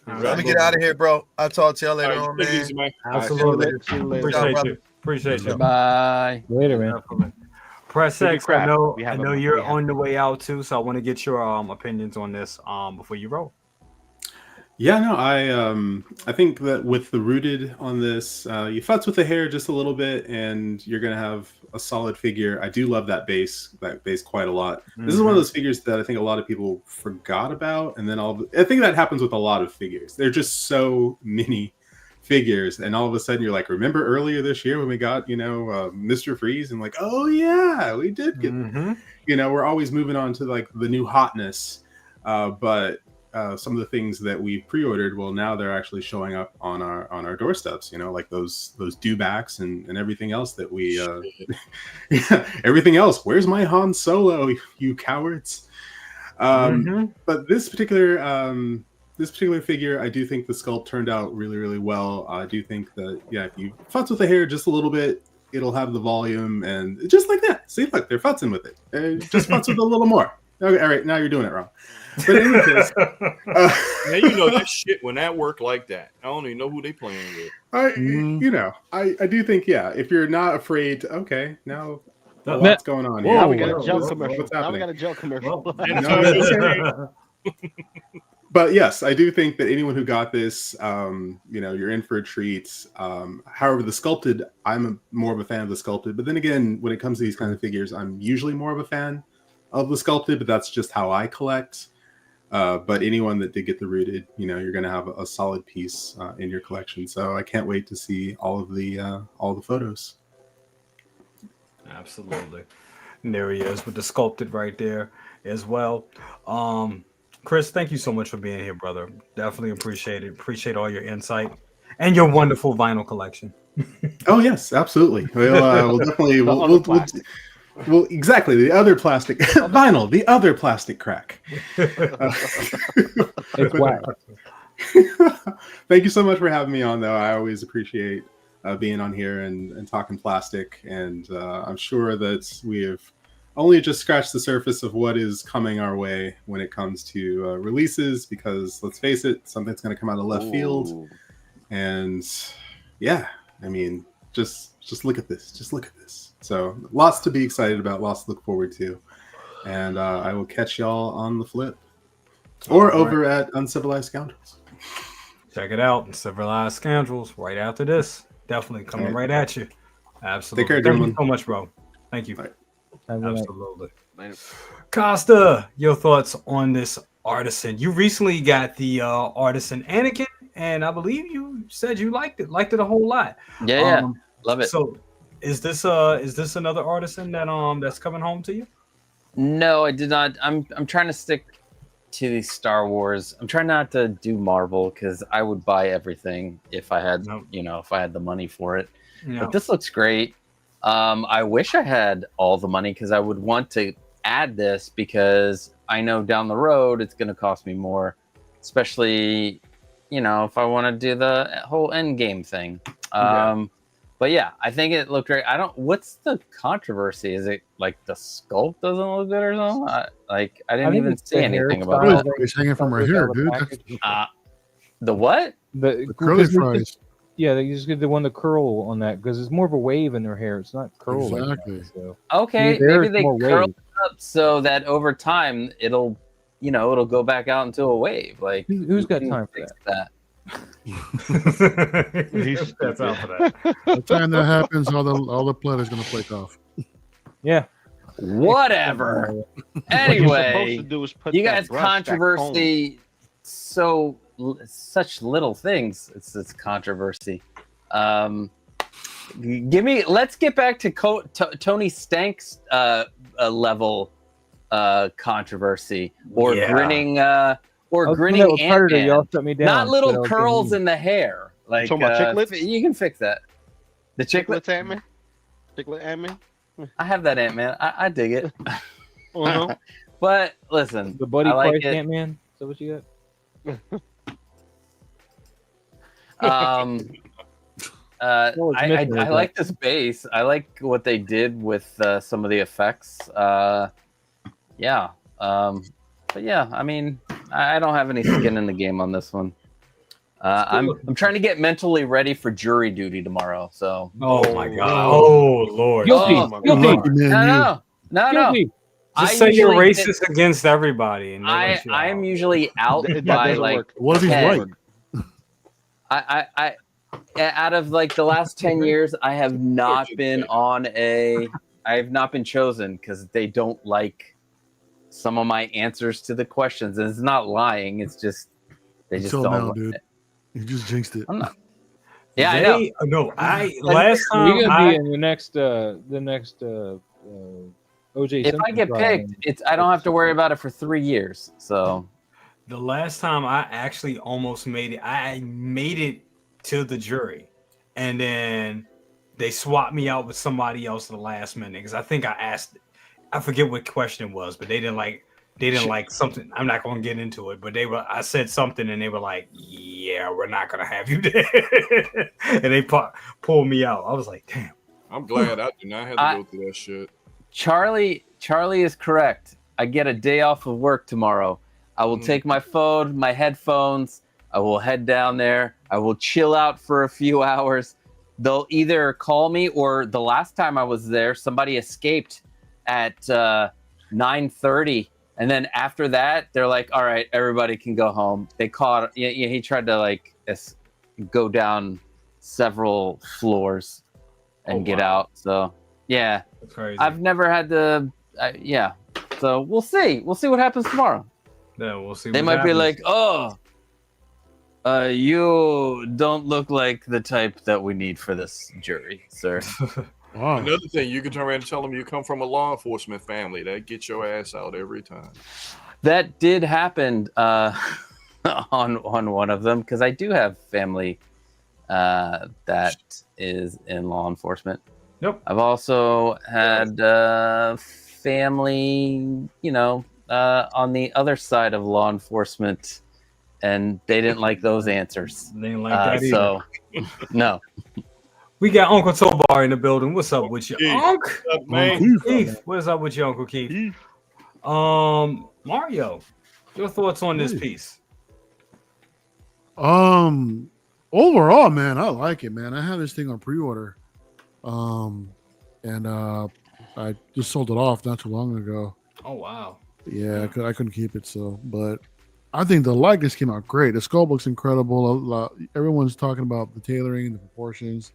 S13: Let me get out of here, bro. I'll talk to y'all later on, man.
S5: Easy, man. Absolutely.
S13: Appreciate you.
S5: Appreciate you.
S9: Bye.
S7: Later, man.
S5: Definitely. Press
S10: Take a
S5: X, I
S10: crap.
S5: know,
S10: We
S5: I
S10: have
S5: know
S10: a-
S5: you're
S10: we have-
S5: on the way out too, so I want to get your opinions on this before you roll.
S6: Yeah, no, I think that with the rooted on this, you futz with the hair just a little bit, and you're gonna have a solid figure. I do love that base quite a lot. This is one of those figures that I think a lot of people forgot about, and then I think that happens with a lot of figures. They're just so many figures, and all of a sudden you're like, remember earlier this year when we got Mr. Freeze, and like, oh yeah, we did get. We're always moving on to like the new hotness, but. Some of the things that we pre-ordered, well, now they're actually showing up on our doorsteps. Like those dewbacks and everything else that we. Everything else. Where's my Han Solo? You cowards! But this particular figure, I do think the sculpt turned out really, really well. I do think that if you futz with the hair just a little bit, it'll have the volume and just like that. See, look, they're futzing with it. Just futz with it a little more. Okay, all right, now you're doing it wrong. But in any case,
S8: now you know that shit when that worked like that. I don't even know who they playing with.
S6: I do think if you're not afraid, okay, now what's going on here?
S10: Now we got a joke commercial.
S6: What's
S10: Now
S6: happening?
S10: we got a joke commercial.
S6: But yes, I do think that anyone who got this, you're in for a treat. However, the sculpted, I'm more of a fan of the sculpted. But then again, when it comes to these kind of figures, I'm usually more of a fan of the sculpted, but that's just how I collect. But anyone that did get the rooted, you're going to have a solid piece in your collection. So I can't wait to see all the photos.
S5: Absolutely. And there he is with the sculpted right there as well. Chris, thank you so much for being here, brother. Definitely appreciate it. Appreciate all your insight and your wonderful vinyl collection.
S6: Oh yes, absolutely. We'll definitely well, exactly. The other plastic vinyl, the other plastic crack.
S7: It's whack.
S6: Thank you so much for having me on, though. I always appreciate being on here and talking plastic. And I'm sure that we have only just scratched the surface of what is coming our way when it comes to releases. Because let's face it, something's going to come out of left field. And yeah, I mean, just look at this. Just look at this. So lots to be excited about, lots to look forward to. And I will catch y'all on the flip. Or over at Uncivilized Scoundrels.
S5: Check it out. Uncivilized Scoundrels right after this. Definitely coming right at you. Absolutely.
S6: Take care,
S5: Thank
S6: gentlemen.
S5: you so much, bro. Thank you.
S6: Right.
S5: Absolutely. Costa, your thoughts on this Artisan? You recently got the Artisan Anakin, and I believe you said you liked it a whole lot.
S9: Yeah, love it.
S5: So is this another Artisan that's coming home to you?
S9: No, I did not. I'm trying to stick to the Star Wars. I'm trying not to do Marvel because I would buy everything if I had if I had the money for it. But this looks great. I wish I had all the money because I would want to add this because I know down the road it's going to cost me more, especially if I want to do the whole end game thing. But yeah, I think it looked great. What's the controversy? Is it like the sculpt doesn't look good or something? I didn't even see anything about that.
S12: It's hanging from her hair, dude.
S9: The what?
S12: The curly fries.
S7: Yeah, they just get the one to curl on that because it's more of a wave in their hair. It's not curl.
S12: Exactly.
S7: Like that, so.
S9: Okay, maybe they curl it up so that over time it'll go back out into a wave. Like
S7: who's got time for
S9: that?
S5: That's out for that.
S12: By the time that happens, all the blood is going to flake off.
S7: Yeah.
S9: Whatever. Anyway, you guys controversy such little things. It's controversy. Let's get back to Tony Stank's level controversy or grinning Ant-Man.
S7: Y'all shut me down.
S9: Not little curls in the hair. Like
S10: talking about chiclets?
S9: You can fix that. The chiclets
S10: Ant-Man? Chiclet Ant-Man?
S9: I have that Ant-Man. I dig it. But listen,
S7: the Buddy
S9: I like
S7: Price
S9: it.
S7: Ant-Man. Is that what you got?
S9: I like this base. I like what they did with some of the effects. But yeah, I mean, I don't have any skin in the game on this one. I'm trying to get mentally ready for jury duty tomorrow. So.
S5: Oh my god! Oh lord!
S9: Guilty. No.
S5: Just say you're racist against everybody. And
S9: I'm usually out
S10: That
S9: by
S10: doesn't
S9: like.
S10: work.
S12: What if he's
S9: 10.
S12: white?
S9: I out of like the last 10 years, I have not been chosen because they don't like some of my answers to the questions. And it's not lying. It's just, they just
S12: Until
S9: don't.
S12: now,
S9: like
S12: dude.
S9: it.
S12: You just jinxed it.
S9: I'm not. Yeah, I know.
S5: No, last time
S7: You're gonna be in the next OJ.
S9: If I get picked, I don't have to worry about it for 3 years. So
S5: the last time I actually almost made it, I made it to the jury, and then they swapped me out with somebody else at the last minute because I think I forget what question it was, but they didn't like something. I'm not going to get into it, but I said something and they were like, yeah, we're not going to have you there. And they pulled me out. I was like, damn.
S8: I'm glad I do not have to go through that shit.
S9: Charlie is correct. I get a day off of work tomorrow. I will take my phone, my headphones. I will head down there. I will chill out for a few hours. They'll either call me, or the last time I was there, somebody escaped at 9:30. And then after that, they're like, all right, everybody can go home. They caught, he tried to like go down several floors and get out. So yeah,
S5: that's crazy.
S9: I've never had to, So we'll see. We'll see what happens tomorrow.
S5: Yeah, we'll see.
S9: They might be like, oh, you don't look like the type that we need for this jury, sir.
S12: Wow.
S8: Another thing, you can turn around and tell them you come from a law enforcement family. That gets your ass out every time.
S9: That did happen on one of them, because I do have family that is in law enforcement.
S5: Nope.
S9: I've also had family, on the other side of law enforcement, and they didn't like those answers.
S5: They didn't like that either.
S9: So, no.
S5: We got Uncle Tobar in the building. What's up with you,
S8: Keith.
S5: Unc?
S8: What's up, man?
S5: Keith, what's up with you, Uncle Keith? Mario, your thoughts on this piece?
S12: Overall, man, I like it, man. I have this thing on pre-order, and I just sold it off not too long ago.
S5: Oh wow.
S12: Yeah, I couldn't keep it, but I think the likeness came out great. The sculpt looks incredible. Everyone's talking about the tailoring and the proportions.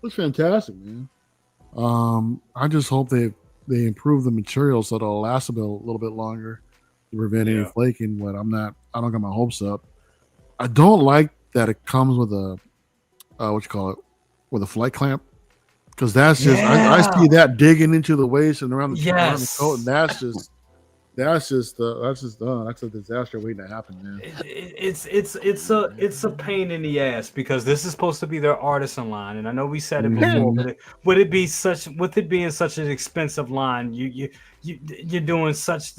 S12: Looks fantastic, man. I just hope they improve the material so it'll last a little bit longer to prevent any flaking. But I don't got my hopes up. I don't like that it comes with a with a flight clamp, because that's just I see that digging into the waist and around the coat, and that's a disaster waiting to happen, man.
S5: It's a pain in the ass, because this is supposed to be their artisan line, and I know we said it before, but with it being such an expensive line, you're doing such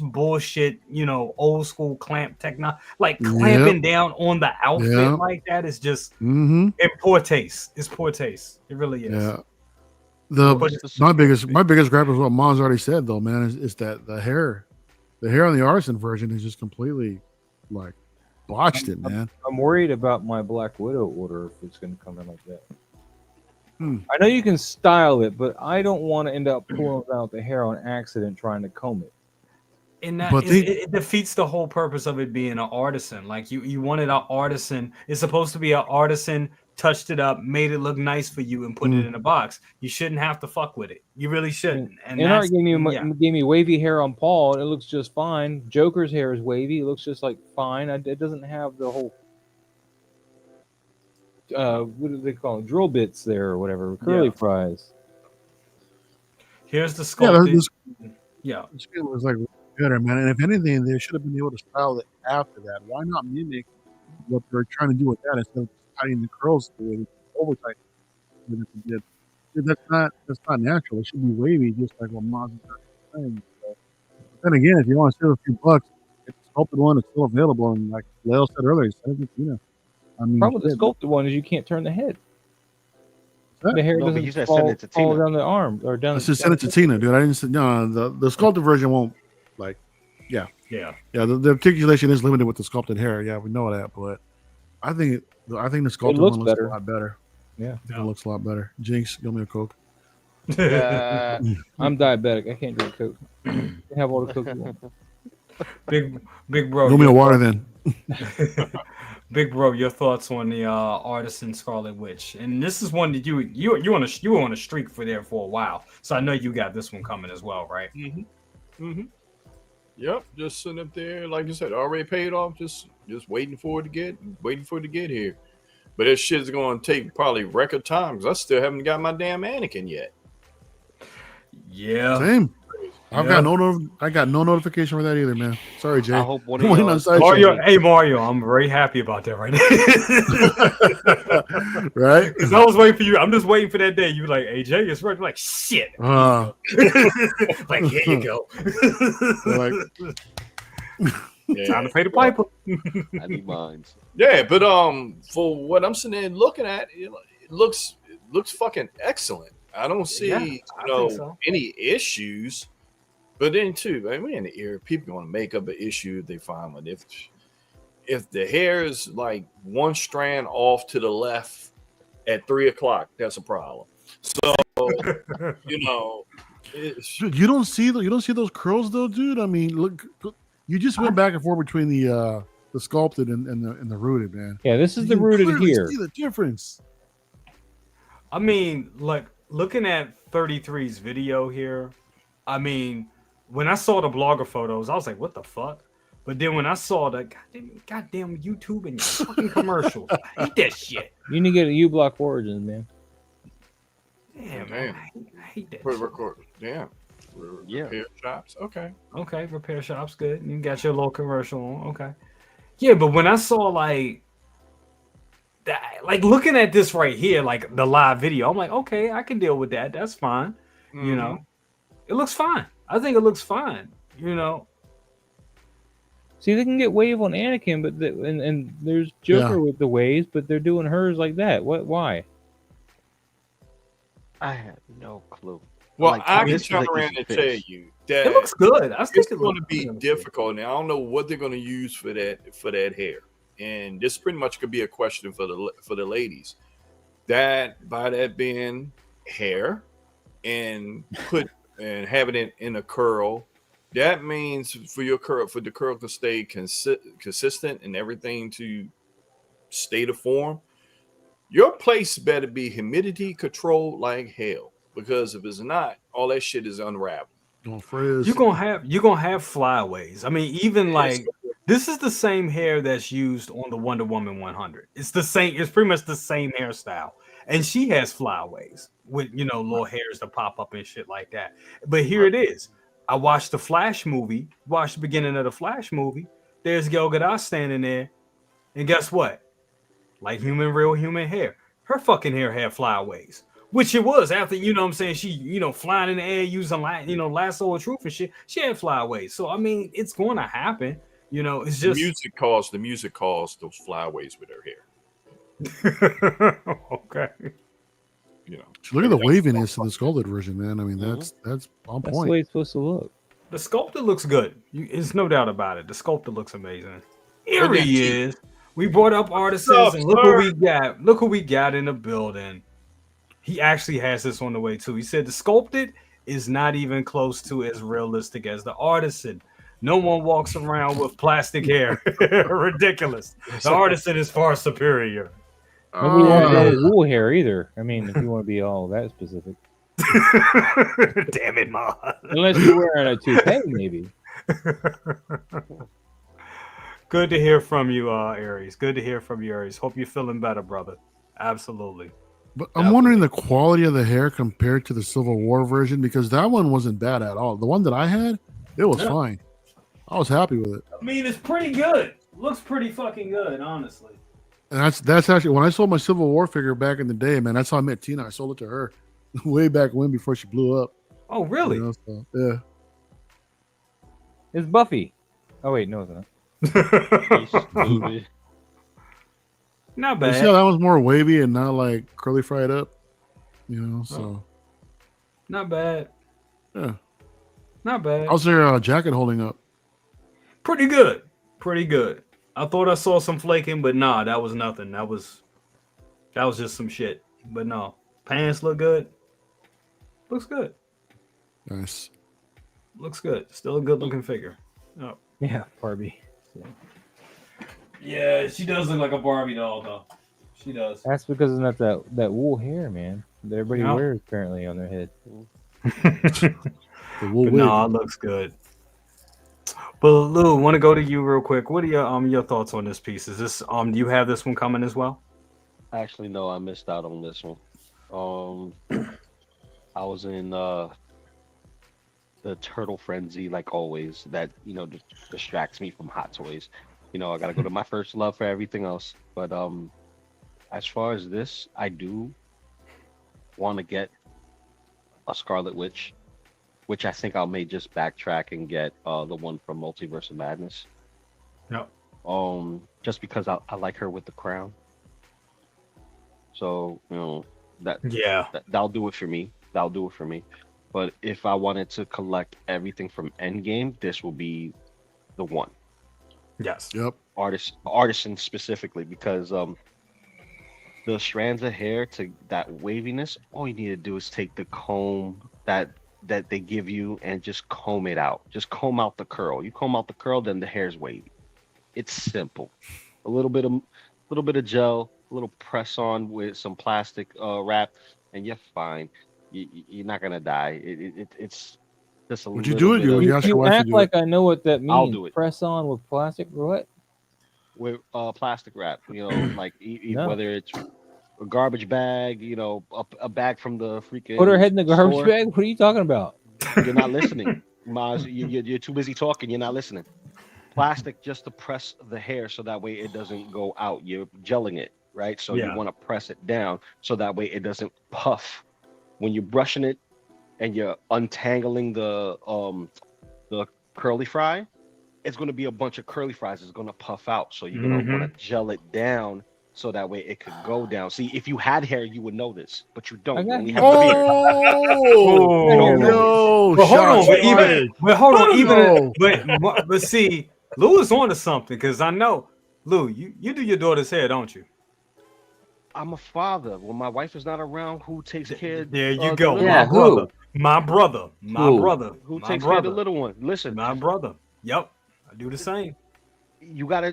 S5: bullshit, old school clamp technology, like clamping down on the outfit like that is just in poor taste. It's poor taste. It really is. Yeah.
S12: My biggest gripe is what Mom's already said, though, man, is that the hair on the artisan version is just completely like botched it, man.
S7: I'm worried about my Black Widow order if it's going to come in like that. I know you can style it, but I don't want to end up pulling out the hair on accident trying to comb it.
S5: And it defeats the whole purpose of it being an artisan. Like you wanted an artisan. It's supposed to be an artisan. Touched it up, made it look nice for you, and put it in a box. You shouldn't have to fuck with it. You really shouldn't. And
S7: Art gave me wavy hair on Paul, and it looks just fine. Joker's hair is wavy. It looks just like fine. It doesn't have the whole what do they call it? Drill bits there or whatever. Curly fries.
S5: Here's the sculpted.
S12: It was like better, man. And if anything, they should have been able to style it after that. Why not mimic what they're trying to do with that instead of tightening the curls to it, over tighten? That's not natural. It should be wavy, just like what Mom's saying. But then again, if you want to save a few bucks, it's the sculpted one is still available, and like Leo said earlier, send it to Tina. I mean,
S7: problem with the sculpted one is you can't turn the head. The hair doesn't fall down the arm or down.
S12: Let's just send it to Tina, dude. I didn't say no. The sculpted version won't The articulation is limited with the sculpted hair. Yeah, we know that, but I think the sculpted
S7: looks
S12: one looks
S7: better.
S12: a lot better.
S7: Yeah,
S12: I think it looks a lot better. Jinx, give me a Coke.
S7: I'm diabetic. I can't drink Coke. You can have all the Coke you want.
S5: Big bro.
S12: Give me a
S5: your
S12: water
S5: thoughts-
S12: then.
S5: Big bro, your thoughts on the Artisan Scarlet Witch? And this is one that you were on a streak for a while, so I know you got this one coming as well, right?
S8: Yep, just sitting up there, like you said, already paid off. Just waiting for it to get here. But this shit's going to take probably record time because I still haven't got my damn mannequin yet.
S5: Yeah,
S12: Same. I got no notification for that either, man. Sorry, Jay.
S10: I hope one of
S12: Waiting
S10: y'all-
S12: on Sideshow.
S5: Mario. Hey Mario, I'm very happy about that right now.
S12: Right?
S5: Because I was waiting for you. I'm just waiting for that day. You were like, hey Jay, it's right. I'm like, shit. Like, here you go. Time to pay the piper.
S10: I need mines.
S8: Yeah, but for what I'm sitting there looking at, it looks fucking excellent. I don't see
S5: I think so.
S8: any issues. But then too, man, we in the era, people going to make up an issue if they find one. If the hair is like one strand off to the left at 3 o'clock, that's a problem. So
S12: Dude, you don't see those curls though, dude. I mean, look, you just went back and forth between the sculpted and the rooted, man.
S7: Yeah, this is
S12: You
S7: the rooted
S12: clearly
S7: here.
S12: See the difference.
S5: I mean, like looking at 33's video here, I mean, when I saw the blogger photos, I was like, what the fuck? But then when I saw the goddamn YouTube and your fucking commercials, I hate that shit.
S7: You need to get a U-Block Origins, man.
S5: Damn,
S8: man.
S5: I hate that
S8: For
S5: shit.
S8: record, damn. Repair shops. Okay,
S5: repair shops, good. You got your little commercial on. Okay. Yeah, but when I saw like that, like looking at this right here, like the live video, I'm like, okay, I can deal with that. That's fine. You know, it looks fine. I think it looks fine. You know,
S7: See, they can get wave on Anakin, but and there's Joker with the waves, but they're doing hers like that. What? Why?
S10: I have no clue.
S8: Well,
S10: Like,
S8: I can
S10: this is
S8: turn
S10: like
S8: around
S10: this
S8: and
S10: is
S8: tell
S10: fish.
S8: you that
S5: it looks good. I think
S8: it's
S5: it
S8: going to
S5: looks
S8: be
S5: good.
S8: difficult. Now I don't know what they're going to use for that hair, and this pretty much could be a question for the ladies. That by that being hair, and having it in a curl, that means for the curl to stay consistent and everything to stay the form. Your place better be humidity controlled like hell, because if it's not, all that shit is unraveled.
S12: Don't frizz.
S5: You're gonna have flyaways. I mean, even like this is the same hair that's used on the Wonder Woman 100. It's the same. It's pretty much the same hairstyle, and she has flyaways with little hairs to pop up and shit like that. But here it is. I watched the Flash movie. Watched the beginning of the Flash movie. There's Gal Gadot standing there, and guess what? Like real human hair. Her fucking hair had flyaways. Which it was after, what I'm saying, she, flying in the air using, lasso of truth and shit. She had flyaways. So, I mean, it's going to happen. It's just...
S8: The music caused those flyaways with her hair.
S5: Okay.
S12: Look at the waviness of the sculpted version, man. I mean, that's on
S7: That's
S12: point.
S7: the way it's supposed to look.
S5: The sculptor looks good. It's no doubt about it. The sculptor looks amazing. Here he is. We brought up Artisans, and look what we got. Look who we got in the building. He actually has this on the way too. He said the sculpted is not even close to as realistic as the Artisan. No one walks around with plastic hair. Ridiculous. The Artisan is far superior.
S7: Nobody wants all wool hair either. I mean, if you want to be all that specific.
S5: Damn it, Ma.
S7: Unless you're wearing a toupee, maybe.
S5: Good to hear from you, Aries. Good to hear from you, Aries. Hope you're feeling better, brother. Absolutely.
S12: But I'm wondering the quality of the hair compared to the Civil War version, because that one wasn't bad at all. The one that I had, it was fine. I was happy with it.
S5: I mean, it's pretty good. Looks pretty fucking good, honestly.
S12: And that's actually when I sold my Civil War figure back in the day, man. That's how I met Tina. I sold it to her way back when, before she blew up.
S5: Oh, really?
S12: So, yeah.
S7: It's Buffy. Oh wait, no, it's not.
S5: Not
S12: You
S5: bad.
S12: see how that was more wavy and not like curly fried up, So
S5: Not bad.
S12: yeah,
S5: Not bad.
S12: how's their jacket holding up?
S5: Pretty good. Pretty good. I thought I saw some flaking, but nah, that was nothing. That was just some shit. But no, pants look good. Looks good.
S12: Nice.
S5: Looks good. Still a good looking figure. Oh.
S7: Yeah, Barbie.
S5: Yeah, she does look like a Barbie doll, though. She does.
S7: That's because it's not that wool hair, man, that everybody
S5: Yeah.
S7: wears currently on their head.
S12: The wool
S5: But
S12: wig.
S5: no, it looks good. But Lou, want to go to you real quick. What are your thoughts on this piece? Is this do you have this one coming as well?
S10: Actually, no, I missed out on this one. I was in the turtle frenzy, like always. That distracts me from Hot Toys. I gotta go to my first love for everything else. But as far as this, I do want to get a Scarlet Witch, which I think I may just backtrack and get the one from Multiverse of Madness.
S5: Yep.
S10: Just because I like her with the crown. So that'll do it for me. That'll do it for me. But if I wanted to collect everything from Endgame, this will be the one.
S5: Yes.
S12: Yep.
S10: Artisan specifically, because the strands of hair to that waviness, all you need to do is take the comb that they give you and just comb it out. Just comb out the curl. You comb out the curl, then the hair's wavy. It's simple. A little bit of gel, a little press on with some plastic wrap, and you're fine. You're not gonna die. It's just a
S12: Would you do it? Or you ask your
S7: You
S12: wife to
S7: act
S12: do
S7: like
S12: it?
S7: I know what that means.
S10: I'll do it.
S7: Press on with plastic. What?
S10: With plastic wrap, like
S7: No.
S10: whether it's a garbage bag, a bag from the freaking
S7: Put her head in the garbage
S10: store.
S7: bag. What are you talking about?
S10: You're not listening. Maz, you're too busy talking. You're not listening. Plastic just to press the hair so that way it doesn't go out. You're gelling it, right? So you want to press it down so that way it doesn't puff. When you're brushing it and you're untangling the curly fry, it's going to be a bunch of curly fries. It's going to puff out. So you're going to want to gel it down so that way it could go down. See, if you had hair, you would know this, but you don't. You only have the beard.
S12: Oh,
S5: But hold on,
S12: shots fired.
S5: but see, Lou is on to something because I know, Lou, you do your daughter's hair, don't you?
S10: I'm a father. When my wife is not around, who takes care of
S5: There you
S10: the
S5: go.
S10: little
S5: My
S10: one?
S5: brother. My brother.
S10: Who
S5: My
S10: takes
S5: brother.
S10: care of the little one? Listen,
S5: My brother. Yep. I do the same.
S10: You gotta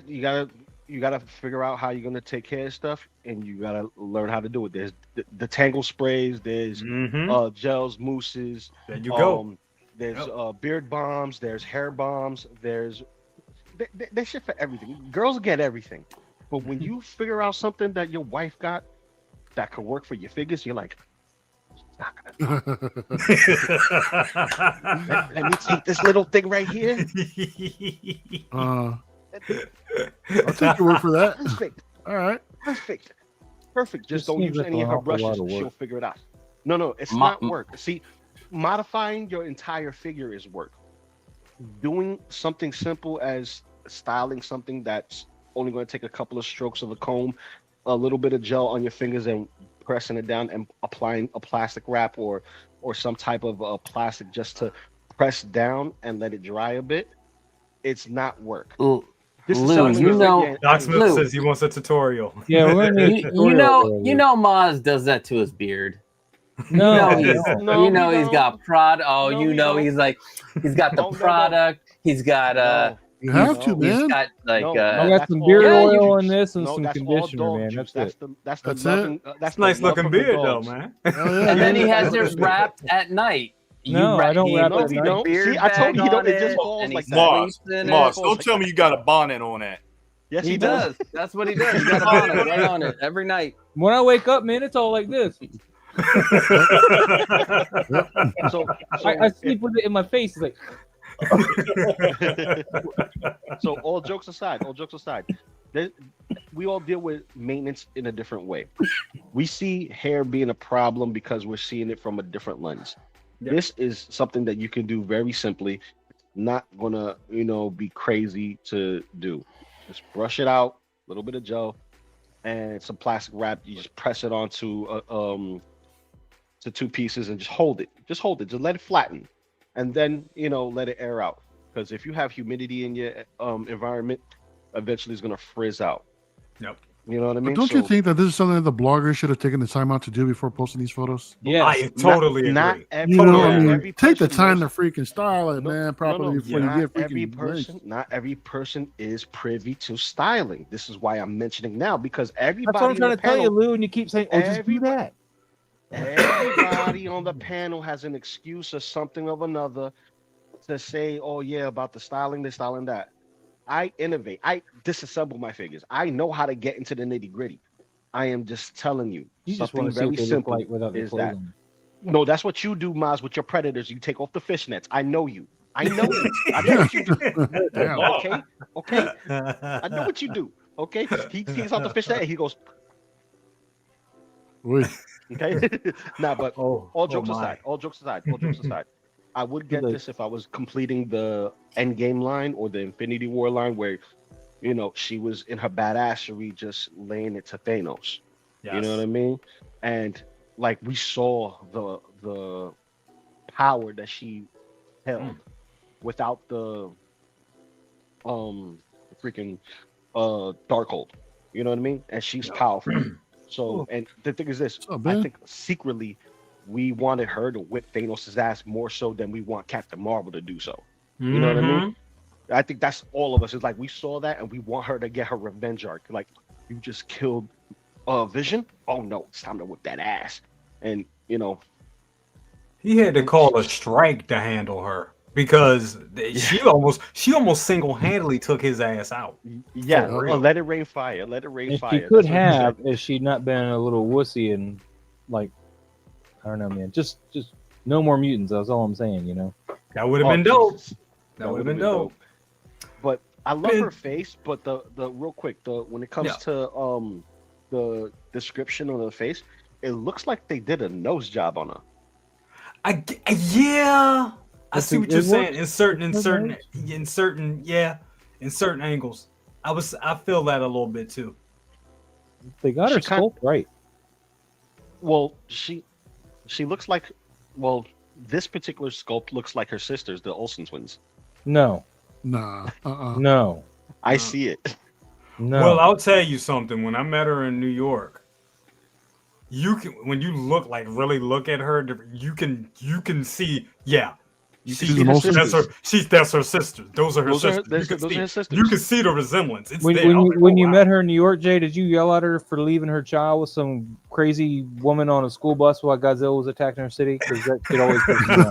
S10: figure out how you're gonna take care of stuff, and you gotta learn how to do it. There's the tangle sprays, there's gels, mousses.
S5: There you go.
S10: There's beard bombs, there's hair bombs, there's shit for everything. Girls get everything, but when you figure out something that your wife got that could work for your figures, you're like, let me take this little thing right here.
S12: I'll take your word for that.
S10: Perfect.
S12: All right.
S10: Perfect. Just don't use any of her brushes. She'll figure it out. No, it's not work. See, modifying your entire figure is work. Doing something simple as styling something that's only going to take a couple of strokes of the comb, a little bit of gel on your fingers, and pressing it down and applying a plastic wrap or some type of plastic just to press down and let it dry a bit. It's not work. This is
S9: Lou, you know,
S5: Doc Smith says he wants a tutorial.
S7: Yeah, we're gonna need a tutorial.
S9: you know, Maz does that to his beard.
S7: No,
S9: he's got product. Oh, he's got the product. He's got
S12: You have to, man.
S9: He's got like
S7: I got some beard oil in this and some conditioner, man.
S10: Juice.
S7: That's
S10: That's
S7: it.
S10: That's
S5: nice
S10: the love
S5: looking
S10: of the
S5: beard though,
S10: dogs.
S5: man.
S9: And then he has it wrapped at night.
S7: No, I don't wrap it at night.
S10: Don't. See, I told you, it just falls like that.
S8: Mars, don't tell me you got a bonnet on that.
S10: Yes,
S9: he does. That's what he does. He got a bonnet right on it every night.
S7: When I wake up, man, it's all like this.
S10: So
S7: I sleep with it in my face. It's like,
S10: so all jokes aside, we all deal with maintenance in a different way. We see hair being a problem because we're seeing it from a different lens. Yep. This is something that you can do very simply. Not gonna, be crazy to do. Just brush it out, a little bit of gel, and some plastic wrap. You just press it onto to two pieces and just hold it. Just let it flatten, and then let it air out. Because if you have humidity in your environment, eventually is going to frizz out.
S5: Yep.
S10: You know what I mean?
S12: But don't you think that this is something that the bloggers should have taken the time out to do before posting these photos?
S7: Yes.
S5: I totally
S10: not
S5: agree.
S10: every,
S12: You know,
S10: not
S12: I mean,
S10: every
S12: take the
S10: person
S12: time
S10: knows-
S12: to freaking style it, man, properly before you
S10: not
S12: get
S10: every
S12: freaking
S10: person,
S12: lynched.
S10: not every person is privy to styling. This is why I'm mentioning now, because everybody
S7: That's what I'm
S10: in
S7: trying
S10: the
S7: to tell you,
S10: panel,
S7: Lou, and you keep saying, "Oh, just do that."
S10: everybody on the panel has an excuse or something of another to say, "Oh yeah, about the styling, this, styling, that." I innovate. I disassemble my figures. I know how to get into the nitty gritty. I am just telling you,
S7: You just
S10: something
S7: want to see
S10: very
S7: what they look
S10: simple
S7: like without the
S10: is that.
S7: clothing.
S10: No, that's what you do, Maz, with your predators. You take off the fishnets. I know you. I know this. I know what you do.
S12: Damn.
S10: Okay, okay. I know what you do. Okay, he takes out the fishnet and he goes.
S12: Wait.
S10: Okay, nah, but all jokes
S5: my.
S10: aside, all jokes aside, I would get
S7: Like-
S10: this if I was completing the Endgame line or the Infinity War line, where, you know, she was in her badassery just laying it to Thanos.
S5: Yes.
S10: You know what I mean? And like we saw the power that she held without the freaking Darkhold. You know what I mean? And she's powerful. So, and the thing is this,
S12: up,
S10: I
S12: man?
S10: think secretly we wanted her to whip Thanos' ass more so than we want Captain Marvel to do so. You know what I mean? I think that's all of us. It's like we saw that and we want her to get her revenge arc. Like, you just killed Vision? Oh no, it's time to whip that ass. And you know,
S5: He had to call a strike to handle her because she almost single-handedly took his ass out.
S10: yeah,
S5: For real.
S10: let it rain fire. Let it rain
S7: If
S10: fire.
S7: she could
S10: That's what he
S7: have,
S10: said.
S7: if she'd not been a little wussy and like, I don't know, man, just no more mutants. That's all I'm saying. You know,
S5: That would have
S10: Oh,
S5: been dope.
S10: Jesus.
S5: That would have been dope.
S10: But I love
S5: Ben-
S10: her face. But the real quick, when it comes to the description of the face, it looks like they did a nose job on her.
S5: I see what
S7: it
S5: you're saying.
S7: works.
S5: In certain angles. I feel that a little bit too.
S7: they got her
S10: She kind-
S7: sculpt right.
S10: Well, she looks like, well, this particular sculpt looks like her sisters, the Olsen twins.
S7: No,
S12: Nah.
S7: no,
S10: I see it.
S7: no.
S5: Well, I'll tell you something. When I met her in New York, when you really look at her, you can see, yeah.
S12: She's an Olsen.
S5: That's her sister. Those are her
S10: Those are her-
S5: sisters.
S10: those are her sisters.
S5: You can see the resemblance. It's
S7: When,
S5: there.
S7: when
S5: I was
S7: you,
S5: like,
S7: when
S5: oh,
S7: you
S5: wow.
S7: met her in New York, Jay, did you yell at her for leaving her child with some crazy woman on a school bus while Godzilla was attacking her city? Because that shit always pisses me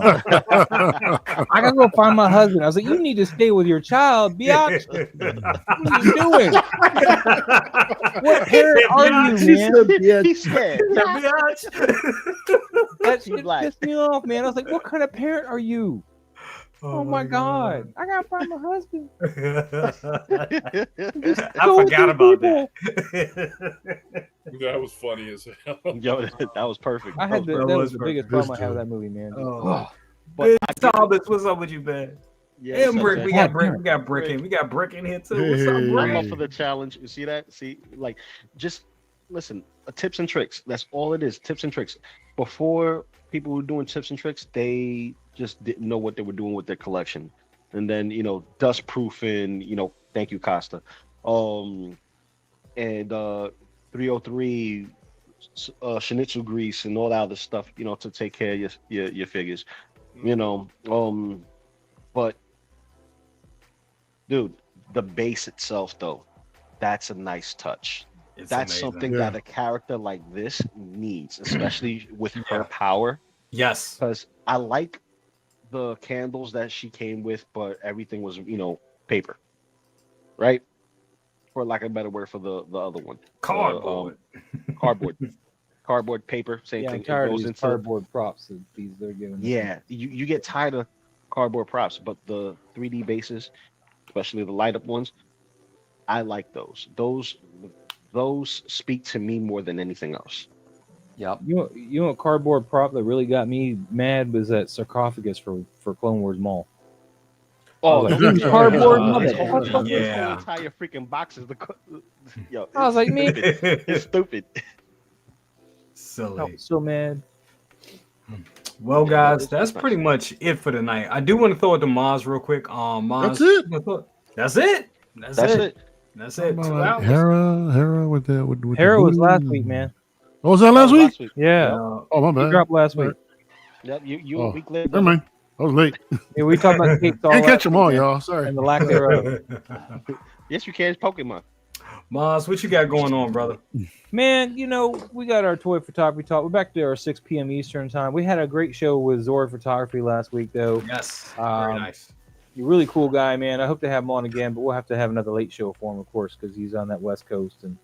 S7: off. I gotta go find my husband. I was like, you need to stay with your child, biatch. What are you doing? What parent are you, man?
S10: He's scared.
S7: That shit pissed me off, man. I was like, what kind of parent are you? Oh my god. I gotta find my husband.
S5: I
S7: Go with
S5: forgot
S7: your
S5: about
S7: people.
S5: that.
S8: That was funny as hell.
S10: Yo, that was perfect.
S7: I had that was the biggest
S12: This
S7: problem I had with that movie, man.
S5: Oh.
S10: But
S5: Ben
S10: I get-
S5: Thomas, what's up with you, man?
S10: Yeah,
S5: And
S10: so
S5: Brick,
S10: that-
S5: we got Brick, we got Brick in here too. What's up,
S12: Hey.
S10: I'm
S5: Brick?
S10: up for the challenge. You see that? See, like, just listen. Tips and tricks. That's all it is. Tips and tricks. Before, people were doing tips and tricks, they just didn't know what they were doing with their collection. And then, you know, dust proofing. You know, thank you, Costa. And 303 Shinichi grease and all that other stuff. You know, to take care of your figures. You know, but dude, the base itself though, that's a nice touch.
S5: It's
S10: That's
S5: amazing.
S10: something
S12: Yeah.
S10: that a character like this needs, especially with her power.
S5: Yes.
S10: Because I like the candles that she came with, but everything was, you know, paper, right? For lack of a better word for the other one,
S5: Cardboard.
S10: cardboard paper, same
S7: Yeah, I'm
S10: thing. It
S7: tired of
S10: goes
S7: these
S10: into
S7: cardboard props that these they're giving. us.
S10: yeah, you get tired of cardboard props, but the 3D bases, especially the light up ones, I like those. Those speak to me more than anything else.
S9: Yep.
S7: You know what cardboard prop that really got me mad was that sarcophagus for Clone Wars Mall.
S10: Oh,
S7: like,
S10: no,
S7: "These
S10: yeah,
S7: cardboard
S10: yeah,
S7: mother-
S10: this whole
S5: Yeah.
S10: entire freaking box is yo.
S7: I was like,
S10: it's
S7: man.
S10: stupid. It's stupid.
S7: I
S5: Silly.
S7: was so mad.
S5: Well, guys,
S10: it's
S5: that's
S10: nice.
S5: pretty much it for tonight. I do want to throw it to Maz real quick. Maz,
S12: That's it?
S5: That's it.
S10: That's it.
S5: That's
S12: Talking
S5: it.
S12: about
S5: 2
S12: like
S5: hours.
S12: Hera with the
S7: Hera was
S12: booty
S7: last
S12: and-
S7: week, man.
S12: Oh, was that last week?
S7: Yeah.
S12: Oh, my
S7: He
S12: bad.
S7: dropped last
S12: All
S7: week.
S10: Yep, you
S12: Oh,
S10: a week later.
S12: never mind. I was late.
S7: Yeah, we talked about cakes all
S12: Can't catch
S7: last
S12: them
S7: week,
S12: all,
S7: man,
S12: y'all. Sorry.
S7: and the lack thereof.
S10: Yes, you can. It's Pokemon.
S5: Maz, what you got going on, brother?
S7: Man, you know, we got our toy photography talk. We're back to our 6 p.m. Eastern time. We had a great show with Zora Photography last week, though.
S5: Yes, very nice.
S7: You're a really cool guy, man. I hope to have him on again, but we'll have to have another late show for him, of course, because he's on that West Coast, and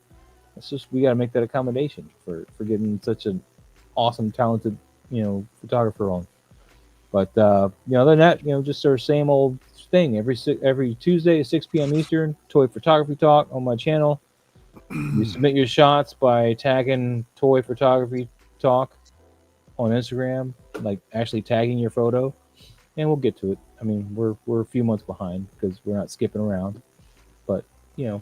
S7: it's just we got to make that accommodation for getting such an awesome, talented, photographer on. But other than that, just our same old thing. Every Tuesday at 6 p.m. Eastern, toy photography talk on my channel. You submit your shots by tagging Toy Photography Talk on Instagram, like actually tagging your photo, and we'll get to it. I mean, we're a few months behind because we're not skipping around, but we'll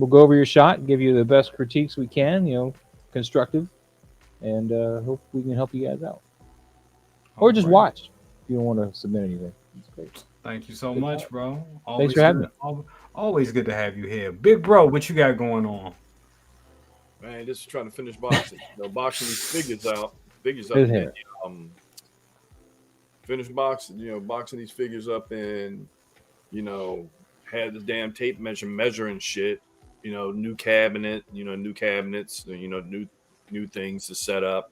S7: go over your shot, give you the best critiques we can, constructive, and hope we can help you guys out, or just watch if you don't want to submit anything. It's great.
S5: Thank you so much, bro.
S7: Thanks for having me.
S5: Always good to have you here. Big bro, what you got going on?
S8: Man, just trying to finish boxing. Boxing these figures out.
S7: Good hair.
S8: Finish boxing, boxing these figures up and, had this damn tape measure and shit. New cabinets, new things to set up.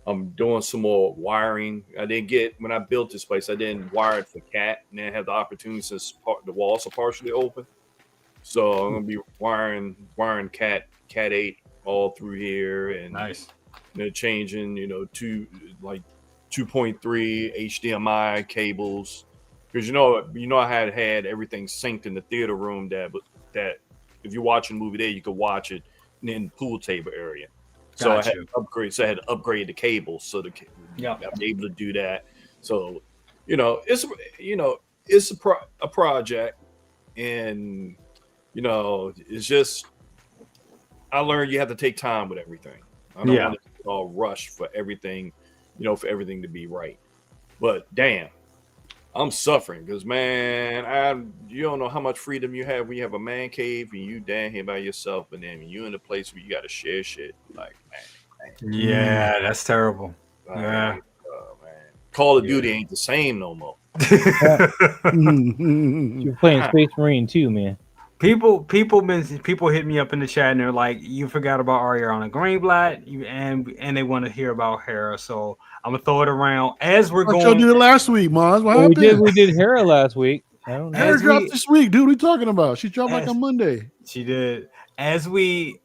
S8: I'm doing some more wiring. When I built this place, I didn't wire it for cat, and then have the opportunity since the walls are partially open. So I'm gonna be wiring cat 8 all through here, and
S5: nice.
S8: They're changing, 2.3 HDMI cables, because I had everything synced in the theater room that if you're watching a movie there, you could watch it in the pool table area. So I had to upgrade. So I had to upgrade the cables so I'm able to do that. So it's a project, and it's just I learned you have to take time with everything. I don't want to all rush for everything, for everything to be right. But damn, I'm suffering because, man, you don't know how much freedom you have when you have a man cave and you down here by yourself, and then you're in a place where you got to share shit. Like, man.
S5: Yeah, that's terrible.
S8: Man. Call of Duty ain't the same no more.
S7: You're playing Space Marine too, man.
S5: People hit me up in the chat and they're like, "You forgot about Ariana Greenblatt," and they want to hear about Hera. So I'm gonna throw it around as we're going.
S12: I did it last week, Maz. What happened?
S7: We did Hera last week. I don't know.
S12: Hera dropped this week, dude. What are you talking about? She dropped like on Monday.
S5: She did. As we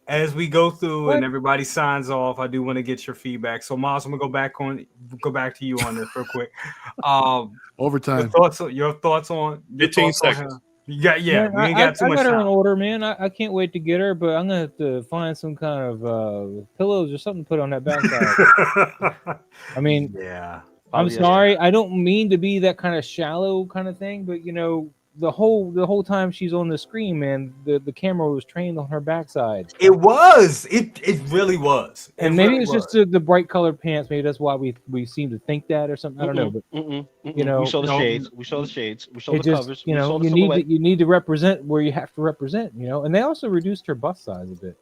S5: go through and everybody signs off, I do want to get your feedback. So Maz, I'm gonna go back to you on this real quick.
S12: Overtime.
S5: Your thoughts on
S8: 15 seconds.
S5: You got we ain't got too
S7: I
S5: much
S7: got her
S5: time.
S7: in order, man. I can't wait to get her, but I'm gonna have to find some kind of pillows or something to put on that backside. I mean, I'm sorry, I don't mean to be that kind of shallow kind of thing, but the whole time she's on the screen, man, the camera was trained on her backside.
S5: It was. It really was.
S7: And maybe it's just the bright colored pants. Maybe that's why we seem to think that or something. I don't know, but
S10: we saw the shades. We saw the shades. We saw the covers.
S7: You need to represent where you have to represent. And they also reduced her bust size a bit.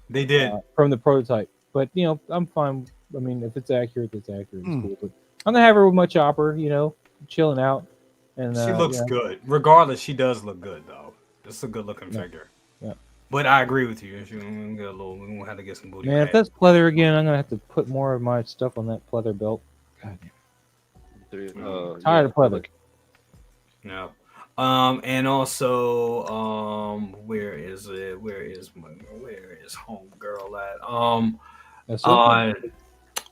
S5: They did
S7: from the prototype, but I'm fine. I mean, if it's accurate, it's accurate. It's cool. But I'm gonna have her with my chopper, chilling out. And
S5: she looks good. Regardless, she does look good though. This is a good looking figure.
S7: Yeah.
S5: But I agree with you. We're gonna have to get some booty.
S7: Man, if that's pleather again, I'm gonna have to put more of my stuff on that pleather belt. God damn. Tired of pleather.
S5: No. And also, where is it? Where is homegirl at?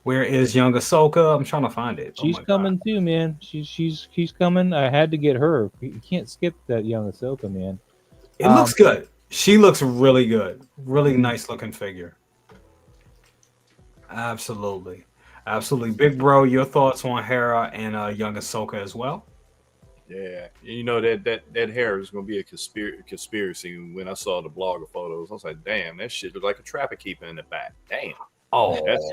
S5: Where is young Ahsoka? I'm trying to find it.
S7: She's coming too, man. She's coming. I had to get her. You can't skip that young Ahsoka, man.
S5: It looks good. She looks really good. Really nice looking figure. Absolutely. Big bro, your thoughts on Hera and young Ahsoka as well?
S8: Yeah, that hair is going to be a conspiracy. When I saw the blogger photos, I was like, damn, that shit looked like a trapper keeper in the back. Damn.
S5: Oh,
S8: That's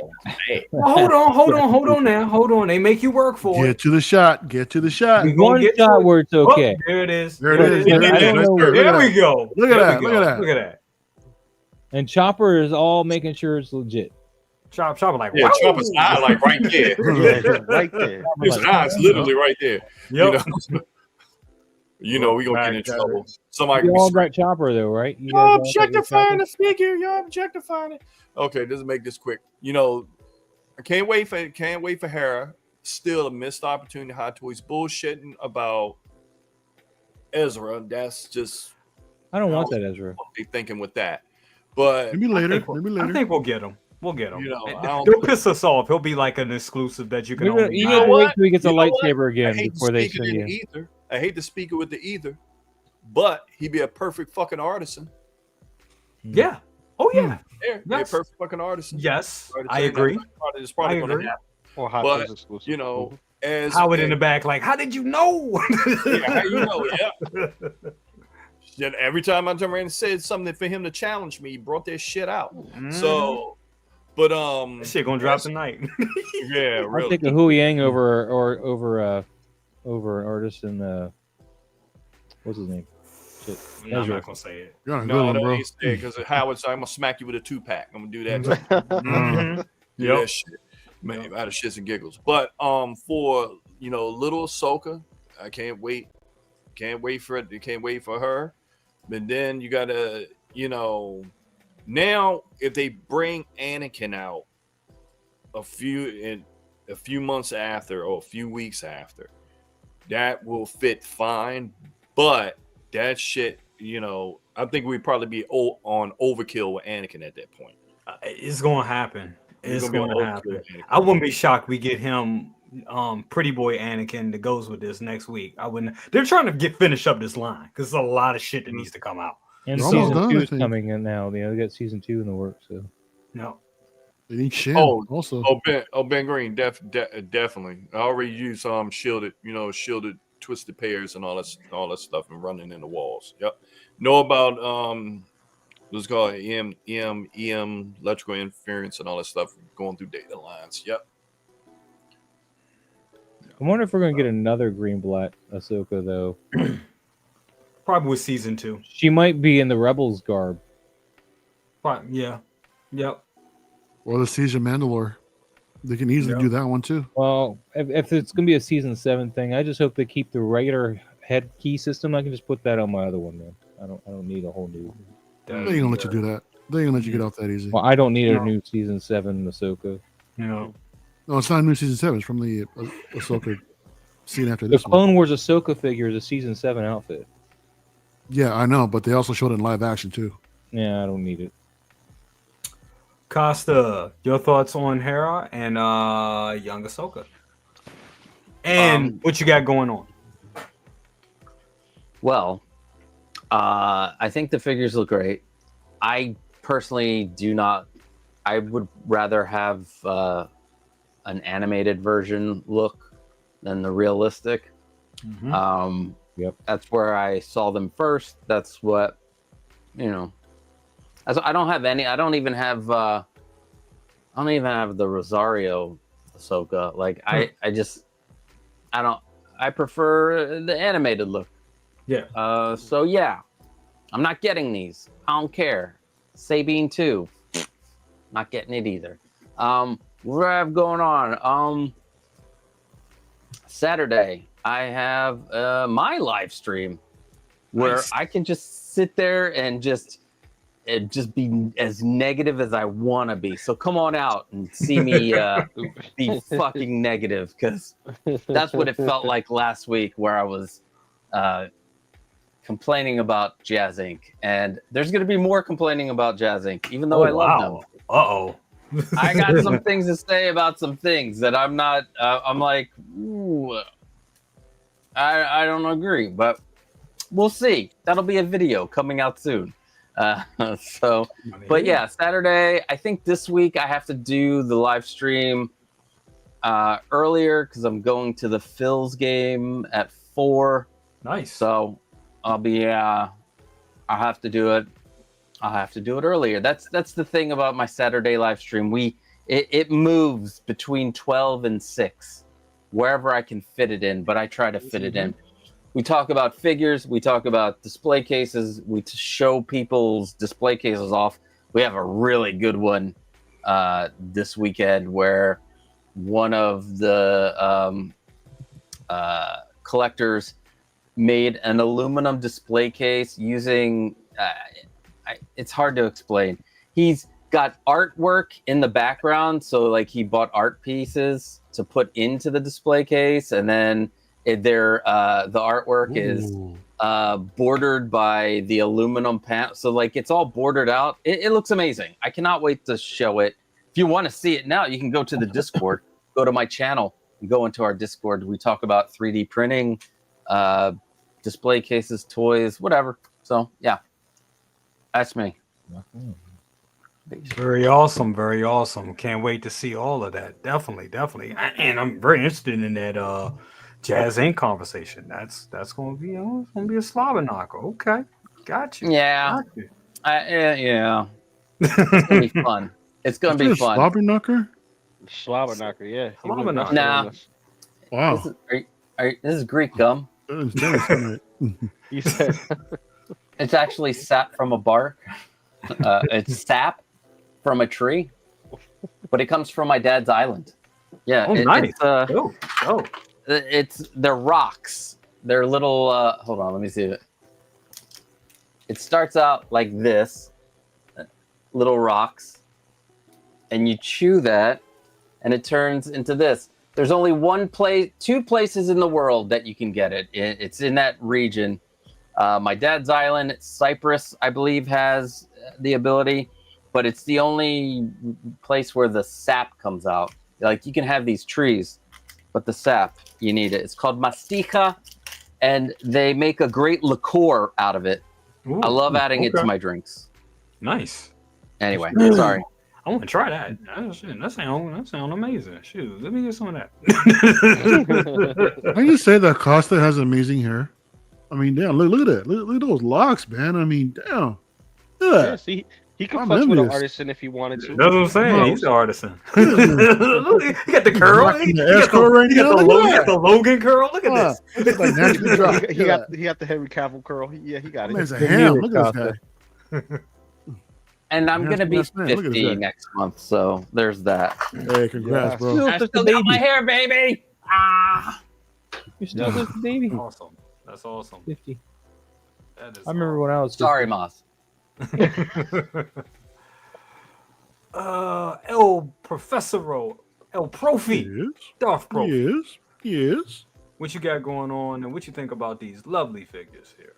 S8: bad.
S5: well, hold on now. Hold on. They make you work for
S12: Get
S5: it.
S12: to the shot. Get to the shot.
S5: We gonna
S7: One
S5: get to
S7: shot
S5: it.
S7: where it's
S5: Oh,
S7: okay.
S5: there it is.
S12: There it is.
S7: But
S12: There
S7: I
S12: it is.
S7: don't know.
S12: Look at
S5: There
S12: that.
S5: we go.
S12: Look at
S5: There
S12: that.
S5: we
S12: Look
S5: go.
S12: at that.
S5: Look at that.
S7: And Chopper is all making sure it's legit.
S5: Chopper like,
S8: Yeah,
S5: wow.
S8: Chopper's eye like right there.
S10: Yeah, just right there.
S8: His eyes literally right there.
S5: Yep.
S8: You know, we gonna get in trouble. Somebody
S7: You
S8: can be
S7: all
S8: screaming,
S7: got Chopper though, right? You
S8: "You're
S7: guys all got your
S8: objectifying
S7: Chopper?
S8: the figure. You're objectifying it." Okay, let's make this quick. You know, I can't wait for Hera. Still a missed opportunity. Hot Toys bullshitting about Ezra. That's just
S7: I don't want that, Ezra.
S8: what they thinking with that. But
S12: Maybe later.
S5: I think,
S12: Maybe
S5: I
S12: later.
S5: think we'll get him. We'll get him.
S8: You know, I don't-
S5: They'll piss us off. He'll be like an exclusive that you can
S7: You
S5: only
S7: need
S5: buy.
S7: to wait till he gets a
S8: You know what?
S7: lightsaber
S8: I
S7: again
S8: hate to
S7: before they
S8: speak it
S7: send
S8: in
S7: you.
S8: ether. I hate to speak it with the ether, but he'd be a perfect fucking artisan.
S5: Yeah. Oh yeah.
S8: Yeah, be a
S5: Yes.
S8: perfect fucking artisan.
S5: Yes.
S8: Right,
S5: I agree.
S8: It's probably
S5: I
S8: going to
S5: agree.
S8: happen.
S10: Or Hot
S8: But
S10: Toys exclusive.
S8: you know, as
S5: Howard in the back, like, how did you know?
S8: yeah, how you know? Yeah. Yet every time I turned around and said something for him to challenge me, he brought that shit out. So, but
S5: That shit gonna drop tonight.
S8: yeah,
S7: I'm
S8: really.
S7: thinking Hu Yang over Artisan. What's his name? Shit.
S5: No, I'm
S7: Ezra.
S5: not gonna say it.
S12: You're on a good
S8: No,
S12: one,
S8: no,
S12: bro.
S8: ain't said because Howard said I'm gonna smack you with a 2-pack. I'm gonna do that. Too.
S5: Mhm.
S8: Do
S5: Yep.
S8: that shit, man, out of shits and giggles. But for little Ahsoka, I can't wait. Can't wait for it. Can't wait for her. But then you gotta, now if they bring Anakin out a few months after or a few weeks after, that will fit fine. But that shit, I think we'd probably be on overkill with Anakin at that point.
S5: It's gonna happen. It's
S8: gonna be on
S5: gonna
S8: overkill
S5: happen.
S8: with Anakin.
S5: I wouldn't be shocked we get him pretty boy Anakin that goes with this next week. I wouldn't. They're trying to finish up this line because there's a lot of shit that needs to come out.
S7: And
S12: They're almost
S7: season
S12: done,
S7: 2
S12: I
S7: is
S12: think.
S7: coming in now. They got season 2 in the works. So
S5: No.
S12: They need Shin
S8: Oh,
S12: also.
S8: Ben Green, definitely. I already used shielded twisted pairs and all that stuff and running in the walls. Yep. Know about what's called EM electrical interference and all that stuff going through data lines. Yep.
S7: I wonder if we're gonna get another green black Ahsoka though.
S5: Probably with season 2.
S7: She might be in the Rebels garb.
S5: Probably, yeah. Yep.
S12: Or the Siege of Mandalore. They can easily
S5: Yeah.
S12: do that one too.
S7: Well, if it's gonna be a season 7 thing, I just hope they keep the regular head key system. I can just put that on my other one, man. I don't need a whole new.
S12: They ain't gonna let you do that. They ain't gonna let you get off that easy.
S7: Well, I don't need
S5: No.
S7: a new season 7 Ahsoka.
S5: No.
S12: No, it's not a new season 7. It's from the Ahsoka scene after
S7: The
S12: this one.
S7: Clone Wars Ahsoka figure is a season 7 outfit.
S12: Yeah, I know, but they also showed it in live action too.
S7: Yeah, I don't need it.
S5: Costa, your thoughts on Hera and young Ahsoka, and what you got going on?
S9: Well, I think the figures look great. I personally do not. I would rather have an animated version look than the realistic.
S7: Yep.
S9: That's where I saw them first. That's what, I don't have any. I don't even have the Rosario Ahsoka. Like I prefer the animated look.
S5: Yeah.
S9: So yeah, I'm not getting these. I don't care. Sabine too. Not getting it either. What do I have going on? Saturday, I have my live stream where
S5: Nice.
S9: I can just sit there and just be as negative as I want to be. So come on out and see me be fucking negative, because that's what it felt like last week, where I was complaining about Jazz Inc. And there's going to be more complaining about Jazz Inc., even though I love them.
S5: Uh-oh.
S9: I got some things to say about some things that I'm not, I'm like, ooh, I don't agree, but we'll see. That'll be a video coming out soon. But yeah, Saturday, I think this week I have to do the live stream earlier because I'm going to the Phil's game at 4.
S5: Nice.
S9: So I'll have to do it. I'll have to do it earlier. That's the thing about my Saturday live stream. it moves between 12 and 6, wherever I can fit it in, but I try to fit it in. We talk about figures, we talk about display cases, we show people's display cases off. We have a really good one this weekend where one of the collectors made an aluminum display case using it's hard to explain. He's got artwork in the background, so like he bought art pieces to put into the display case, and then the artwork is bordered by the aluminum panel, so like it's all bordered out. It looks amazing. I cannot wait to show it. If you want to see it now, you can go to the Discord, go to my channel and go into our Discord. We talk about 3D printing, display cases, toys, whatever. So yeah, that's me.
S5: Very awesome, very awesome. Can't wait to see all of that. Definitely. And I'm very interested in that Jazz Inc. conversation. That's gonna be a slobber knocker. Okay, got you.
S9: Yeah, yeah. It's gonna be fun. It's gonna be fun.
S12: Slobber knocker.
S10: Slobber knocker, yeah.
S5: Slobber knocker.
S9: Nah.
S12: Wow.
S9: This is Greek gum.
S10: You said
S9: It's actually sap from a bark. It's sap from a tree, but it comes from my dad's island. Yeah.
S5: Nice.
S9: They're rocks. They're little. Hold on, let me see it. It starts out like this, little rocks, and you chew that, and it turns into this. There's only two places in the world that you can get it. It's in that region. My dad's island, Cyprus, I believe, has the ability, but it's the only place where the sap comes out. Like, you can have these trees, but the sap, you need it. It's called mastica, and they make a great liqueur out of it.
S5: Ooh,
S9: I love adding it to my drinks.
S5: Nice.
S9: Anyway, sorry.
S5: I want to try that. That sounds amazing. Shoot, let me get some of that.
S12: I just say that Costa has amazing hair. I mean, damn, look at that. Look at those locks, man. I mean, damn.
S10: yeah, see, he could fuck with an artisan if he wanted to.
S5: That's what I'm saying. He's an artisan. Look, he got the curl. He got the Logan curl. Look at this.
S10: He got the Henry Cavill curl. Yeah, he got it.
S12: It's a ham. Look at this guy.
S9: And I'm going to be 50 next month, so there's that.
S12: Hey, congrats, bro.
S9: I still got my hair, baby.
S7: You're still just a baby.
S5: Awesome. That's awesome.
S7: 50.
S5: That is
S7: I remember when I was 50.
S9: Sorry, Moss.
S5: El Professoro, El Profi, Darth Profi.
S12: Yes.
S5: What you got going on, and what you think about these lovely figures here?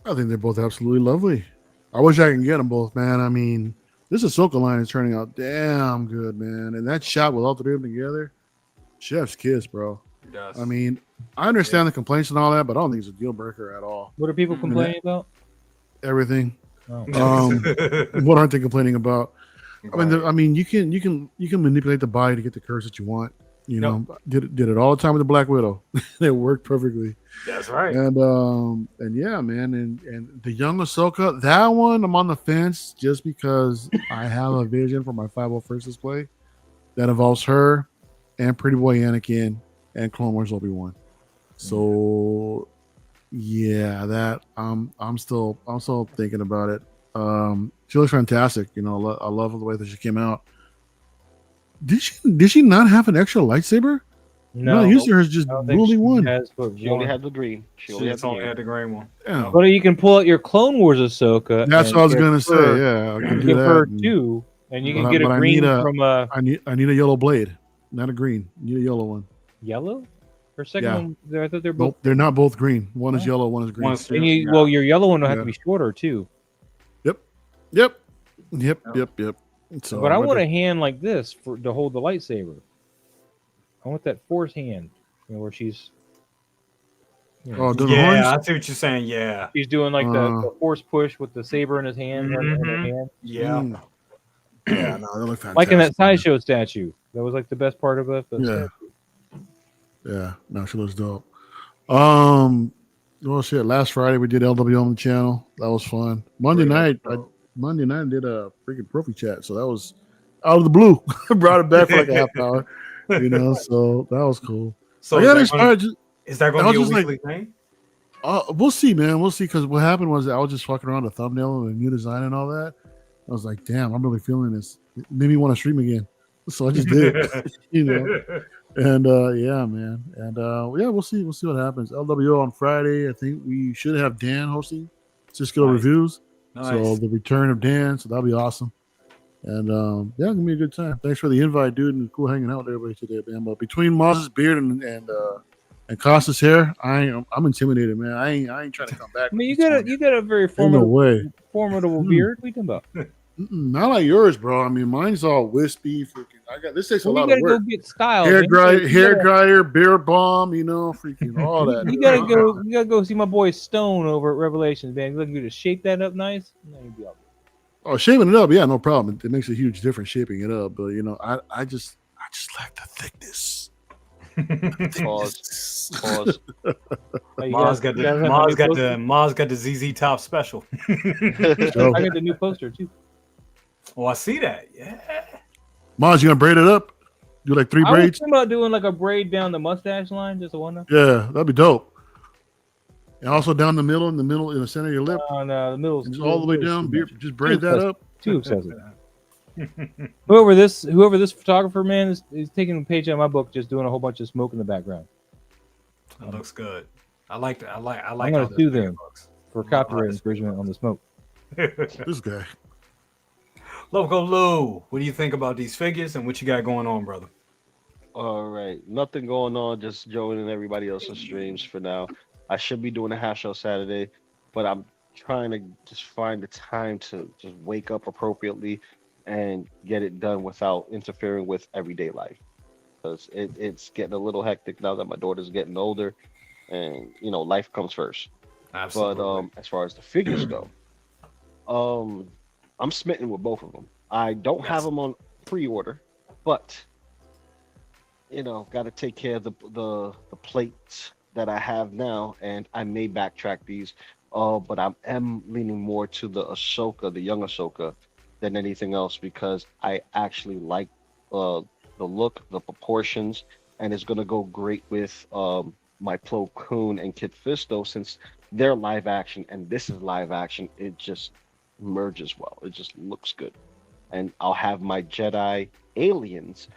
S12: I think they're both absolutely lovely. I wish I could get them both, man. I mean, this Ahsoka line is turning out damn good, man. And that shot with all three of them together, chef's kiss, bro.
S5: Yes.
S12: I mean, I understand the complaints and all that, but I don't think it's a deal breaker at all.
S7: What are people complaining about?
S12: Everything.
S7: Oh.
S12: What aren't they complaining about? I mean, you can manipulate the body to get the curves that you want. You know, did it all the time with the Black Widow. It worked perfectly.
S5: That's right.
S12: And yeah, man, and the young Ahsoka, that one I'm on the fence just because I have a vision for my 501st display that involves her and Pretty Boy Anakin and Clone Wars Obi-Wan. So yeah, that I'm still thinking about it. She looks fantastic. You know, I love the way that she came out. Did she not have an extra lightsaber? No, usually hers just only one.
S10: She only had the green. She only
S5: had the green one.
S12: Yeah.
S7: But you can pull out your Clone Wars Ahsoka.
S12: That's what I was gonna say. Yeah, I can do
S7: give
S12: that.
S7: her two, and you can get a green from a.
S12: I need a yellow blade, not a green. I need a yellow one.
S7: Yellow? Her second one. I thought they're both.
S12: Nope, they're not both green. One is yellow. One is green.
S7: And well, your yellow one will have to be shorter too.
S12: Yep. So,
S7: but I want a hand like this to hold the lightsaber. I want that Force hand, where she's.
S12: I see
S5: what you're saying. Yeah,
S7: she's doing like the Force push with the saber in his hand.
S5: Yeah.
S12: Yeah, no, they look fantastic.
S7: Like in that sideshow statue. That was like the best part of it.
S12: Yeah, no, she looks dope. Well, shit. Last Friday we did LW on the channel. That was fun. Monday night I did a freaking Profi chat, so that was out of the blue. Brought it back for like a half hour, you know. So that was cool.
S5: So
S12: I got inspired.
S5: Is that going to be a weekly thing?
S12: We'll see, man. We'll see. Because what happened was I was just fucking around the thumbnail and the new design and all that. I was like, damn, I'm really feeling this. It made me want to stream again. So I just did, you know. And yeah, man. And yeah, we'll see. We'll see what happens. LWO on Friday. I think we should have Dan hosting Cisco Reviews.
S5: Nice.
S12: So the return of Dan. So that'll be awesome. And yeah, it's gonna be a good time. Thanks for the invite, dude, and cool hanging out with everybody today, man. But between Moz's beard and Costa's hair, I'm intimidated, man. I ain't trying to come back.
S7: I mean, you got a very formidable beard. What are you talking about?
S12: Not like yours, bro. I mean, mine's all wispy. Freaking, this takes a lot of work.
S7: Go get style.
S12: Hair dryer, beard balm, you know, freaking all that.
S7: You gotta go see my boy Stone over at Revelations, man. Look, you to shape that up nice.
S12: Oh, shaping it up, yeah, no problem. It makes a huge difference shaping it up, but you know, I just like the thickness.
S10: Pause.
S5: Maz got the ZZ Top special.
S7: I got the new poster too.
S5: Oh, I see that. Yeah.
S12: Maz, you gonna braid it up? Do like 3 braids?
S7: I was thinking about doing like a braid down the mustache line, just a one.
S12: Yeah, that'd be dope. And also down the middle, in the center of your lip.
S7: No, the middle,
S12: all the way down. Just braid that up.
S7: Too obsessive. Whoever this photographer man is taking a page out of my book, just doing a whole bunch of smoke in the background.
S5: That looks good. I like that. I like.
S7: I'm gonna sue them for copyright infringement on the smoke.
S12: This guy.
S5: Loco Lu, what do you think about these figures and what you got going on, brother?
S10: All right, nothing going on. Just joining everybody else's streams for now. I should be doing a half show Saturday, but I'm trying to just find the time to just wake up appropriately and get it done without interfering with everyday life. Because it's getting a little hectic now that my daughter's getting older, and you know, life comes first.
S5: Absolutely.
S10: But as far as the figures go, I'm smitten with both of them. I don't have them on pre-order, but you know, got to take care of the plates that I have now, and I may backtrack these. But I am leaning more to the Ahsoka, the young Ahsoka, than anything else, because I actually like the look, the proportions, and it's gonna go great with my Plo Koon and Kit Fisto, since they're live action and this is live action. It just merges well. It just looks good, and I'll have my Jedi aliens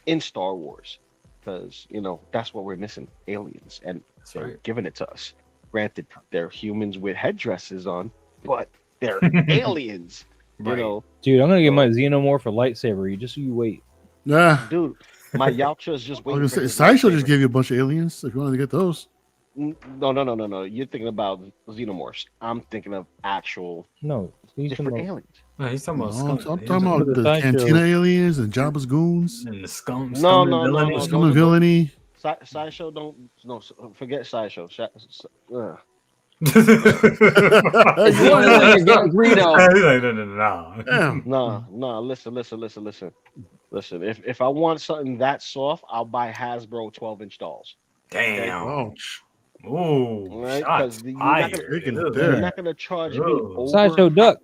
S10: in Star Wars, because you know that's what we're missing, aliens, and they're giving it to us. Granted, they're humans with headdresses on, but they're aliens. You know,
S7: dude, I'm gonna get my Xenomorph a lightsaber. You wait.
S12: Yeah,
S10: dude, my Yautja is just waiting.
S12: Sideshow just gave you a bunch of aliens. If you wanted to get those.
S10: No. You're thinking about Xenomorphs. I'm thinking of actual different aliens.
S5: No, he's talking about
S12: I'm talking about the Cantina aliens and Jabba's goons
S5: and the scum.
S10: No.
S12: Scum and villainy.
S10: Sideshow forget Sideshow. No. Listen. If I want something that soft, I'll buy Hasbro 12-inch dolls.
S5: Damn.
S12: Oh.
S5: Ooh.
S10: Right?
S5: Shots fired.
S10: You're not gonna charge me over
S7: Sideshow Duck.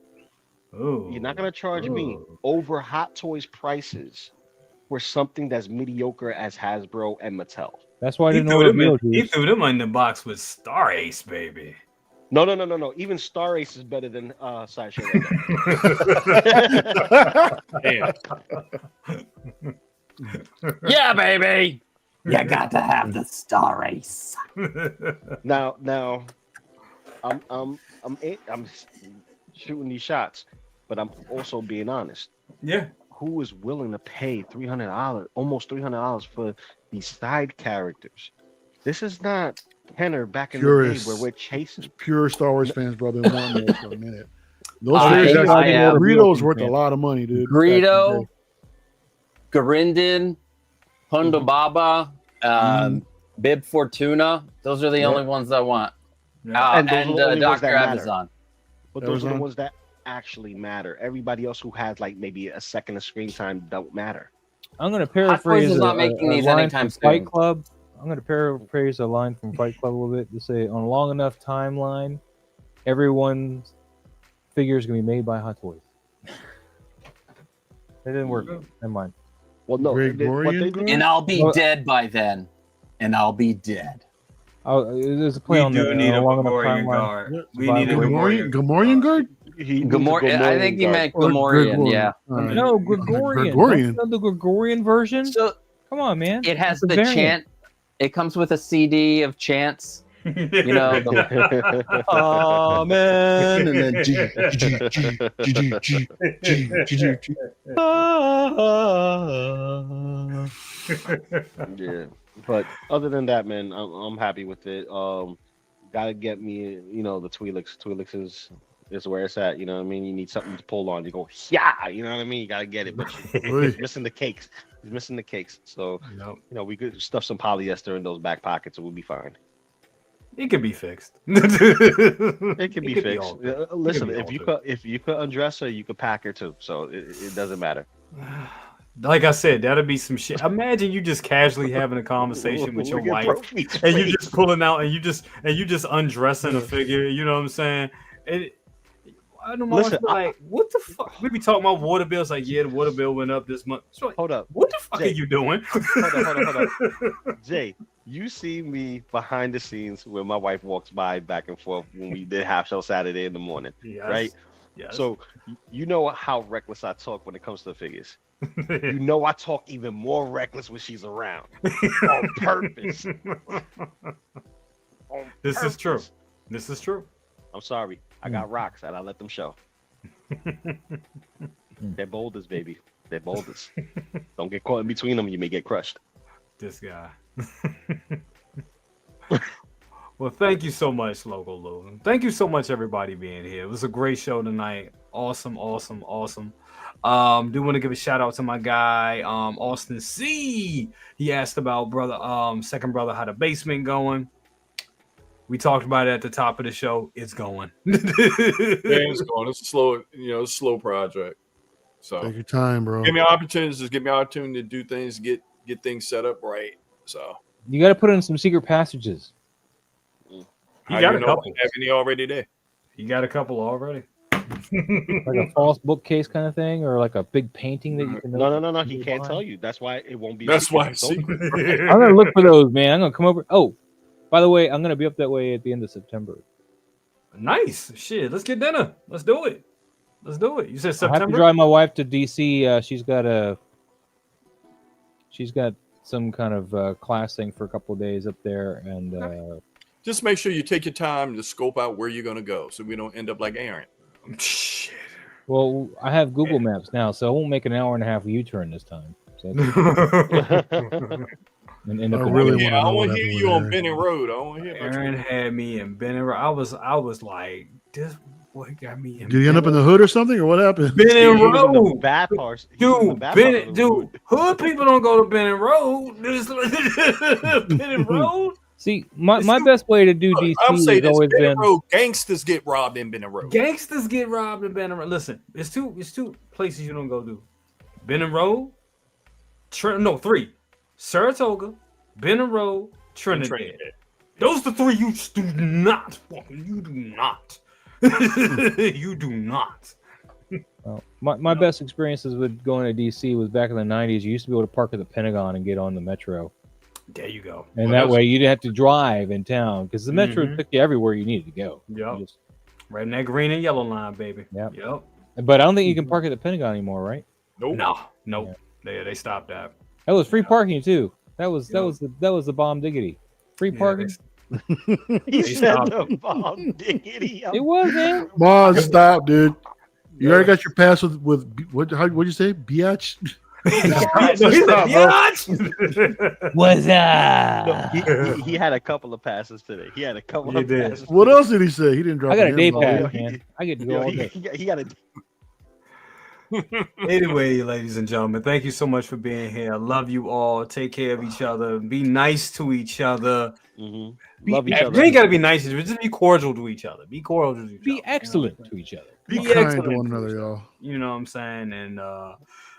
S10: You're not gonna charge me over Hot Toys prices for something that's mediocre as Hasbro and Mattel.
S7: That's why I didn't know
S5: he threw them in the box with Star Ace, baby.
S10: No. Even Star Ace is better than Sideshow.
S5: Damn.
S9: Yeah, baby. You got to have the Star Ace.
S10: Now, I'm shooting these shots, but I'm also being honest.
S5: Yeah.
S10: Who is willing to pay $300, almost $300 for these side characters? This is not Kenner back in the day where we're chasing.
S12: Pure Star Wars fans, brother, want those for a minute. Those Greedo's worth a lot of money, dude.
S9: Greedo, Garindin, Hondo Baba, Bib Fortuna. Those are the only ones I want. And Dr. Amazon.
S10: But those are the ones that actually matter. Everybody else who has like maybe a second of screen time don't matter.
S7: I'm going to paraphrase
S9: is not making these
S7: line
S9: anytime
S7: from
S9: soon.
S7: Fight Club. I'm going to paraphrase a line from Fight Club a little bit to say, on a long enough timeline, everyone's figure is going to be made by Hot Toys. It didn't work. Never mind.
S10: Well, no.
S9: And I'll be dead by then. And I'll be dead.
S7: Oh, there's a play on there.
S5: need a
S7: along the
S5: Gregorian
S7: timeline.
S5: guard. We need a
S12: Gamorrean guard?
S9: I think he meant Gamorrean, yeah.
S7: No, Gregorian.
S12: Gregorian.
S7: The Gregorian version?
S9: So
S7: come on, man.
S9: It has
S7: It's a
S9: the
S7: variant.
S9: chant. It comes with a CD of chants. You know, Amen, and then
S10: Yeah, but other than that, man, I'm happy with it. Gotta get me, the Twi'leks. Twi'leks is where it's at. You know what I mean? You need something to pull on. You go, yeah. You know what I mean? You gotta get it, but he's missing the cakes. He's missing the cakes. So, we could stuff some polyester in those back pockets, and we'll be fine.
S5: It can be fixed.
S10: It can be fixed. Listen, if you could undress her, you could pack her too. So it doesn't matter.
S5: Like I said, that'd be some shit. Imagine you just casually having a conversation with your wife, and you just pulling out, and you just undressing a figure. You know what I'm saying? I know my wife be like, what the fuck? We be talking about water bills. Like, yeah, the water bill went up this month. So like,
S10: hold up.
S5: What the fuck are you doing?
S10: Hold up. Jay, you see me behind the scenes where my wife walks by back and forth when we did half show Saturday in the morning, right?
S5: Yes.
S10: So you know how reckless I talk when it comes to the figures. You know I talk even more reckless when she's around on purpose.
S5: This is true. This is true.
S10: I'm sorry. I got rocks and I let them show. They're boulders, baby. They're boulders. Don't get caught in between them. You may get crushed.
S5: This guy. Well, thank you so much, Loco Lu. Thank you so much, everybody, being here. It was a great show tonight. Awesome. Do want to give a shout out to my guy, Austin C. He asked about second brother, how the basement going. We talked about it at the top of the show. It's going.
S8: It's going. It's a slow project. So
S12: take your time, bro.
S8: Give me opportunities. Just give me opportunity to do things, get things set up right. So
S7: you got to put in some secret passages.
S5: You got a couple.
S8: Have any already there?
S5: You got a couple already.
S7: Like a false bookcase kind of thing, or like a big painting that you can.
S10: No. He can't tell you. That's why it won't be.
S8: That's why it's secret.
S7: I'm gonna look for those, man. I'm gonna come over. Oh, by the way, I'm gonna be up that way at the end of September.
S5: Nice shit. Let's get dinner. Let's do it. You said
S7: I
S5: September.
S7: have to drive my wife to DC. She's got some kind of class thing for a couple of days up there, and
S8: just make sure you take your time to scope out where you're going to go, so we don't end up like Aaron.
S5: Shit.
S7: Well, I have Google Maps now, so I won't make an hour and a half U-turn this time. So and end up
S8: I want to hear you on Benning Road. I want to hear.
S5: Aaron had me in Benning Road. I was like, this boy got me in.
S12: Did he end up in the hood or something, or what happened?
S5: Benning Road,
S10: bad parts,
S5: dude. Hood people don't go to Benning Road. Benning Road.
S7: See, my best way to do DC has always been
S8: gangsters get robbed in Benning Road.
S5: Gangsters get robbed in Benning Road. Listen, it's two places you don't go to. Benning Road, three. Saratoga, Benning Road, Trinidad. Those the three you do not. You do not. You do not.
S7: Well, my best experiences with going to DC was back in the 90s. You used to be able to park at the Pentagon and get on the Metro.
S5: There you go.
S7: And that way you didn't have to drive in town because the Metro took you everywhere you needed to go.
S5: Yep. Right in that green and yellow line, baby.
S7: Yep.
S5: Yep.
S7: But I don't think you can park at the Pentagon anymore, right?
S5: Nope. No. Yeah. They stopped that.
S7: That was free parking too. That was the bomb diggity. Free parking.
S10: He said the bomb diggity.
S7: It was, man.
S12: Come on, stop, dude. You already got your pass with what'd you say? Biatch?
S7: What's
S10: up? He had a couple of passes today. He had a couple of passes.
S12: What else did he say? He didn't drop.
S7: I got a day pass, man. I get to go all day.
S10: He got a.
S5: Anyway, ladies and gentlemen, thank you so much for being here. I love you all. Take care of each other. Be nice to each other.
S10: Love each other.
S5: You ain't gotta be nice to each other. Just be cordial to each other. Be cordial to each other.
S7: Be excellent to each other.
S12: Be kind to one another, y'all.
S5: You know what I'm saying? And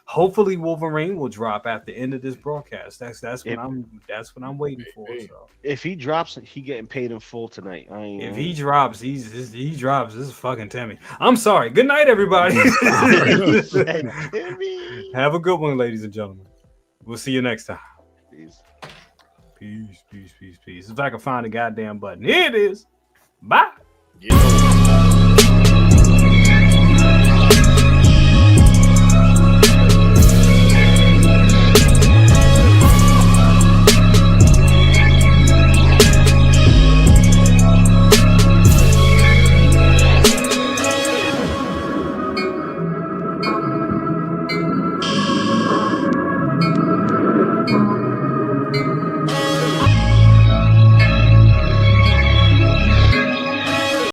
S5: Hopefully, Wolverine will drop at the end of this broadcast. That's what I'm waiting for. So.
S10: If he drops, he getting paid in full tonight.
S5: If he drops, he drops. This is fucking Timmy. I'm sorry. Good night, everybody. Have a good one, ladies and gentlemen. We'll see you next time.
S10: Peace.
S5: Peace. If I can find the goddamn button, here it is. Bye.
S8: Yeah.